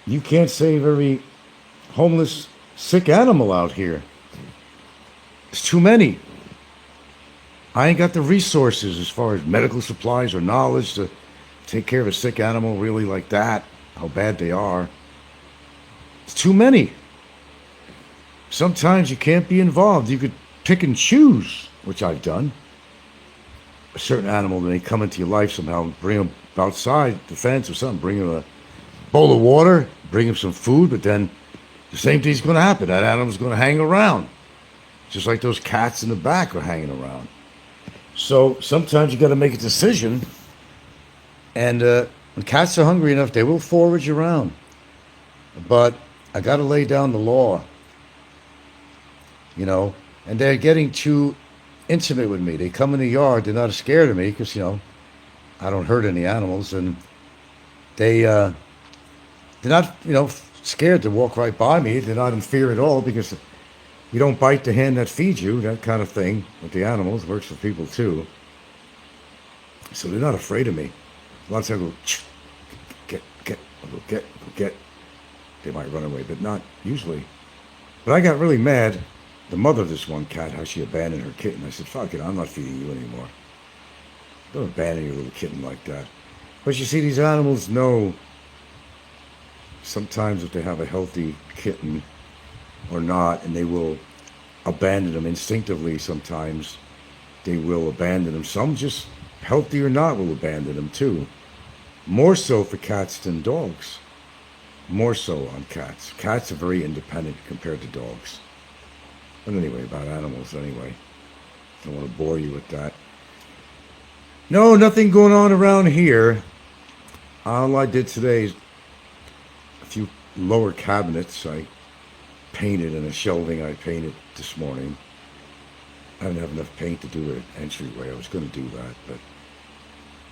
you can't save every homeless, sick animal out here. There's too many. I ain't got the resources as far as medical supplies or knowledge to take care of a sick animal really like that, how bad they are. It's too many. Sometimes you can't be involved. You could pick and choose, which I've done. A certain animal, when they come into your life somehow, bring them outside the fence or something, bring them a bowl of water, bring him some food, but then the same thing's going to happen. That animal's going to hang around, just like those cats in the back are hanging around. So sometimes you got to make a decision, and when cats are hungry enough, they will forage around. But I got to lay down the law, and they're getting too intimate with me. They come in the yard, they're not scared of me because, I don't hurt any animals, and they're not, scared to walk right by me. They're not in fear at all because you don't bite the hand that feeds you, that kind of thing with the animals. Works for people too. So they're not afraid of me. A lot of times I go, get. They might run away, but not usually. But I got really mad. The mother of this one cat, how she abandoned her kitten. I said, fuck it, I'm not feeding you anymore. Don't abandon your little kitten like that. But you see, these animals know sometimes if they have a healthy kitten or not, and they will abandon them instinctively sometimes. They will abandon them. Some just, healthy or not, will abandon them too. More so for cats than dogs. More so on cats. Cats are very independent compared to dogs. But anyway, about animals anyway. I don't want to bore you with that. No, nothing going on around here. All I did today is a few lower cabinets I painted, and a shelving I painted this morning. I didn't have enough paint to do an entryway. I was going to do that, but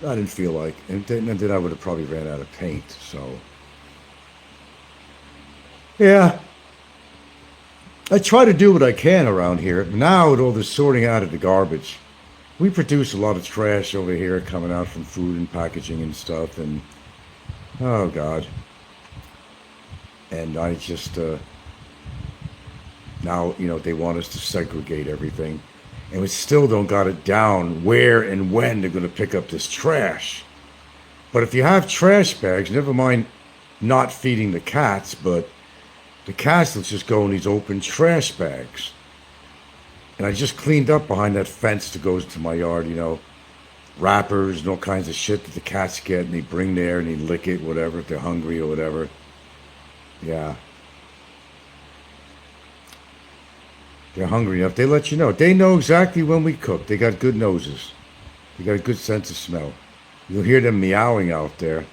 I didn't feel like, and then I would have probably ran out of paint, so. Yeah. I try to do what I can around here. Now with all this sorting out of the garbage, we produce a lot of trash over here coming out from food and packaging and stuff, and oh God. And I just, now, they want us to segregate everything. And we still don't got it down where and when they're going to pick up this trash. But if you have trash bags, never mind not feeding the cats, but the cats will just go in these open trash bags. And I just cleaned up behind that fence that goes to my yard, wrappers and all kinds of shit that the cats get, and they bring there and they lick it, whatever, if they're hungry or whatever. Yeah. They're hungry enough. They let you know. They know exactly when we cook. They got good noses. They got a good sense of smell. You'll hear them meowing out there.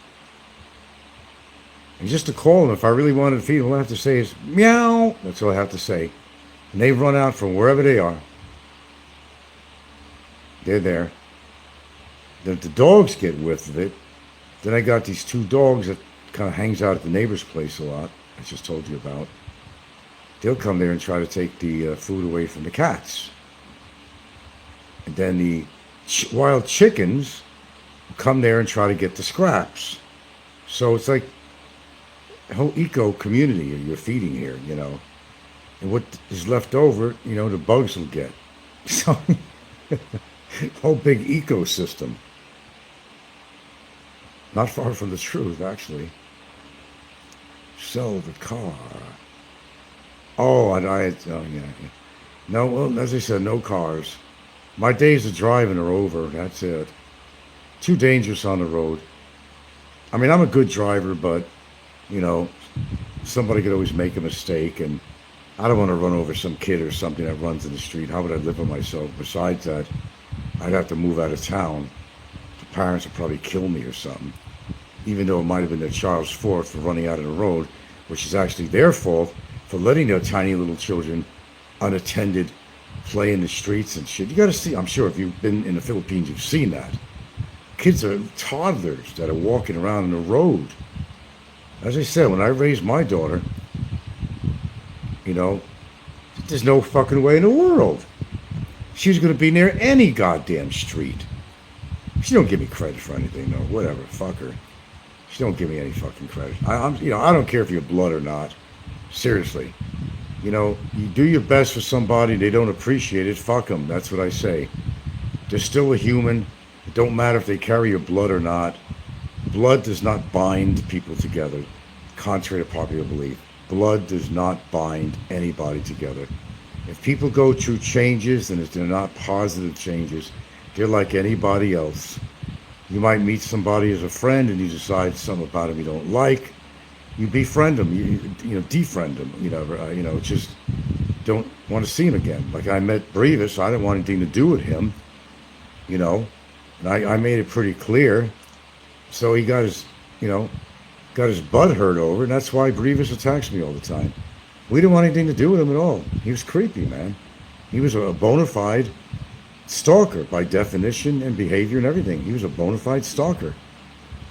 And just to call them, if I really wanted to feed them, all I have to say is meow. That's all I have to say. And they run out from wherever they are. They're there. Then if the dogs get whiff of it, then I got these two dogs that kind of hangs out at the neighbor's place a lot. I just told you about. They'll come there and try to take the food away from the cats. And then the wild chickens come there and try to get the scraps. So it's like a whole eco community you're feeding here, And what is left over, the bugs will get. So, whole big ecosystem. Not far from the truth, actually. Sell the car. Oh, yeah. No, well, as I said, no cars. My days of driving are over. That's it. Too dangerous on the road. I mean, I'm a good driver, but, somebody could always make a mistake, and I don't want to run over some kid or something that runs in the street. How would I live with myself? Besides that, I'd have to move out of town. The parents would probably kill me or something. Even though it might have been their child's fault for running out of the road, which is actually their fault for letting their tiny little children unattended play in the streets and shit. You got to see, I'm sure if you've been in the Philippines, you've seen that. Kids are toddlers that are walking around on the road. As I said, when I raised my daughter, there's no fucking way in the world she was going to be near any goddamn street. She don't give me credit for anything, though. Whatever, fuck her. She don't give me any fucking credit. I don't care if you're blood or not. Seriously. You do your best for somebody, they don't appreciate it, fuck them. That's what I say. They're still a human. It don't matter if they carry your blood or not. Blood does not bind people together, contrary to popular belief. Blood does not bind anybody together. If people go through changes, and if they're not positive changes, they're like anybody else. You might meet somebody as a friend and you decide something about them you don't like. You befriend him, defriend him, just don't want to see him again. Like I met Brevis, I didn't want anything to do with him, and I made it pretty clear. So he got his butt hurt over, and that's why Brevis attacks me all the time. We didn't want anything to do with him at all. He was creepy, man. He was a bona fide stalker by definition and behavior and everything. He was a bona fide stalker.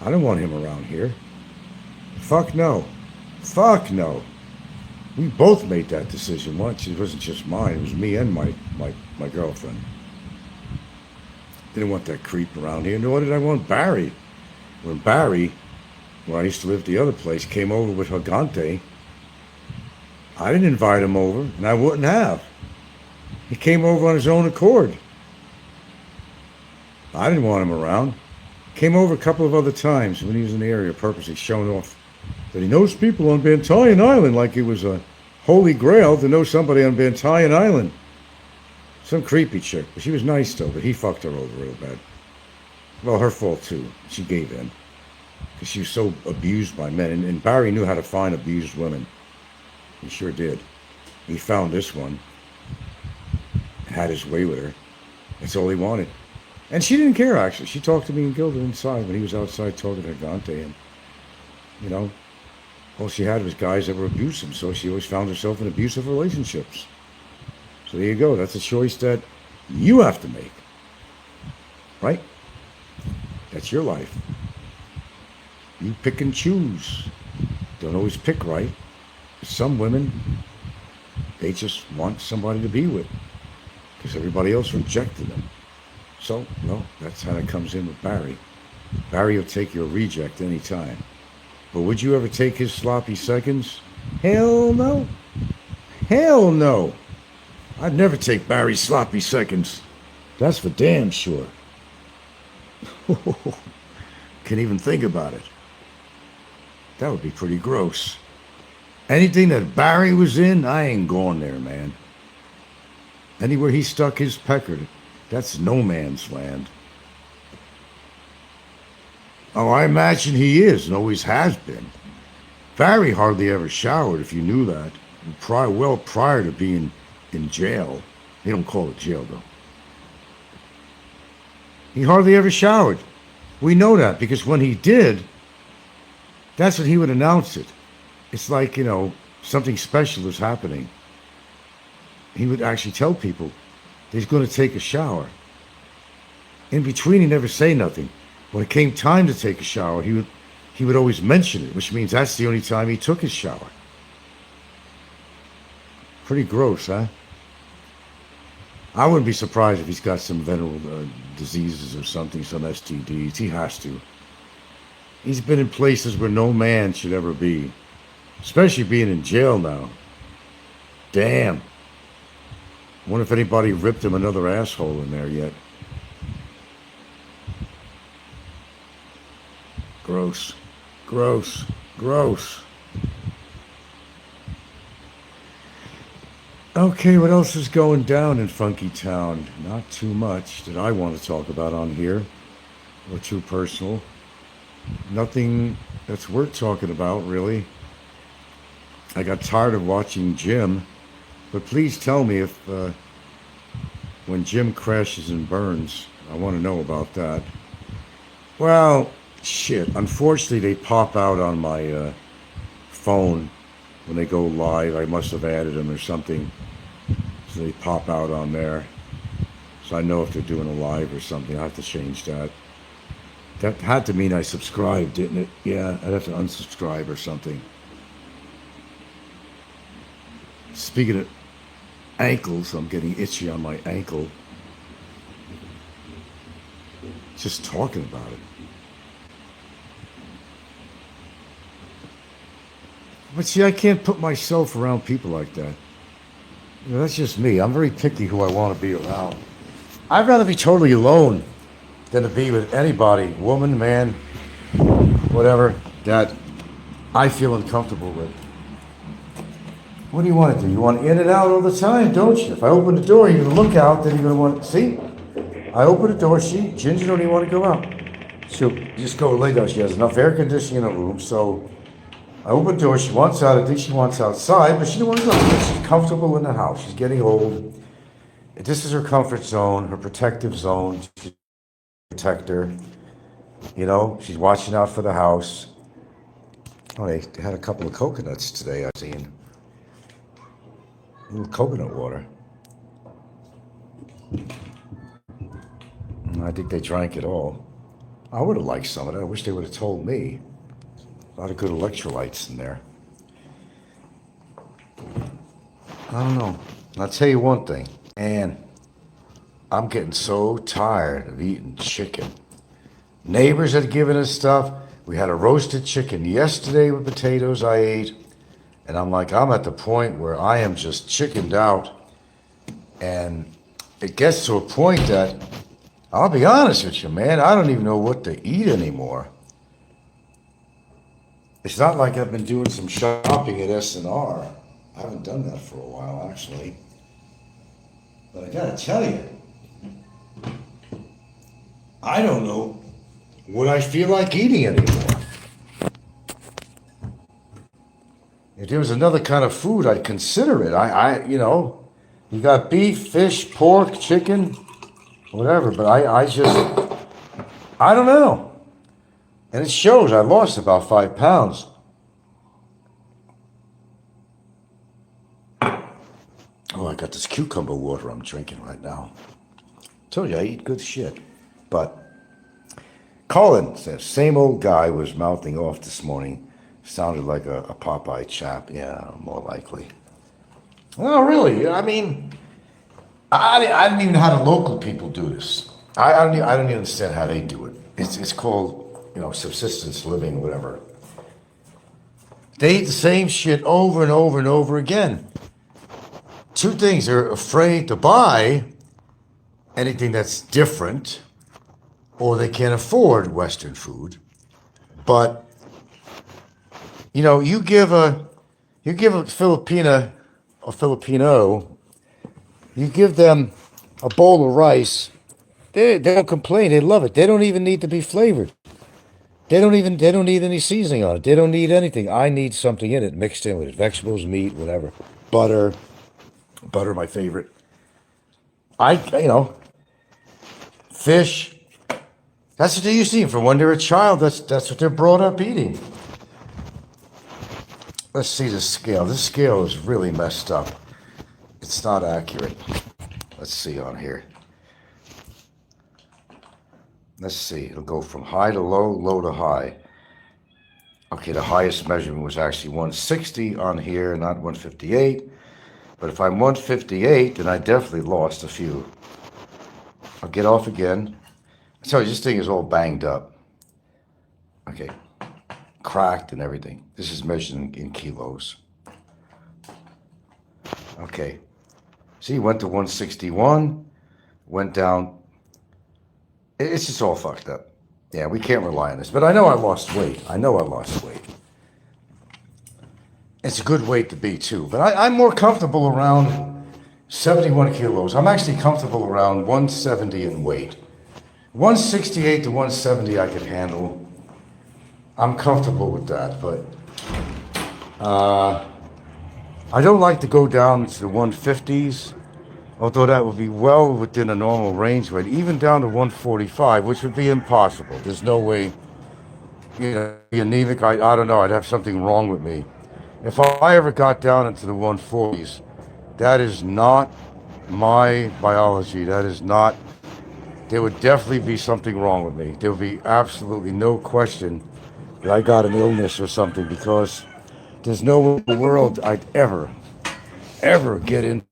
I didn't want him around here. Fuck no. Fuck no. We both made that decision once. It wasn't just mine. It was me and my girlfriend. Didn't want that creep around here. Nor did I want Barry. When Barry, where I used to live at the other place, came over with Gigante, I didn't invite him over, and I wouldn't have. He came over on his own accord. I didn't want him around. Came over a couple of other times when he was in the area, purposely showing off that he knows people on Bantayan Island, like it was a holy grail to know somebody on Bantayan Island. Some creepy chick, but she was nice though, but he fucked her over real bad. Well, her fault too. She gave in. Because she was so abused by men. And Barry knew how to find abused women. He sure did. He found this one. Had his way with her. That's all he wanted. And she didn't care, actually. She talked to me and Gilda inside when he was outside talking to Gigante. And, all she had was guys that were abusive. So she always found herself in abusive relationships. So there you go. That's a choice that you have to make. Right? That's your life. You pick and choose. Don't always pick right. Some women, they just want somebody to be with because everybody else rejected them. So, that's how it comes in with Barry. Barry will take your reject anytime. But would you ever take his sloppy seconds? Hell no. Hell no. I'd never take Barry's sloppy seconds. That's for damn sure. Can't even think about it. That would be pretty gross. Anything that Barry was in, I ain't going there, man. Anywhere he stuck his pecker, that's no man's land. Oh, I imagine he is and always has been. Barry hardly ever showered, if you knew that. Prior to being in jail. They don't call it jail, though. He hardly ever showered. We know that because when he did, that's when he would announce it. It's like, something special is happening. He would actually tell people that he's going to take a shower. In between, he never say nothing. When it came time to take a shower, he would always mention it, which means that's the only time he took his shower. Pretty gross, huh? I wouldn't be surprised if he's got some venereal diseases or something, some STDs. He has to. He's been in places where no man should ever be. Especially being in jail now. Damn. Wonder if anybody ripped him another asshole in there yet. Gross. Gross. Gross. Okay, what else is going down in Funky Town? Not too much that I want to talk about on here. Or too personal. Nothing that's worth talking about, really. I got tired of watching Jim, but please tell me if when Jim crashes and burns, I want to know about that. Well, shit, unfortunately they pop out on my phone when they go live. I must have added them or something, so they pop out on there. So I know if they're doing a live or something. I have to change that. That had to mean I subscribed, didn't it? Yeah, I'd have to unsubscribe or something. Speaking of ankles, I'm getting itchy on my ankle. Just talking about it. But see, I can't put myself around people like that. That's just me. I'm very picky who I want to be around. I'd rather be totally alone than to be with anybody, woman, man, whatever, that I feel uncomfortable with. What do you want to do? You want in and out all the time, don't you? If I open the door, you're going to look out, then you're going to want to... See? I open the door, Ginger don't even want to go out. She'll just go lay down. She has enough air conditioning in the room, so I open the door. She wants out. I think she wants outside, but she don't want to go. She's comfortable in the house. She's getting old. This is her comfort zone, her protective zone. She's a protector. You know, she's watching out for the house. Oh, they had a couple of coconuts today, I've seen. A little coconut water. I think they drank it all. I would have liked some of that. I wish they would have told me. A lot of good electrolytes in there. I don't know. I'll tell you one thing, and I'm getting so tired of eating chicken. Neighbors had given us stuff. We had a roasted chicken yesterday with potatoes I ate. And I'm like, I'm at the point where I am just chickened out. And it gets to a point that, I'll be honest with you, man, I don't even know what to eat anymore. It's not like I've been doing some shopping at S&R. I haven't done that for a while, actually. But I gotta tell you, I don't know what I feel like eating anymore. If there was another kind of food, I'd consider it. You know, you got beef, fish, pork, chicken, whatever. But I don't know. And it shows. I lost about 5 pounds. Oh, I got this cucumber water I'm drinking right now. Told you I eat good shit. But Colin says, same old guy was mouthing off this morning. Sounded like a Popeye chap. Yeah, more likely. Well, really, I mean, I don't even know how the local people do this. I don't even understand how they do it. It's called, you know, subsistence living, whatever. They eat the same shit over and over and over again. Two things: they're afraid to buy anything that's different, or they can't afford Western food. But you know, you give a Filipina or Filipino, you give them a bowl of rice, they don't complain. They love it. They don't even need to be flavored. They don't need any seasoning on it. They don't need anything. I need something in it mixed in with it. Vegetables, meat, whatever. Butter, my favorite. You know, fish. That's what they're used to eating. From when they're a child, that's what they're brought up eating. Let's see the scale. This scale is really messed up. It's not accurate. Let's see on here. Let's see. It'll go from high to low, low to high. Okay, the highest measurement was actually 160 on here, not 158. But if I'm 158, then I definitely lost a few. I'll get off again. So this thing is all banged up. Okay. Cracked and everything. This is measured in kilos. Okay. See, went to 161, went down. It's just all fucked up. Yeah, we can't rely on this. But I know I lost weight. It's a good weight to be, too. But I'm more comfortable around 71 kilos. I'm actually comfortable around 170 in weight. 168 to 170 I could handle. I'm comfortable with that, but I don't like to go down to the 150s, although that would be well within a normal range weight, even down to 145, which would be impossible. There's no way, you know, be anemic. I don't know, I'd have something wrong with me. If I ever got down into the 140s, that is not my biology. That is not, there would definitely be something wrong with me. There would be absolutely no question that I got an illness or something, because there's no way in the world I'd ever get into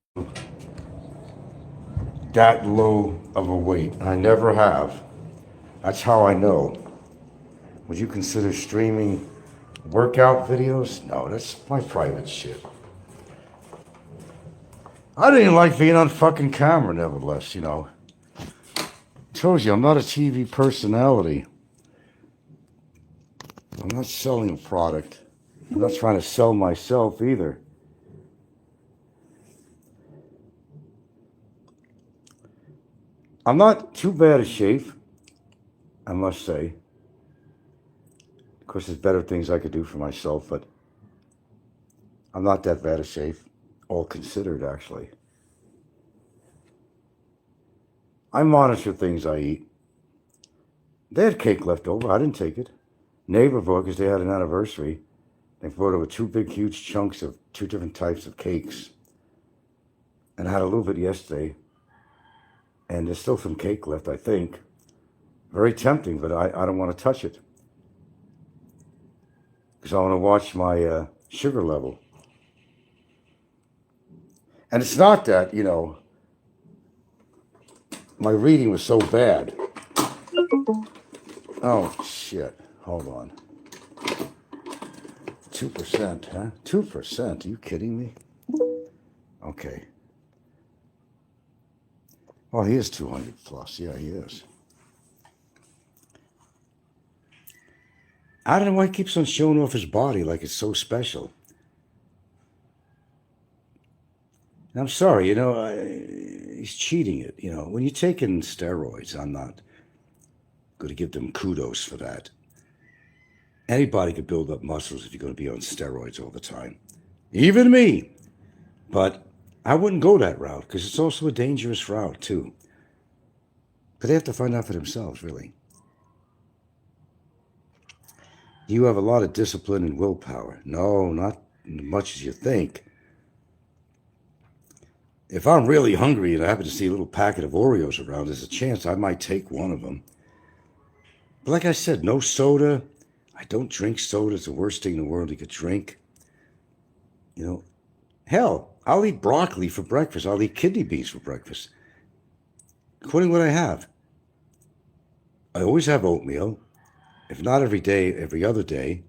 that low of a weight. I never have. That's how I know. Would you consider streaming workout videos? No, that's my private shit. I don't even like being on fucking camera, nevertheless, you know. I told you, I'm not a TV personality. I'm not selling a product. I'm not trying to sell myself either. I'm not too bad a shape, I must say. Of course, there's better things I could do for myself, but I'm not that bad a shape, all considered, actually. I monitor things I eat. They had cake left over. I didn't take it. Neighbor brought because they had an anniversary. They brought over two big, huge chunks of two different types of cakes. And I had a little bit yesterday. And there's still some cake left, I think. Very tempting, but I don't want to touch it. Because I want to watch my sugar level. And it's not that, my reading was so bad. Oh, shit. Hold on. 2%, huh? 2%? Are you kidding me? Okay. Well, he is 200 plus. Yeah, he is. I don't know why he keeps on showing off his body like it's so special. And I'm sorry, he's cheating it. When you're taking steroids, I'm not going to give them kudos for that. Anybody could build up muscles if you're going to be on steroids all the time. Even me. But I wouldn't go that route because it's also a dangerous route, too. But they have to find out for themselves, really. You have a lot of discipline and willpower. No, not as much as you think. If I'm really hungry and I happen to see a little packet of Oreos around, there's a chance I might take one of them. But like I said, no soda. I don't drink soda. It's the worst thing in the world you could drink. Hell, I'll eat broccoli for breakfast. I'll eat kidney beans for breakfast. According to what I have. I always have oatmeal. If not every day, every other day,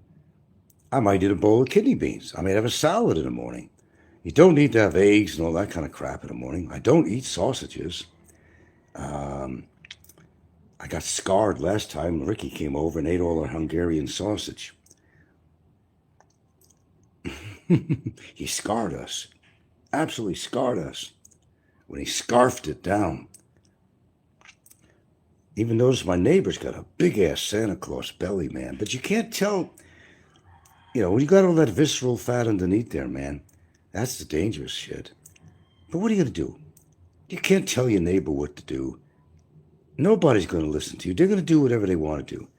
I might eat a bowl of kidney beans. I might have a salad in the morning. You don't need to have eggs and all that kind of crap in the morning. I don't eat sausages. I got scarred last time. Ricky came over and ate all our Hungarian sausage. He scarred us. Absolutely scarred us. When he scarfed it down. Even notice my neighbor's got a big-ass Santa Claus belly, man. But you can't tell, when you got all that visceral fat underneath there, man, that's the dangerous shit. But what are you going to do? You can't tell your neighbor what to do. Nobody's going to listen to you. They're going to do whatever they want to do.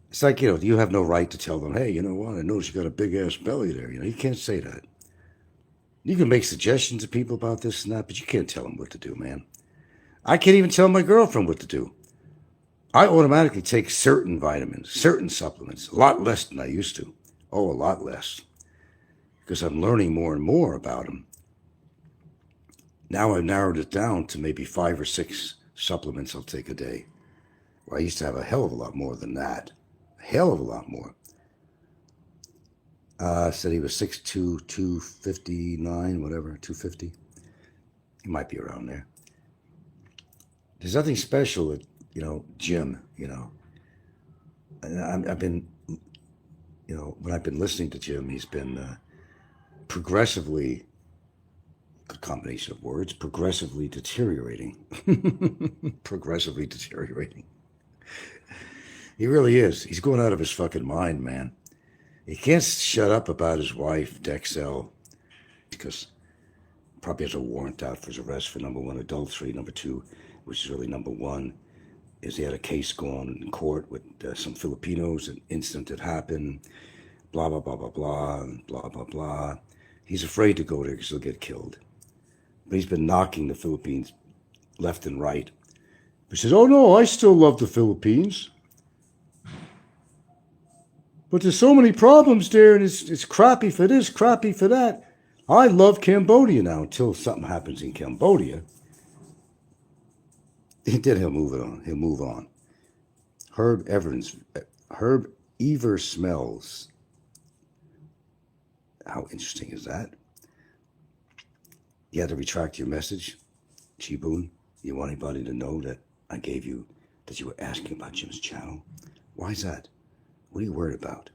It's like, you have no right to tell them, hey, you know what? I notice you got a big-ass belly there. You can't say that. You can make suggestions to people about this and that, but you can't tell them what to do, man. I can't even tell my girlfriend what to do. I automatically take certain vitamins, certain supplements, a lot less than I used to. Oh, a lot less. Because I'm learning more and more about them. Now I've narrowed it down to maybe 5 or 6 supplements I'll take a day. Well, I used to have a hell of a lot more than that. A hell of a lot more. Said he was 6'2", 259, whatever, 250. He might be around there. There's nothing special at, Jim, And I've been, when I've been listening to Jim, he's been progressively, good combination of words, progressively deteriorating. Progressively deteriorating. He really is. He's going out of his fucking mind, man. He can't shut up about his wife, Dexel, because probably has a warrant out for his arrest for number 1, adultery. Number 2, which is really number 1, is he had a case going in court with some Filipinos, an incident that happened, blah, blah, blah, blah, blah, blah, blah, blah. He's afraid to go there because he'll get killed. But he's been knocking the Philippines left and right. He says, oh no, I still love the Philippines. But there's so many problems there, and it's crappy for this, crappy for that. I love Cambodia now until something happens in Cambodia. Then he'll move it on. He'll move on. Herb Ever Smells. How interesting is that? You had to retract your message, Chiboon. You want anybody to know that I gave you, that you were asking about Jim's channel? Why is that? What are you worried about?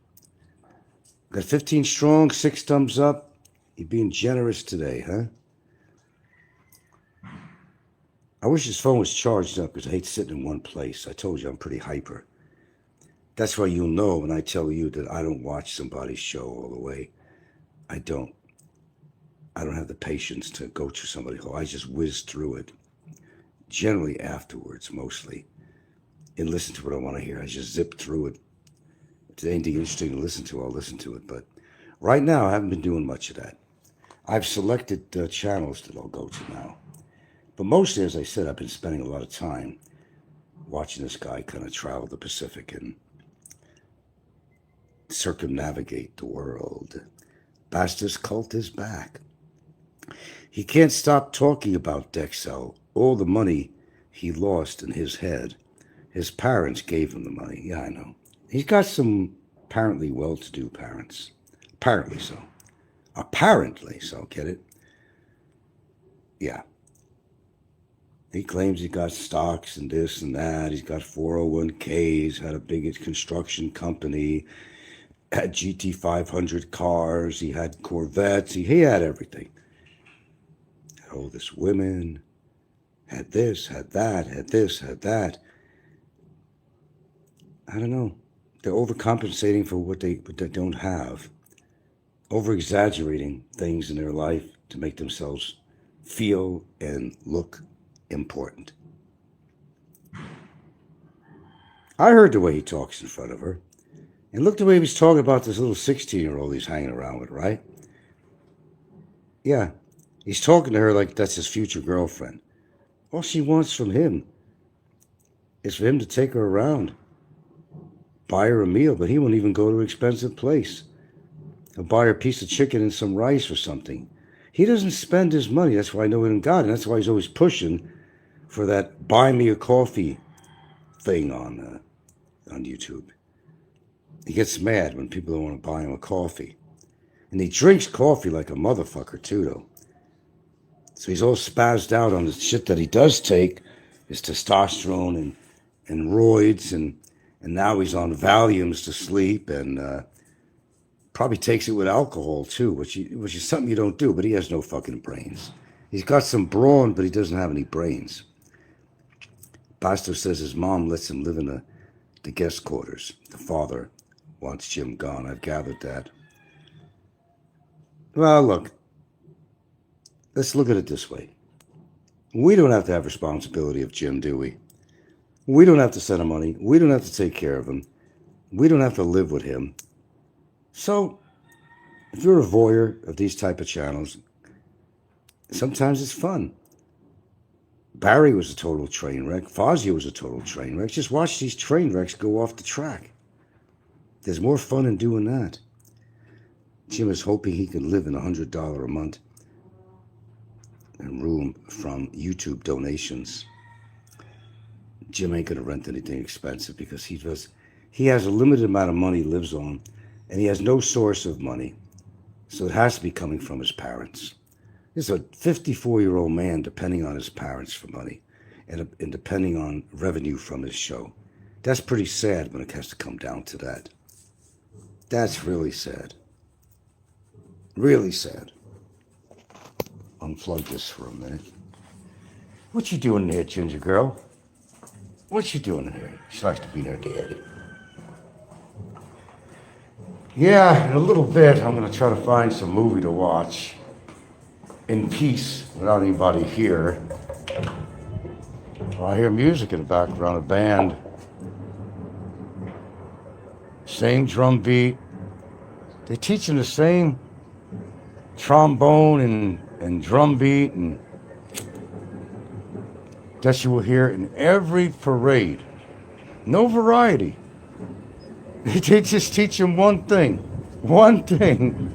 Got 15 strong, 6 thumbs up. You're being generous today, huh? I wish his phone was charged up because I hate sitting in one place. I told you I'm pretty hyper. That's why you'll know when I tell you that I don't watch somebody's show all the way. I don't. I don't have the patience to go to somebody who I just whiz through it, generally afterwards, mostly, and listen to what I want to hear. I just zip through it. If there's anything interesting to listen to, I'll listen to it. But right now, I haven't been doing much of that. I've selected channels that I'll go to now. But mostly, as I said, I've been spending a lot of time watching this guy kind of travel the Pacific and circumnavigate the world. Bastards cult is back. He can't stop talking about Dexel, all the money he lost in his head. His parents gave him the money. Yeah, I know. He's got some apparently well-to-do parents. Apparently so. Apparently so, get it? Yeah. He claims he got stocks and this and that. He's got 401ks, had a big construction company, had GT500 cars, he had Corvettes, he had everything. Had all this women, had this, had that, had this, had that. I don't know. They're overcompensating for what they don't have. Over-exaggerating things in their life to make themselves feel and look important. I heard the way he talks in front of her. And look the way he was talking about this little 16-year-old he's hanging around with, right? Yeah. He's talking to her like that's his future girlfriend. All she wants from him is for him to take her around, buy her a meal, but he won't even go to an expensive place. He'll buy her a piece of chicken and some rice or something. He doesn't spend his money. That's why I know him God, and that's why he's always pushing for that buy me a coffee thing on YouTube. He gets mad when people don't want to buy him a coffee. And he drinks coffee like a motherfucker, too, though. So he's all spazzed out on the shit that he does take, his testosterone and roids, and now he's on Valiums to sleep, and probably takes it with alcohol, too, which is something you don't do, but he has no fucking brains. He's got some brawn, but he doesn't have any brains. Pastor says his mom lets him live in the guest quarters. The father wants Jim gone. I've gathered that. Well, look. Let's look at it this way. We don't have to have responsibility of Jim, do we? We don't have to send him money. We don't have to take care of him. We don't have to live with him. So, if you're a voyeur of these type of channels, sometimes it's fun. Barry was a total train wreck. Fozzie was a total train wreck. Just watch these train wrecks go off the track. There's more fun in doing that. Jim is hoping he can live in $100 a month and room from YouTube donations. Jim ain't going to rent anything expensive because he has a limited amount of money he lives on, and he has no source of money. So it has to be coming from his parents. This is a 54-year-old man depending on his parents for money and depending on revenue from his show. That's pretty sad when it has to come down to that. That's really sad. Really sad. Unplug this for a minute. What you doing there, ginger girl? What you doing here? She likes to be near daddy. Yeah, in a little bit, I'm going to try to find some movie to watch in peace without anybody here. Well, I hear music in the background, a band. Same drum beat. They're teaching the same trombone and drum beat and that you will hear in every parade. No variety. They just teach them one thing. One thing.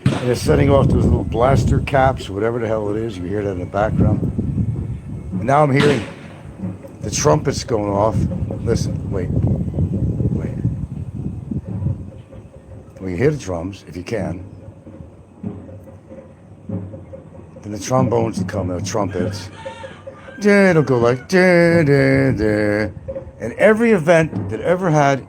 And they're setting off those little blaster caps, whatever the hell it is. You hear that in the background. And now I'm hearing the trumpets going off. Listen, wait. Well, you hear the drums, if you can. Then the trombones will come, the trumpets. It'll go like, and every event that ever had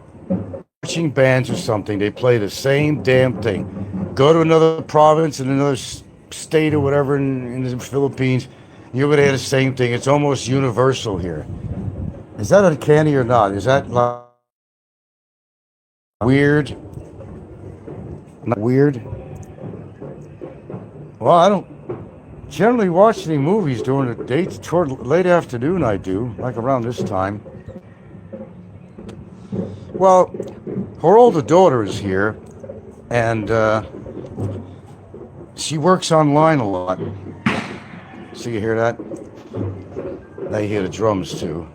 marching bands or something, they play the same damn thing. Go to another province in another state or whatever in the Philippines, you're going to hear the same thing. It's almost universal here. Is that uncanny or not? Is that like weird? Not weird? Well, I don't generally watch any movies during the day. Toward late afternoon, I do, like around this time. Well, her older daughter is here, and she works online a lot. So you hear that? Now you hear the drums too.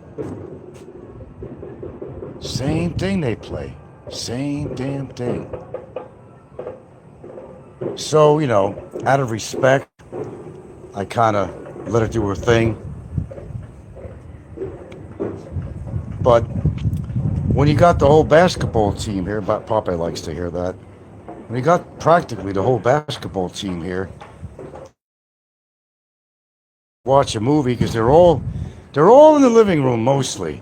Same thing they play. Same damn thing. So, out of respect, I kind of let her do her thing. But when you got the whole basketball team here, Papa likes to hear that. When you got practically the whole basketball team here, watch a movie because they're all in the living room mostly.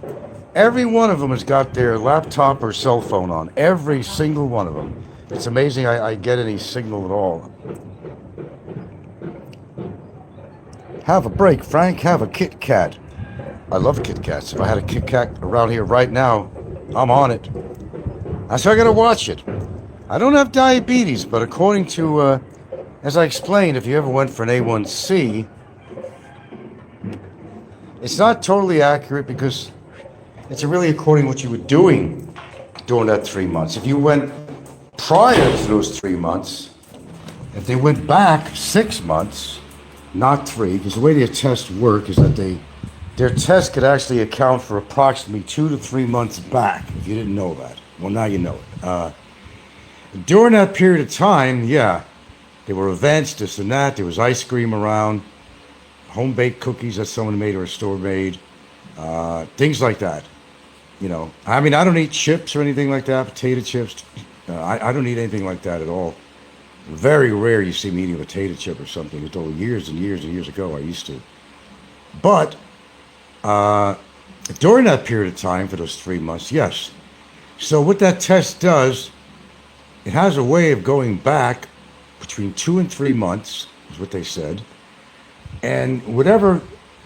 Every one of them has got their laptop or cell phone on. Every single one of them. It's amazing I get any signal at all. Have a break, Frank. Have a Kit Kat. I love Kit Kats. If I had a Kit Kat around here right now, I'm on it. So I gotta watch it. I don't have diabetes, but according to, as I explained, if you ever went for an A1C, it's not totally accurate because it's really according to what you were doing during that 3 months. If you went prior to those 3 months, if they went back 6 months, not 3, because the way their tests work is that their test could actually account for approximately 2 to 3 months back, if you didn't know that. Well, now you know it. During that period of time, yeah, there were events, this and that. There was ice cream around, home-baked cookies that someone made or a store made, things like that. I mean, I don't eat chips or anything like that, potato chips. I don't eat anything like that at all. Very rare you see me eating a potato chip or something. It's all years and years and years ago I used to. But during that period of time, for those 3 months, yes. So what that test does, it has a way of going back between 2 and 3 months, is what they said. And whatever,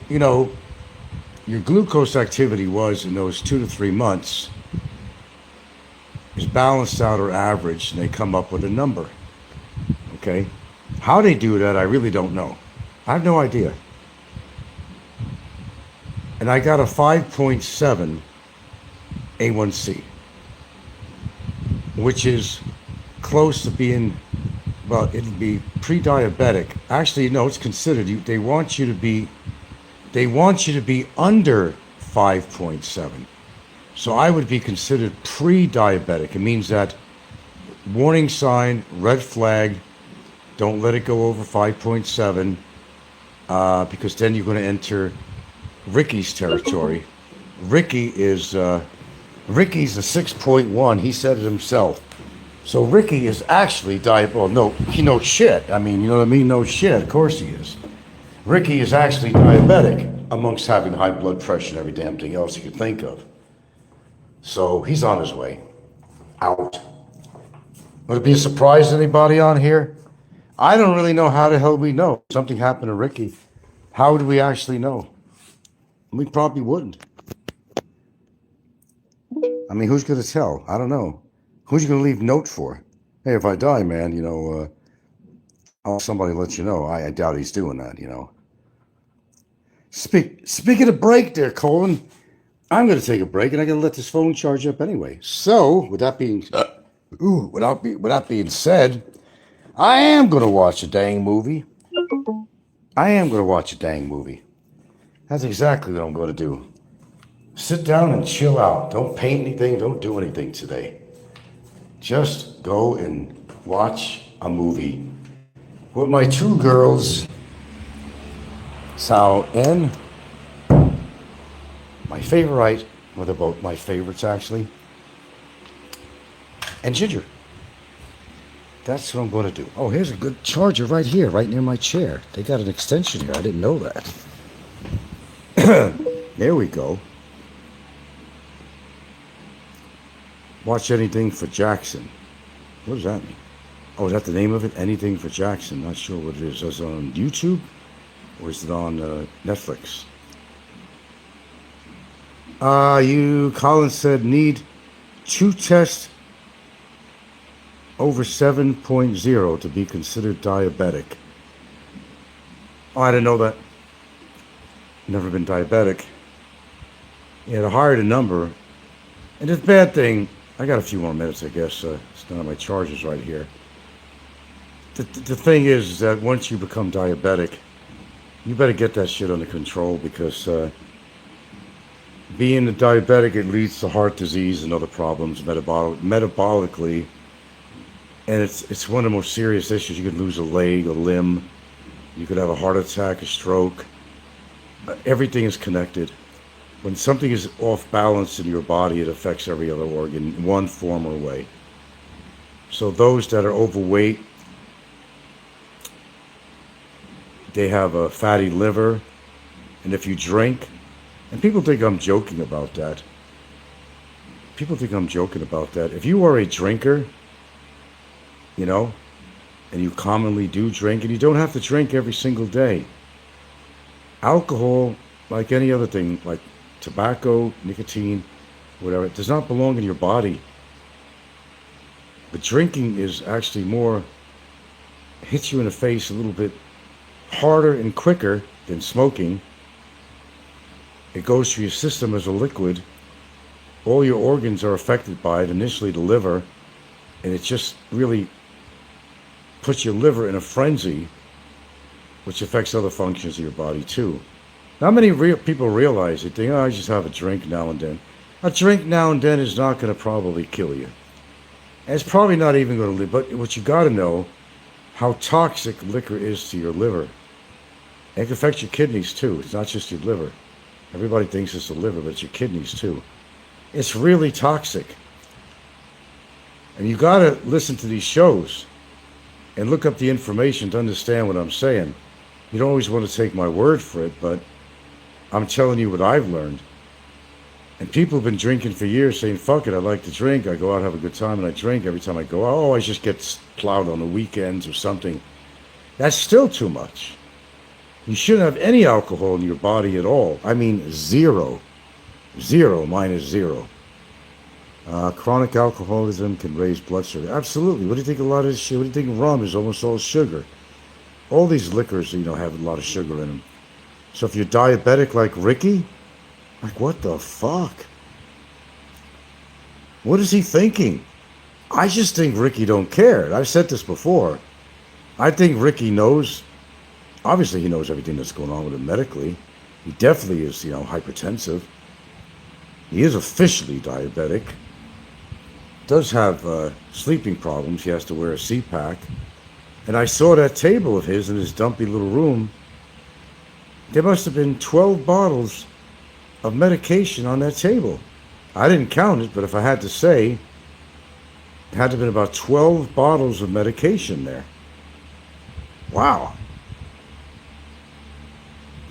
your glucose activity was in those 2 to 3 months is balanced out or averaged, and they come up with a number. Okay? How they do that, I really don't know. I have no idea. And I got a 5.7 A1C, which is close to being, well, it'd be pre-diabetic. Actually, no, it's considered. They want you to be under 5.7. So I would be considered pre-diabetic. It means that warning sign, red flag, don't let it go over 5.7, because then you're going to enter Ricky's territory. Ricky's a 6.1. He said it himself. So Ricky is actually well, no, he knows shit. I mean, you know what I mean? No shit. Of course he is. Ricky is actually diabetic amongst having high blood pressure and every damn thing else you could think of. So he's on his way out. Would it be a surprise to anybody on here? I don't really know how the hell we know. Something happened to Ricky. How would we actually know? We probably wouldn't. I mean, who's going to tell? I don't know. Who's you going to leave note for? Hey, if I die, man, I'll somebody let you know. I doubt he's doing that, Speaking of break there, Colin, I'm going to take a break, and I'm going to let this phone charge up anyway. So, with that being said, I am going to watch a dang movie. That's exactly what I'm going to do. Sit down and chill out. Don't paint anything. Don't do anything today. Just go and watch a movie with my 2 girls, Sal and my favorite, well, they're both my favorites actually, and Ginger. That's what I'm going to do. Oh, here's a good charger right here, right near my chair. They got an extension here. I didn't know that. There we go. Watch anything for Jackson. What does that mean? Oh, is that the name of it? Anything for Jackson. Not sure what it is. Is it on YouTube? Or is it on Netflix? Colin said, need 2 tests over 7.0 to be considered diabetic. Oh, I didn't know that. Never been diabetic. Yeah, the higher the number, and this bad thing, I got a few more minutes, I guess. It's none of my charges right here. The thing is that once you become diabetic, you better get that shit under control because being a diabetic, it leads to heart disease and other problems metabolically, and it's one of the most serious issues. You could lose a leg, a limb, you could have a heart attack, a stroke. Everything is connected. When something is off balance in your body, it affects every other organ in one form or way. So those that are overweight, they have a fatty liver, and if you drink, and people think I'm joking about that. People think I'm joking about that. If you are a drinker, you know, and you commonly do drink, and you don't have to drink every single day. Alcohol, like any other thing, like tobacco, nicotine, whatever, it does not belong in your body. But drinking is actually more, hits you in the face a little bit harder and quicker than smoking. It goes through your system as a liquid. All your organs are affected by it, initially the liver, and it just really puts your liver in a frenzy, which affects other functions of your body too. Not many people realize it. Think, oh, I just have a drink now and then. A drink now and then is not going to probably kill you. And it's probably not even going to live. But what you got to know, how toxic liquor is to your liver. It can affect your kidneys too. It's not just your liver. Everybody thinks it's the liver, but it's your kidneys too. It's really toxic. And you got to listen to these shows and look up the information to understand what I'm saying. You don't always want to take my word for it, but I'm telling you what I've learned. And people have been drinking for years saying, fuck it, I like to drink. I go out, have a good time, and I drink every time I go out. Oh, I just get plowed on the weekends or something. That's still too much. You shouldn't have any alcohol in your body at all. I mean, zero. Zero minus zero. Chronic alcoholism can raise blood sugar. Absolutely. What do you think a lot of this shit? What do you think rum is almost all sugar? All these liquors, have a lot of sugar in them. So if you're diabetic like Ricky, like what the fuck? What is he thinking? I just think Ricky don't care. I've said this before. I think Ricky knows. Obviously, he knows everything that's going on with him medically. He definitely is, hypertensive. He is officially diabetic. Does have sleeping problems. He has to wear a CPAP. And I saw that table of his in his dumpy little room. There must have been 12 bottles of medication on that table. I didn't count it, but if I had to say, it had to have been about 12 bottles of medication there. Wow.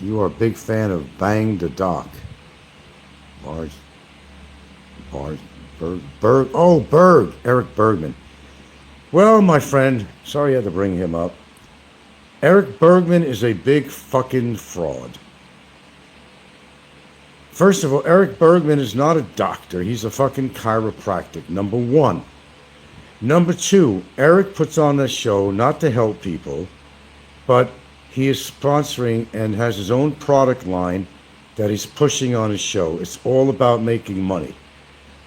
You are a big fan of Bang the Doc. Berg. Eric Bergman. Well, my friend, sorry I had to bring him up. Eric Bergman is a big fucking fraud. First of all, Eric Bergman is not a doctor. He's a fucking chiropractic, number one. Number two, Eric puts on this show not to help people, but he is sponsoring and has his own product line that he's pushing on his show. It's all about making money.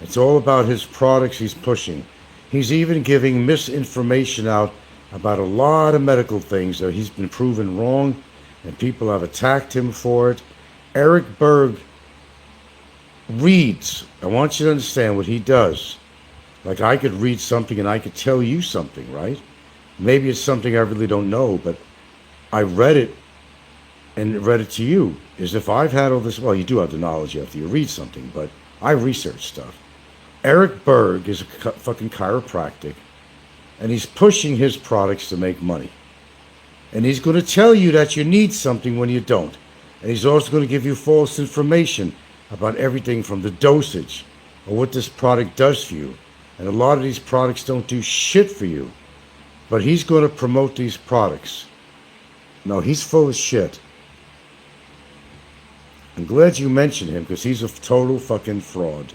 It's all about his products he's pushing. He's even giving misinformation out about a lot of medical things that he's been proven wrong, and people have attacked him for it. Eric Berg reads. I want you to understand what he does. Like I could read something and I could tell you something, right? Maybe it's something I really don't know, but I read it and read it to you. As if I've had all this. Well, you do have the knowledge after you read something, but I research stuff. Eric Berg is a fucking chiropractic, and he's pushing his products to make money. And he's going to tell you that you need something when you don't. And he's also going to give you false information about everything from the dosage or what this product does for you. And a lot of these products don't do shit for you. But he's going to promote these products. No, he's full of shit. I'm glad you mentioned him because he's a total fucking fraud.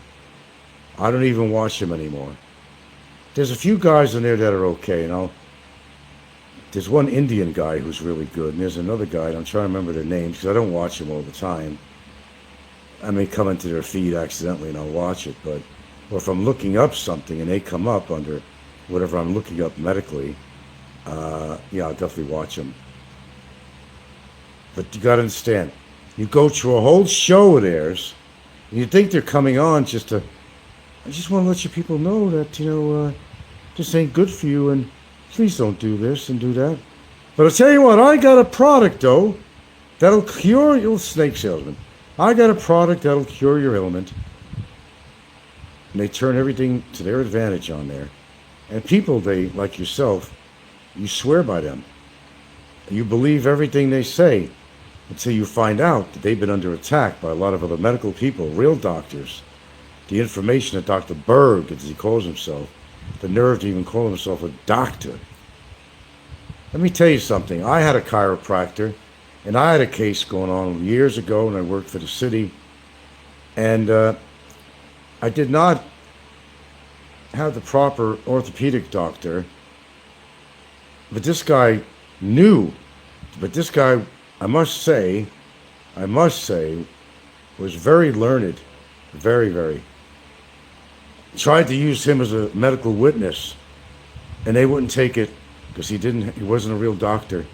I don't even watch him anymore. There's a few guys in there that are okay, There's one Indian guy who's really good, and there's another guy, and I'm trying to remember their names because I don't watch them all the time. I may come into their feed accidentally and I'll watch it, but or if I'm looking up something and they come up under whatever I'm looking up medically, yeah, I'll definitely watch them. But you got to understand, you go through a whole show of theirs, and you think they're coming on just to. I just want to let you people know that this ain't good for you, and please don't do this and do that. But I'll tell you what, I got a product though that'll cure your snake salesman. I got a product that'll cure your ailment. And they turn everything to their advantage on there. And people, they like yourself, you swear by them. You believe everything they say until you find out that they've been under attack by a lot of other medical people, real doctors. The information that Dr. Berg, as he calls himself, the nerve to even call himself a doctor. Let me tell you something. I had a chiropractor, and I had a case going on years ago when I worked for the city, and I did not have the proper orthopedic doctor, but this guy knew. But this guy, I must say, was very learned, very, very. Tried to use him as a medical witness, and they wouldn't take it because he wasn't a real doctor.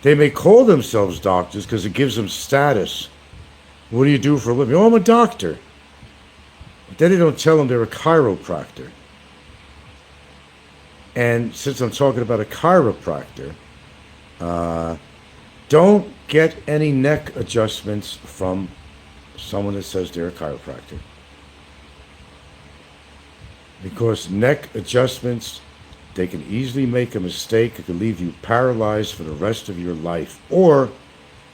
They may call themselves doctors because it gives them status. What do you do for a living? Oh, I'm a doctor. But then they don't tell them they're a chiropractor. And since I'm talking about a chiropractor, don't get any neck adjustments from someone that says they're a chiropractor. Because neck adjustments, they can easily make a mistake. It can leave you paralyzed for the rest of your life or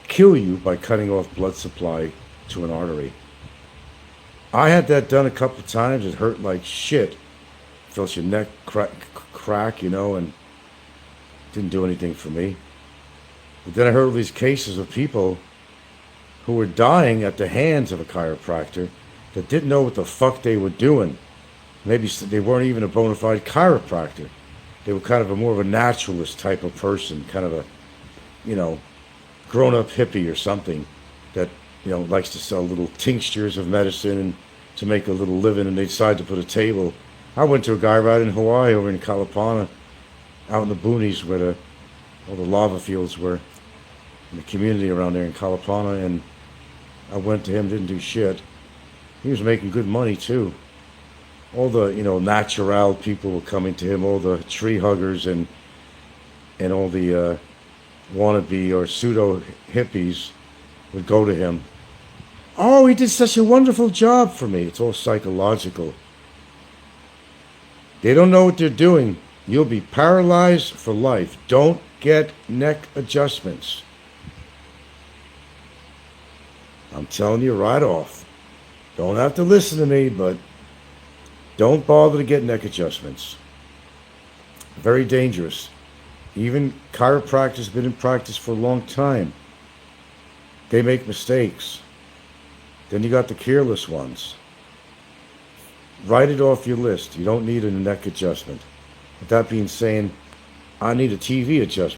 kill you by cutting off blood supply to an artery. I had that done a couple of times. It hurt like shit. Felt your neck crack, and didn't do anything for me. But then I heard all these cases of people who were dying at the hands of a chiropractor that didn't know what the fuck they were doing. Maybe they weren't even a bona fide chiropractor. They were kind of more of a naturalist type of person, kind of a, grown-up hippie or something that, likes to sell little tinctures of medicine and to make a little living, and they decide to put a table. I went to a guy right in Hawaii over in Kalapana, out in the boonies where all the lava fields were, in the community around there in Kalapana, and I went to him, didn't do shit. He was making good money too. All the, natural people were coming to him, all the tree huggers and all the wannabe or pseudo hippies would go to him. Oh, he did such a wonderful job for me. It's all psychological. They don't know what they're doing. You'll be paralyzed for life. Don't get neck adjustments. I'm telling you right off. Don't have to listen to me, but don't bother to get neck adjustments. Very dangerous. Even chiropractors have been in practice for a long time. They make mistakes. Then you got the careless ones. Write it off your list. You don't need a neck adjustment. With that being said, I need a TV adjustment.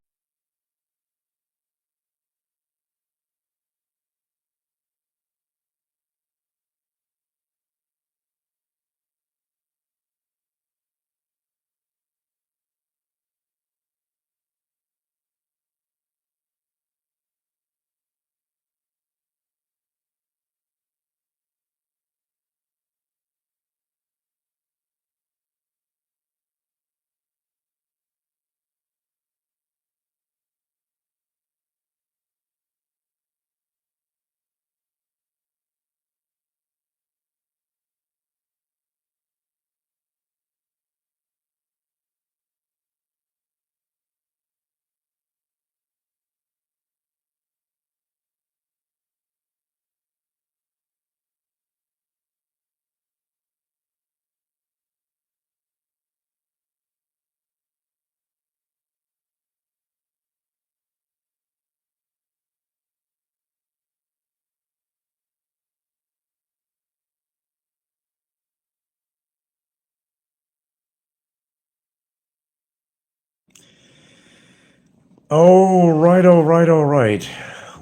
All right, all right, all right.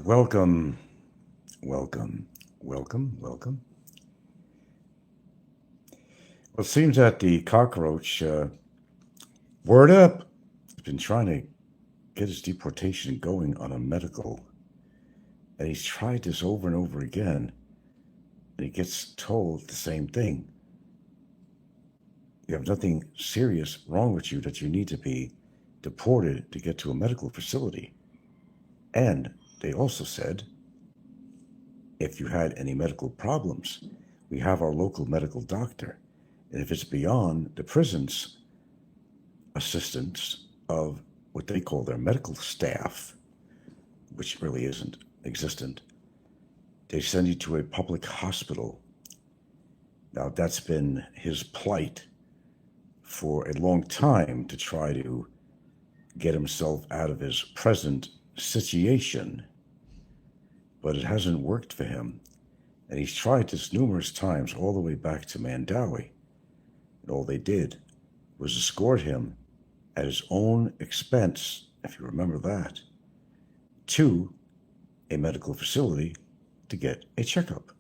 Welcome, welcome, welcome, welcome. Well, it seems that the cockroach, word up, has been trying to get his deportation going on a medical. And he's tried this over and over again. And he gets told the same thing. You have nothing serious wrong with you that you need to be deported to get to a medical facility. And they also said, if you had any medical problems, we have our local medical doctor. And if it's beyond the prison's assistance of what they call their medical staff, which really isn't existent, they send you to a public hospital. Now, that's been his plight for a long time, to try to get himself out of his present situation. But it hasn't worked for him. And he's tried this numerous times, all the way back to Mandawi. And all they did was escort him at his own expense, if you remember that, to a medical facility to get a checkup.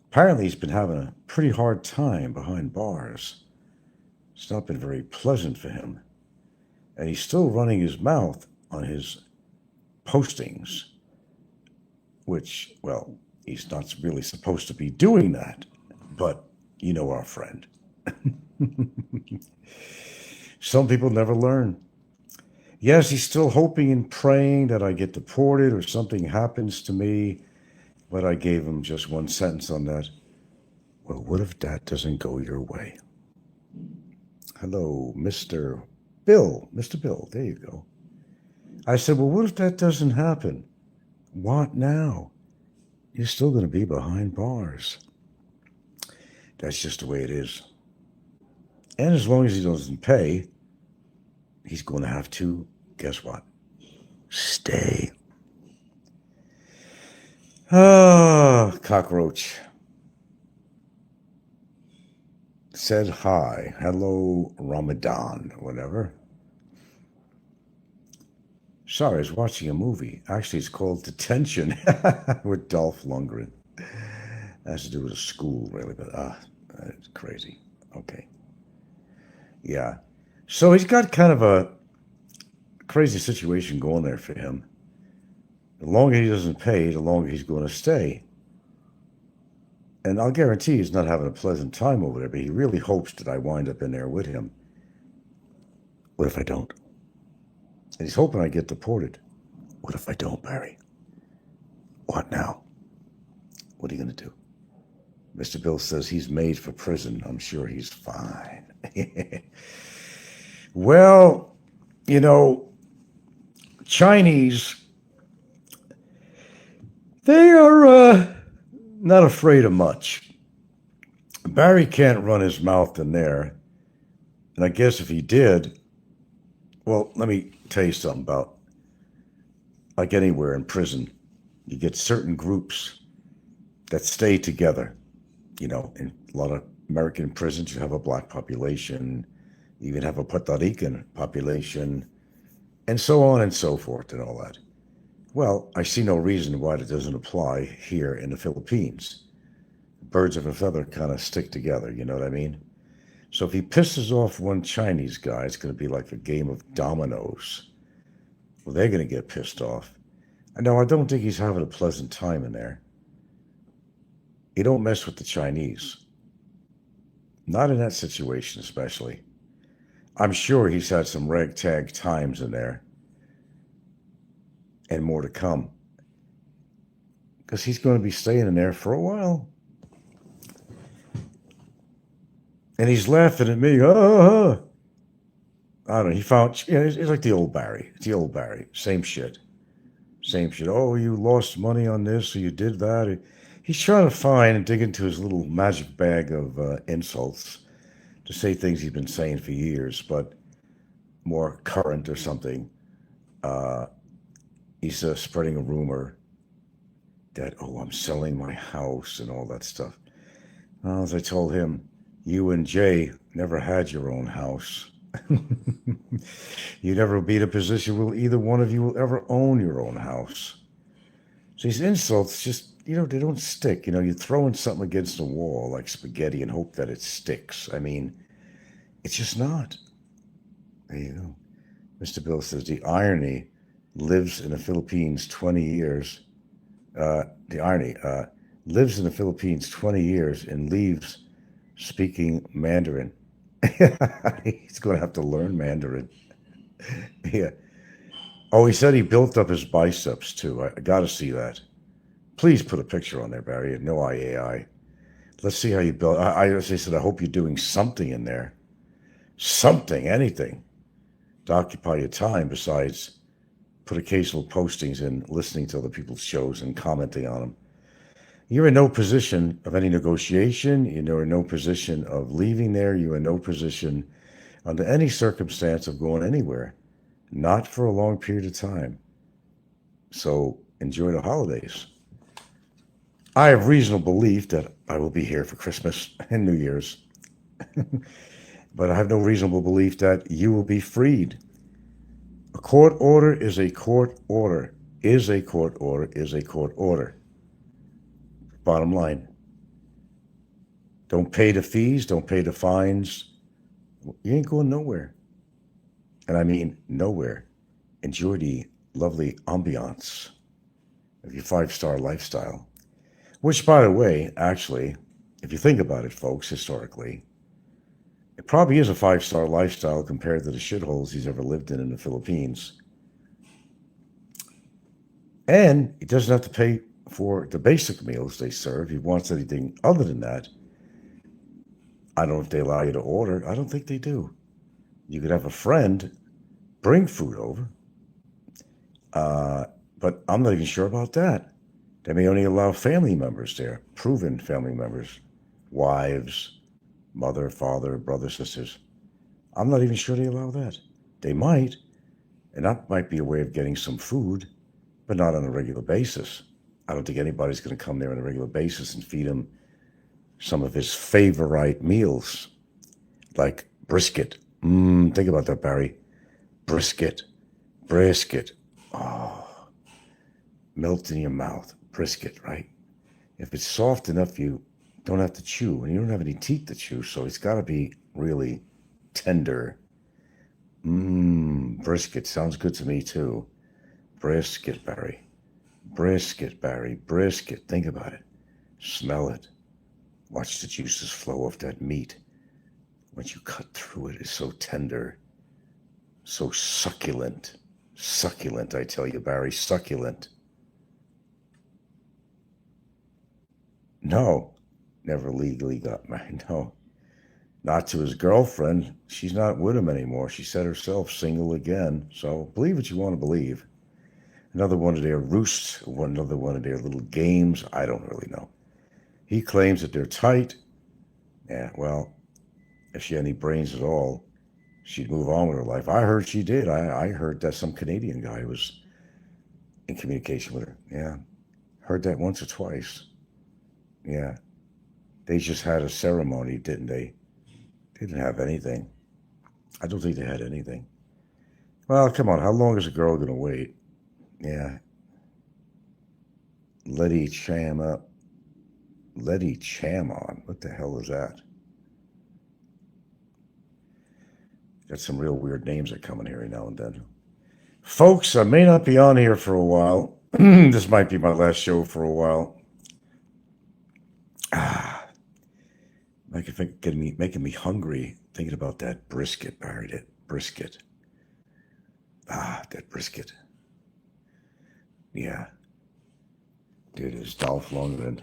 Apparently, he's been having a pretty hard time behind bars. It's not been very pleasant for him. And he's still running his mouth on his postings, which, well, he's not really supposed to be doing that. But you know our friend. Some people never learn. Yes, he's still hoping and praying that I get deported or something happens to me. But I gave him just one sentence on that. Well, what if that doesn't go your way? Hello, Mr. Bill. Mr. Bill, there you go. I said, well, what if that doesn't happen? What now? You're still going to be behind bars. That's just the way it is. And as long as he doesn't pay, he's going to have to, guess what? Stay. Ah, cockroach. Said hi, hello, Ramadan, whatever. Sorry, I was watching a movie. Actually, it's called Detention with Dolph Lundgren. It has to do with a school, really, but it's crazy. Okay. Yeah. So he's got kind of a crazy situation going there for him. The longer he doesn't pay, the longer he's going to stay. And I'll guarantee he's not having a pleasant time over there, but he really hopes that I wind up in there with him. What if I don't? And he's hoping I get deported. What if I don't, Barry? What now? What are you going to do? Mr. Bill says he's made for prison. I'm sure he's fine. Well, you know, Chinese, they are not afraid of much. Barry can't run his mouth in there. And I guess if he did, well, let me tell you something about, like anywhere in prison, you get certain groups that stay together. You know, in a lot of American prisons, you have a black population, you even have a Puerto Rican population, and so on and so forth and all that. Well, I see no reason why that doesn't apply here in the Philippines. Birds of a feather kind of stick together, you know what I mean? So if he pisses off one Chinese guy, it's going to be like a game of dominoes. Well, they're going to get pissed off. No, I don't think he's having a pleasant time in there. You don't mess with the Chinese. Not in that situation, especially. I'm sure he's had some ragtag times in there. And more to come. Because he's going to be staying in there for a while. And he's laughing at me. I don't know. He found, yeah, it's like the old Barry. It's the old Barry. Same shit. Same shit. Oh, you lost money on this, or you did that. He's trying to find and dig into his little magic bag of insults to say things he's been saying for years, but more current or something. He's spreading a rumor that, oh, I'm selling my house and all that stuff. Well, as I told him, you and Jay never had your own house. You never will be in a position where either one of you will ever own your own house. So these insults just, they don't stick. You're throwing something against the wall like spaghetti and hope that it sticks. I mean, it's just not. There you go. Mr. Bill says the irony lives in the Philippines 20 years. The irony lives in the Philippines 20 years and leaves speaking Mandarin. He's going to have to learn Mandarin. Yeah. Oh, he said he built up his biceps too. I got to see that. Please put a picture on there, Barry. No IAI. Let's see how you build. I said, I hope you're doing something in there. Something, anything to occupy your time besides put occasional postings and listening to other people's shows and commenting on them. You're in no position of any negotiation. You're in no position of leaving there. You're in no position under any circumstance of going anywhere. Not for a long period of time. So enjoy the holidays. I have reasonable belief that I will be here for Christmas and New Year's. But I have no reasonable belief that you will be freed. A court order is a court order. Is a court order is a court order. Bottom line. Don't pay the fees. Don't pay the fines. You ain't going nowhere. And I mean nowhere. Enjoy the lovely ambiance of your 5-star lifestyle. Which, by the way, actually, if you think about it, folks, historically, it probably is a 5-star lifestyle compared to the shitholes he's ever lived in the Philippines. And he doesn't have to pay for the basic meals they serve. If he wants anything other than that, I don't know if they allow you to order. I don't think they do. You could have a friend bring food over. But I'm not even sure about that. They may only allow family members there, proven family members, wives, mother, father, brother, sisters. I'm not even sure they allow that. They might, and that might be a way of getting some food, but not on a regular basis. I don't think anybody's going to come there on a regular basis and feed him some of his favorite meals, like brisket. Think about that, Barry. Brisket. Oh, melt in your mouth. Brisket, right? If it's soft enough, you don't have to chew, and you don't have any teeth to chew, so it's got to be really tender. Brisket sounds good to me too. Brisket, Barry. Brisket, Barry. Brisket. Think about it. Smell it. Watch the juices flow off that meat. Once you cut through it, it's so tender, so succulent. Succulent, I tell you, Barry. Succulent. No, never legally got married. No, not to his girlfriend. She's not with him anymore. She said herself, single again. So believe what you want to believe. Another one of their roosts, another one of their little games. I don't really know. He claims that they're tight. Yeah, well, if she had any brains at all, she'd move on with her life. I heard she did. I heard that some Canadian guy was in communication with her. Yeah, heard that once or twice. Yeah, they just had a ceremony, didn't they? They didn't have anything. I don't think they had anything. Well, come on. How long is a girl going to wait? Yeah. Letty Cham up. Letty Cham on. What the hell is that? Got some real weird names that come in here every now and then. Folks, I may not be on here for a while. This might be my last show for a while. Making me hungry thinking about that brisket, Barry. That brisket. That brisket. Yeah. Dude, is Dolph Lundgren.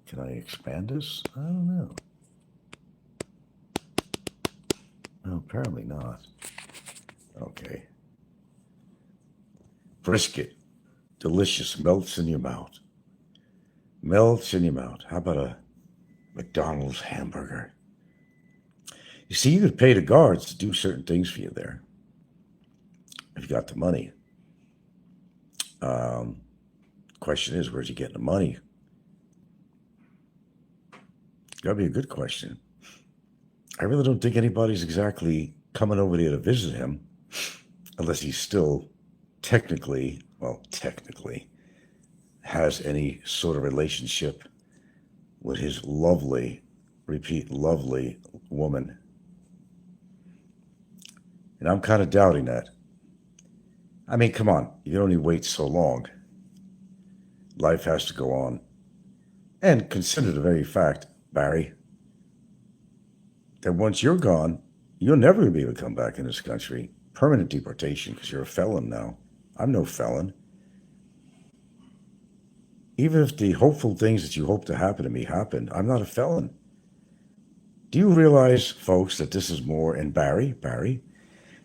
Can I expand this? I don't know. No, apparently not. Okay. Brisket. Delicious. Melts in your mouth. Melts in your mouth. How about a McDonald's hamburger? You see, you could pay the guards to do certain things for you there. If you got the money. Question is, where's he getting the money? That'd be a good question. I really don't think anybody's exactly coming over there to visit him, unless he's still technically has any sort of relationship with his lovely, repeat, lovely woman. And I'm kind of doubting that. I mean, come on, you can only wait so long. Life has to go on. And consider the very fact, Barry, that once you're gone, you'll never be able to come back in this country. Permanent deportation, because you're a felon now. I'm no felon. Even if the hopeful things that you hope to happen to me happen, I'm not a felon. Do you realize, folks, that this is more, and Barry,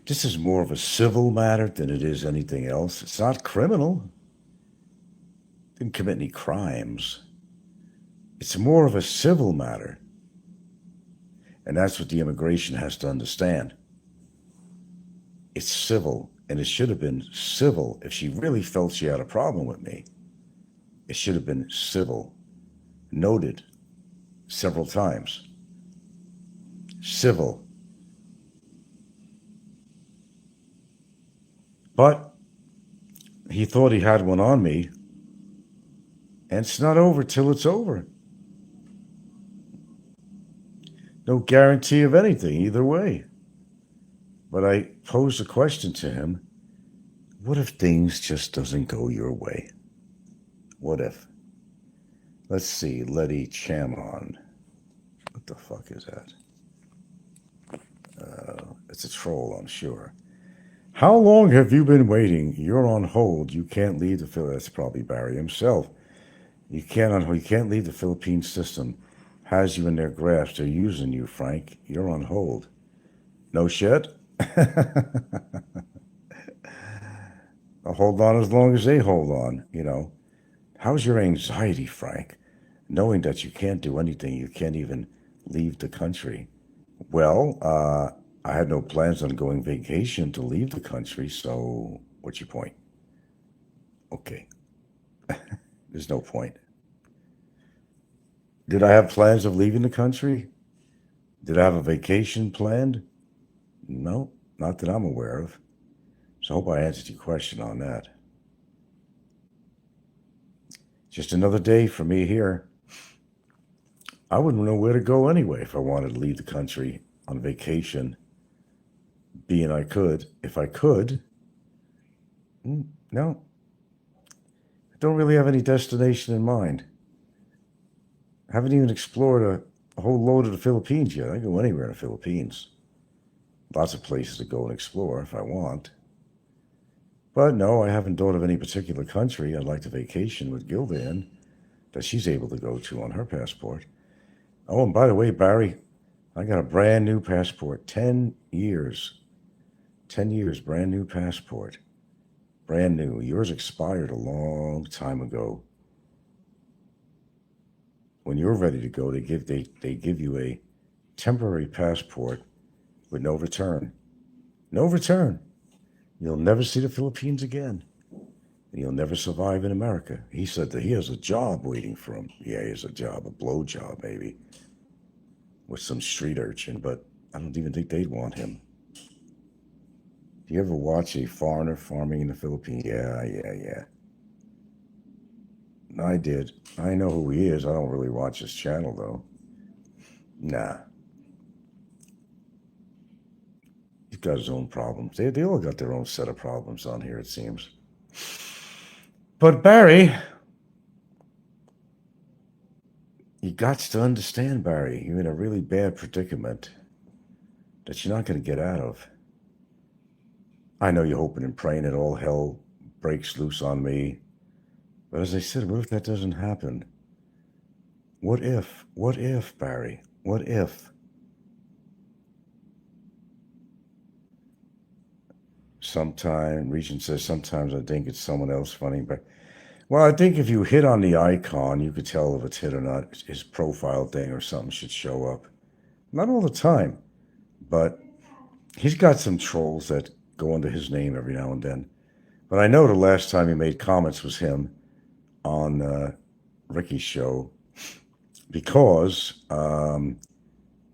this is more of a civil matter than it is anything else. It's not criminal. Didn't commit any crimes. It's more of a civil matter. And that's what the immigration has to understand. It's civil, and it should have been civil if she really felt she had a problem with me. It should have been civil. Noted several times. Civil. But he thought he had one on me, and it's not over till it's over. No guarantee of anything either way. But I posed a question to him. What if things just doesn't go your way? What if? Let's see, Letty Chamon. What the fuck is that? It's a troll, I'm sure. How long have you been waiting? You're on hold. You can't leave the Philippines. That's probably Barry himself. You can't leave the Philippine system. Has you in their grasp. They're using you, Frank. You're on hold. No shit? I'll hold on as long as they hold on, you know. How's your anxiety, Frank? Knowing that you can't do anything, you can't even leave the country. Well, I had no plans on going vacation to leave the country, so what's your point? Okay. There's no point. Did I have plans of leaving the country? Did I have a vacation planned? No, not that I'm aware of. So I hope I answered your question on that. Just another day for me here. I wouldn't know where to go anyway if I wanted to leave the country on vacation, being I could. If I could, no. I don't really have any destination in mind. I haven't even explored a whole load of the Philippines yet. I can go anywhere in the Philippines. Lots of places to go and explore if I want. But no, I haven't thought of any particular country I'd like to vacation with Gilda in that she's able to go to on her passport. Oh, and by the way, Barry, I got a brand new passport. 10 years. 10 years, brand new passport. Brand new. Yours expired a long time ago. When you're ready to go, they give you a temporary passport with no return. No return. You'll never see the Philippines again. And you'll never survive in America. He said that he has a job waiting for him. Yeah, he has a job, a blow job maybe, with some street urchin, but I don't even think they'd want him. Do you ever watch a foreigner farming in the Philippines? Yeah. I did. I know who he is. I don't really watch his channel, though. Nah. He's got his own problems. They all got their own set of problems on here, it seems. But Barry, you got to understand, Barry, you're in a really bad predicament that you're not going to get out of. I know you're hoping and praying that all hell breaks loose on me. But as I said, what if that doesn't happen? What if? What if, Barry? What if? Regent says, sometimes I think it's someone else funny, but, well, I think if you hit on the icon, you could tell if it's hit or not. His profile thing or something should show up. Not all the time, but he's got some trolls that go under his name every now and then. But I know the last time he made comments was him on Ricky's show because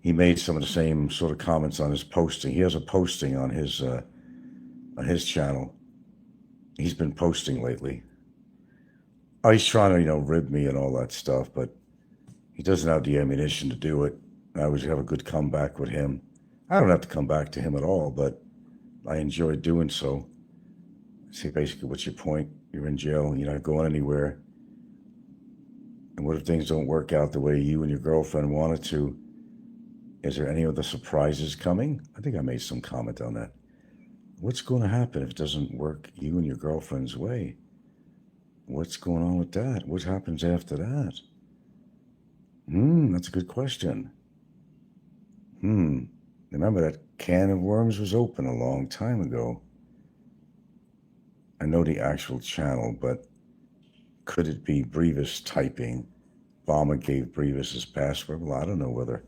he made some of the same sort of comments on his posting. He has a posting on his channel. He's been posting lately. Oh, he's trying to, rib me and all that stuff, but he doesn't have the ammunition to do it. I always have a good comeback with him. I don't have to come back to him at all, but I enjoy doing so. See, basically, what's your point? You're in jail, you're not going anywhere. And what if things don't work out the way you and your girlfriend wanted to? Is there any other surprises coming? I think I made some comment on that. What's going to happen if it doesn't work you and your girlfriend's way? What's going on with that? What happens after that? That's a good question. Remember that can of worms was open a long time ago. I know the actual channel, but could it be Brevis typing? Obama gave Brevis his password. Well, I don't know whether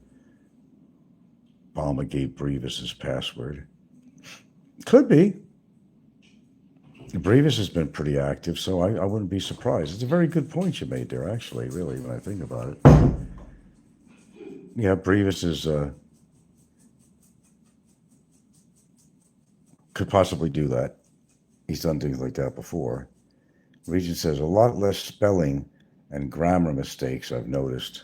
Obama gave Brevis his password. Could be. Brevis has been pretty active, so I wouldn't be surprised. It's a very good point you made there, actually, really, when I think about it. Yeah, Brevis is could possibly do that. He's done things like that before. Regent says, a lot less spelling and grammar mistakes I've noticed.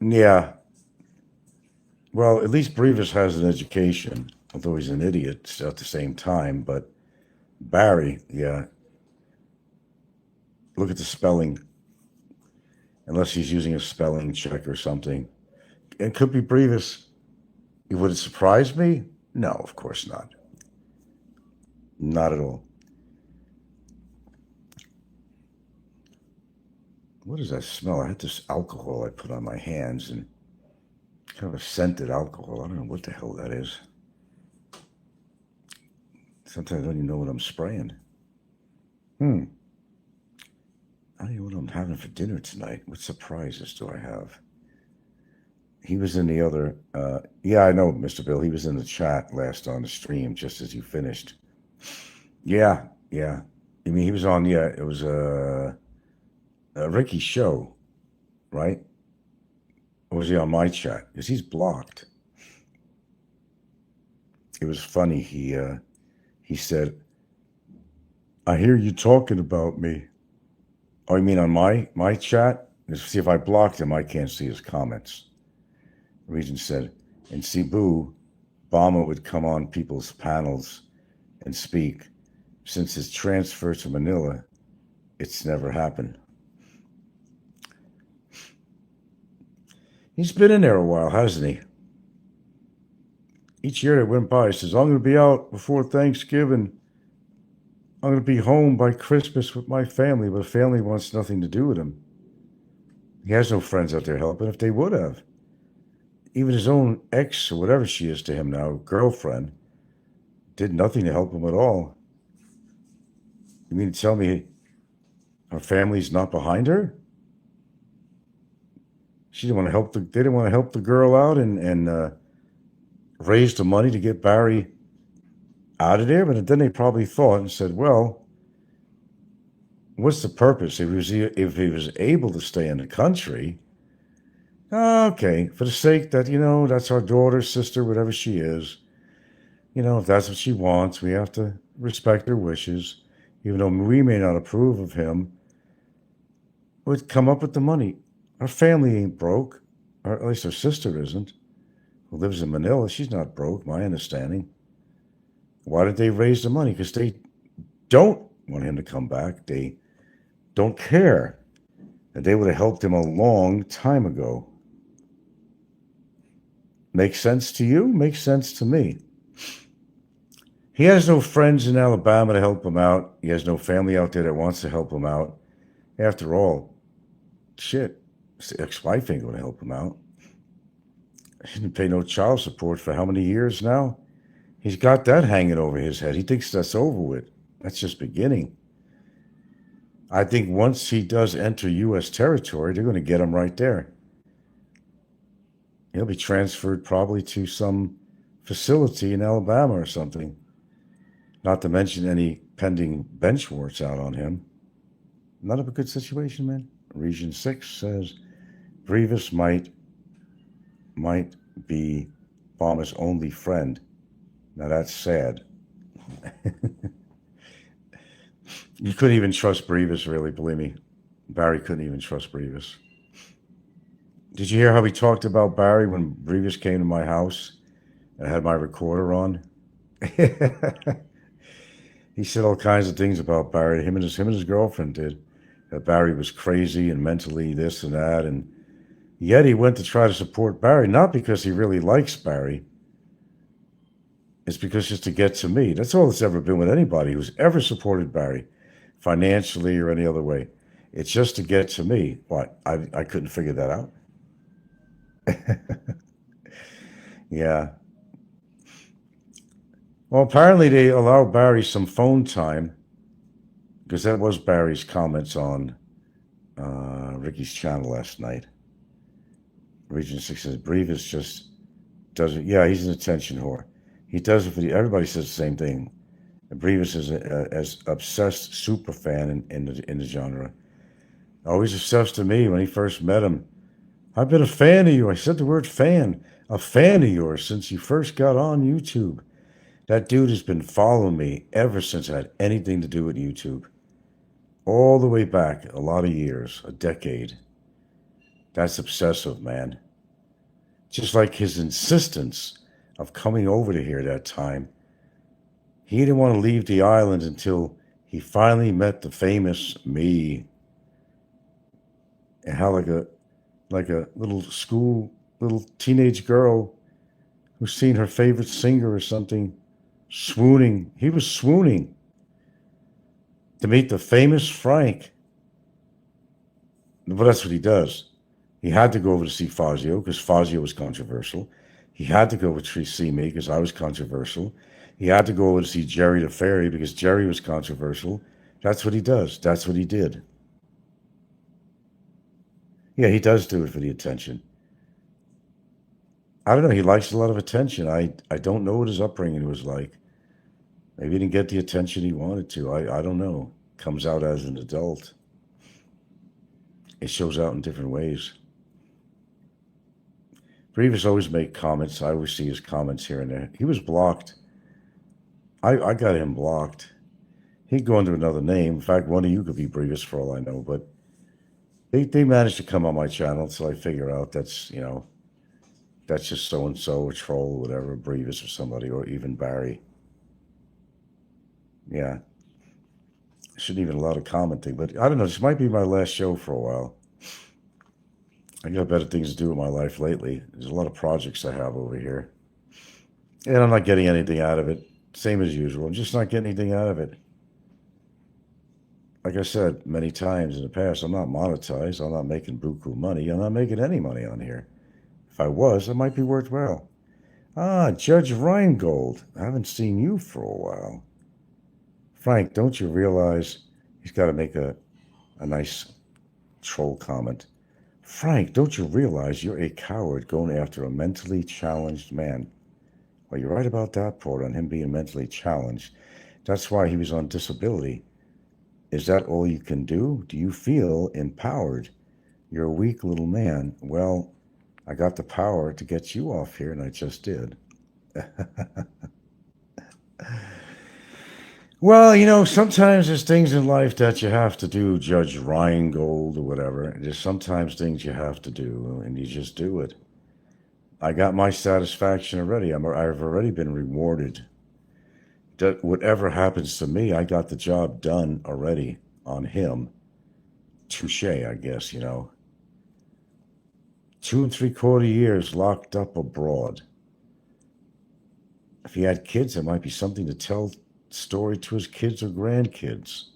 Yeah. Well, at least Brevis has an education, although he's an idiot at the same time. But Barry, yeah. Look at the spelling. Unless he's using a spelling check or something. It could be Brevis. Would it surprise me? No, of course not. Not at all. What does that smell? I had this alcohol I put on my hands, and kind of a scented alcohol. I don't know what the hell that is. Sometimes I don't even know what I'm spraying. I don't even know what I'm having for dinner tonight. What surprises do I have? He was in the other, yeah, I know, Mr. Bill. He was in the chat last on the stream just as you finished. Yeah. I mean, he was on, it was Ricky's show, right? Or was he on my chat? Because he's blocked. It was funny. He said, I hear you talking about me. Oh, you mean on my chat? See, if I blocked him, I can't see his comments. Regent said, in Cebu, Obama would come on people's panels and speak. Since his transfer to Manila, it's never happened. He's been in there a while, hasn't he? Each year that went by, he says, I'm going to be out before Thanksgiving. I'm going to be home by Christmas with my family, but the family wants nothing to do with him. He has no friends out there helping. If they would have. Even his own ex, or whatever she is to him now, girlfriend, did nothing to help him at all. You mean to tell me her family's not behind her? She didn't want to help they didn't want to help the girl out and raise the money to get Barry out of there. But then they probably thought and said, well, what's the purpose? If he was able to stay in the country, okay, for the sake that, that's our daughter, sister, whatever she is. If that's what she wants, we have to respect her wishes. Even though we may not approve of him, would come up with the money. Our family ain't broke, or at least her sister isn't, who lives in Manila. She's not broke, my understanding. Why did they raise the money? Because they don't want him to come back. They don't care. And they would have helped him a long time ago. Makes sense to you? Makes sense to me. He has no friends in Alabama to help him out. He has no family out there that wants to help him out. After all, shit, his ex-wife ain't going to help him out. He didn't pay no child support for how many years now? He's got that hanging over his head. He thinks that's over with. That's just beginning. I think once he does enter U.S. territory, they're going to get him right there. He'll be transferred probably to some facility in Alabama or something. Not to mention any pending bench warrants out on him. Not a good situation, man. Region 6 says Grievous might be Bomber's only friend. Now that's sad. You couldn't even trust Grievous, really, believe me. Barry couldn't even trust Grievous. Did you hear how he talked about Barry when Grievous came to my house and I had my recorder on? He said all kinds of things about Barry. Him and his girlfriend did. That Barry was crazy and mentally this and that, and yet he went to try to support Barry, not because he really likes Barry. It's because just to get to me. That's all it's ever been with anybody who's ever supported Barry, financially or any other way. It's just to get to me. What? I couldn't figure that out. Yeah. Well, apparently they allowed Barry some phone time because that was Barry's comments on Ricky's channel last night. Region 6 says, Grievous just doesn't. Yeah, he's an attention whore. He does it for everybody says the same thing. Grievous is as obsessed super fan in the genre. Always obsessed to me when he first met him. I've been a fan of you. I said the word fan. A fan of yours since you first got on YouTube. That dude has been following me ever since I had anything to do with YouTube. All the way back, a lot of years, a decade. That's obsessive, man. Just like his insistence of coming over to here that time. He didn't want to leave the island until he finally met the famous me. And how like a little teenage girl who's seen her favorite singer or something swooning. He was swooning to meet the famous Frank. But that's what he does. He had to go over to see Fazio because Fazio was controversial. He had to go over to see me because I was controversial. He had to go over to see Jerry the Fairy because Jerry was controversial. That's what he does. That's what he did. Yeah, he does do it for the attention. I don't know. He likes a lot of attention. I don't know what his upbringing was like. Maybe he didn't get the attention he wanted to. I don't know. Comes out as an adult. It shows out in different ways. Grievous always make comments. I always see his comments here and there. He was blocked. I got him blocked. He'd go under another name. In fact, one of you could be Grievous for all I know. But they managed to come on my channel, so I figure out that's just so-and-so, a troll, whatever, Grievous or somebody, or even Barry. Yeah. I shouldn't even allow to commenting, but I don't know. This might be my last show for a while. I got better things to do with my life lately. There's a lot of projects I have over here. And I'm not getting anything out of it. Same as usual. I'm just not getting anything out of it. Like I said many times in the past, I'm not monetized. I'm not making buku money. I'm not making any money on here. If I was, it might be worthwhile. Ah, Judge Reingold. I haven't seen you for a while. Frank, don't you realize he's got to make a nice troll comment? Frank, don't you realize you're a coward going after a mentally challenged man? Well, you're right about that part on him being mentally challenged. That's why he was on disability. Is that all you can do? Do you feel empowered? You're a weak little man. Well, I got the power to get you off here, and I just did. Well, sometimes there's things in life that you have to do, Judge Reingold or whatever. There's sometimes things you have to do, and you just do it. I got my satisfaction already. I've already been rewarded. Whatever happens to me, I got the job done already on him. Touche, I guess, 2 3/4 years locked up abroad. If he had kids, it might be something to tell story to his kids or grandkids.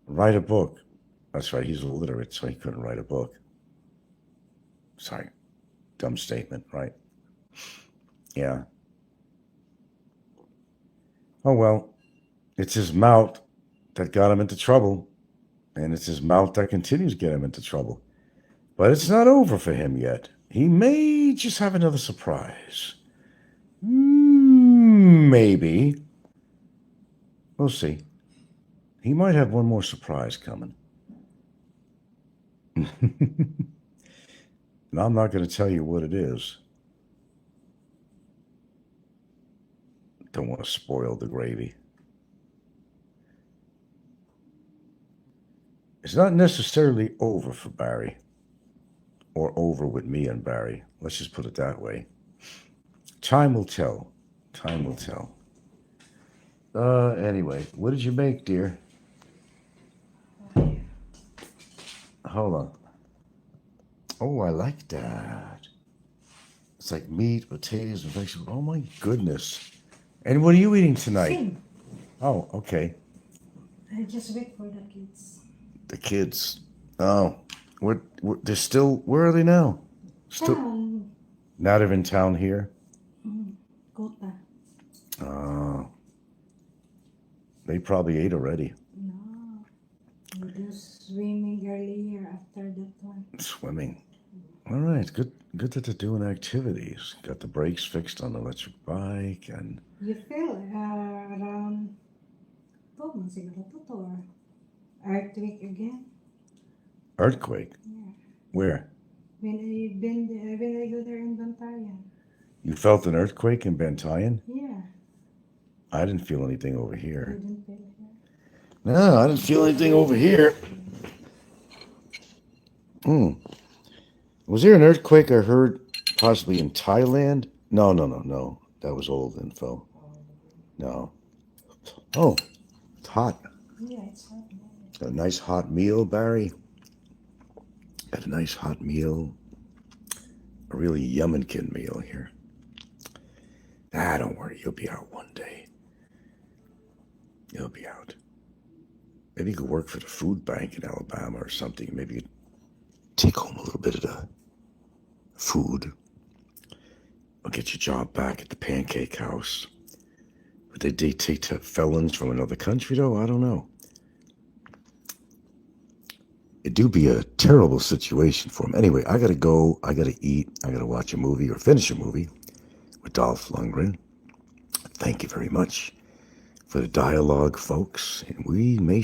Write a book. That's right, he's illiterate, so he couldn't write a book. Sorry, dumb statement, right? Yeah. Oh, well, it's his mouth that got him into trouble, and it's his mouth that continues to get him into trouble. But it's not over for him yet. He may just have another surprise. Maybe. We'll see. He might have one more surprise coming. And I'm not going to tell you what it is. Don't want to spoil the gravy. It's not necessarily over for Barry, or over with me and Barry. Let's just put it that way. Time will tell. Time will tell. Anyway, what did you make, dear? Hold on. Oh, I like that. It's like meat, potatoes, and vegetables. Oh my goodness. And what are you eating tonight? Same. Oh, okay. I just wait for the kids. The kids. Oh, they're still, where are they now? Still Town. not even town here? Kota. Oh. They probably ate already. No. We do swimming earlier after that one. Swimming. All right, good that they're doing activities. Got the brakes fixed on the electric bike and You feel around 12 months siguro to or earthquake again? earthquake. Yeah. Where? When I go there in Bantayan. You felt an earthquake in Bantayan? Yeah. I didn't feel anything over I here. didn't feel it. No, I didn't feel anything over here. Was there an earthquake I heard possibly in Thailand? No. That was old info. No. Oh, it's hot. Yeah, it's hot. A nice hot meal, Barry. Had a nice hot meal. A really yumminkin meal here. Don't worry. You'll be out one day. You'll be out. Maybe you could work for the food bank in Alabama or something. Maybe you could take home a little bit of the food. Or get your job back at the pancake house. Would they take felons from another country, though? I don't know. It do be a terrible situation for them. Anyway, I gotta go. I gotta eat. I gotta watch a movie or finish a movie with Dolph Lundgren. Thank you very much for the dialogue, folks. And we may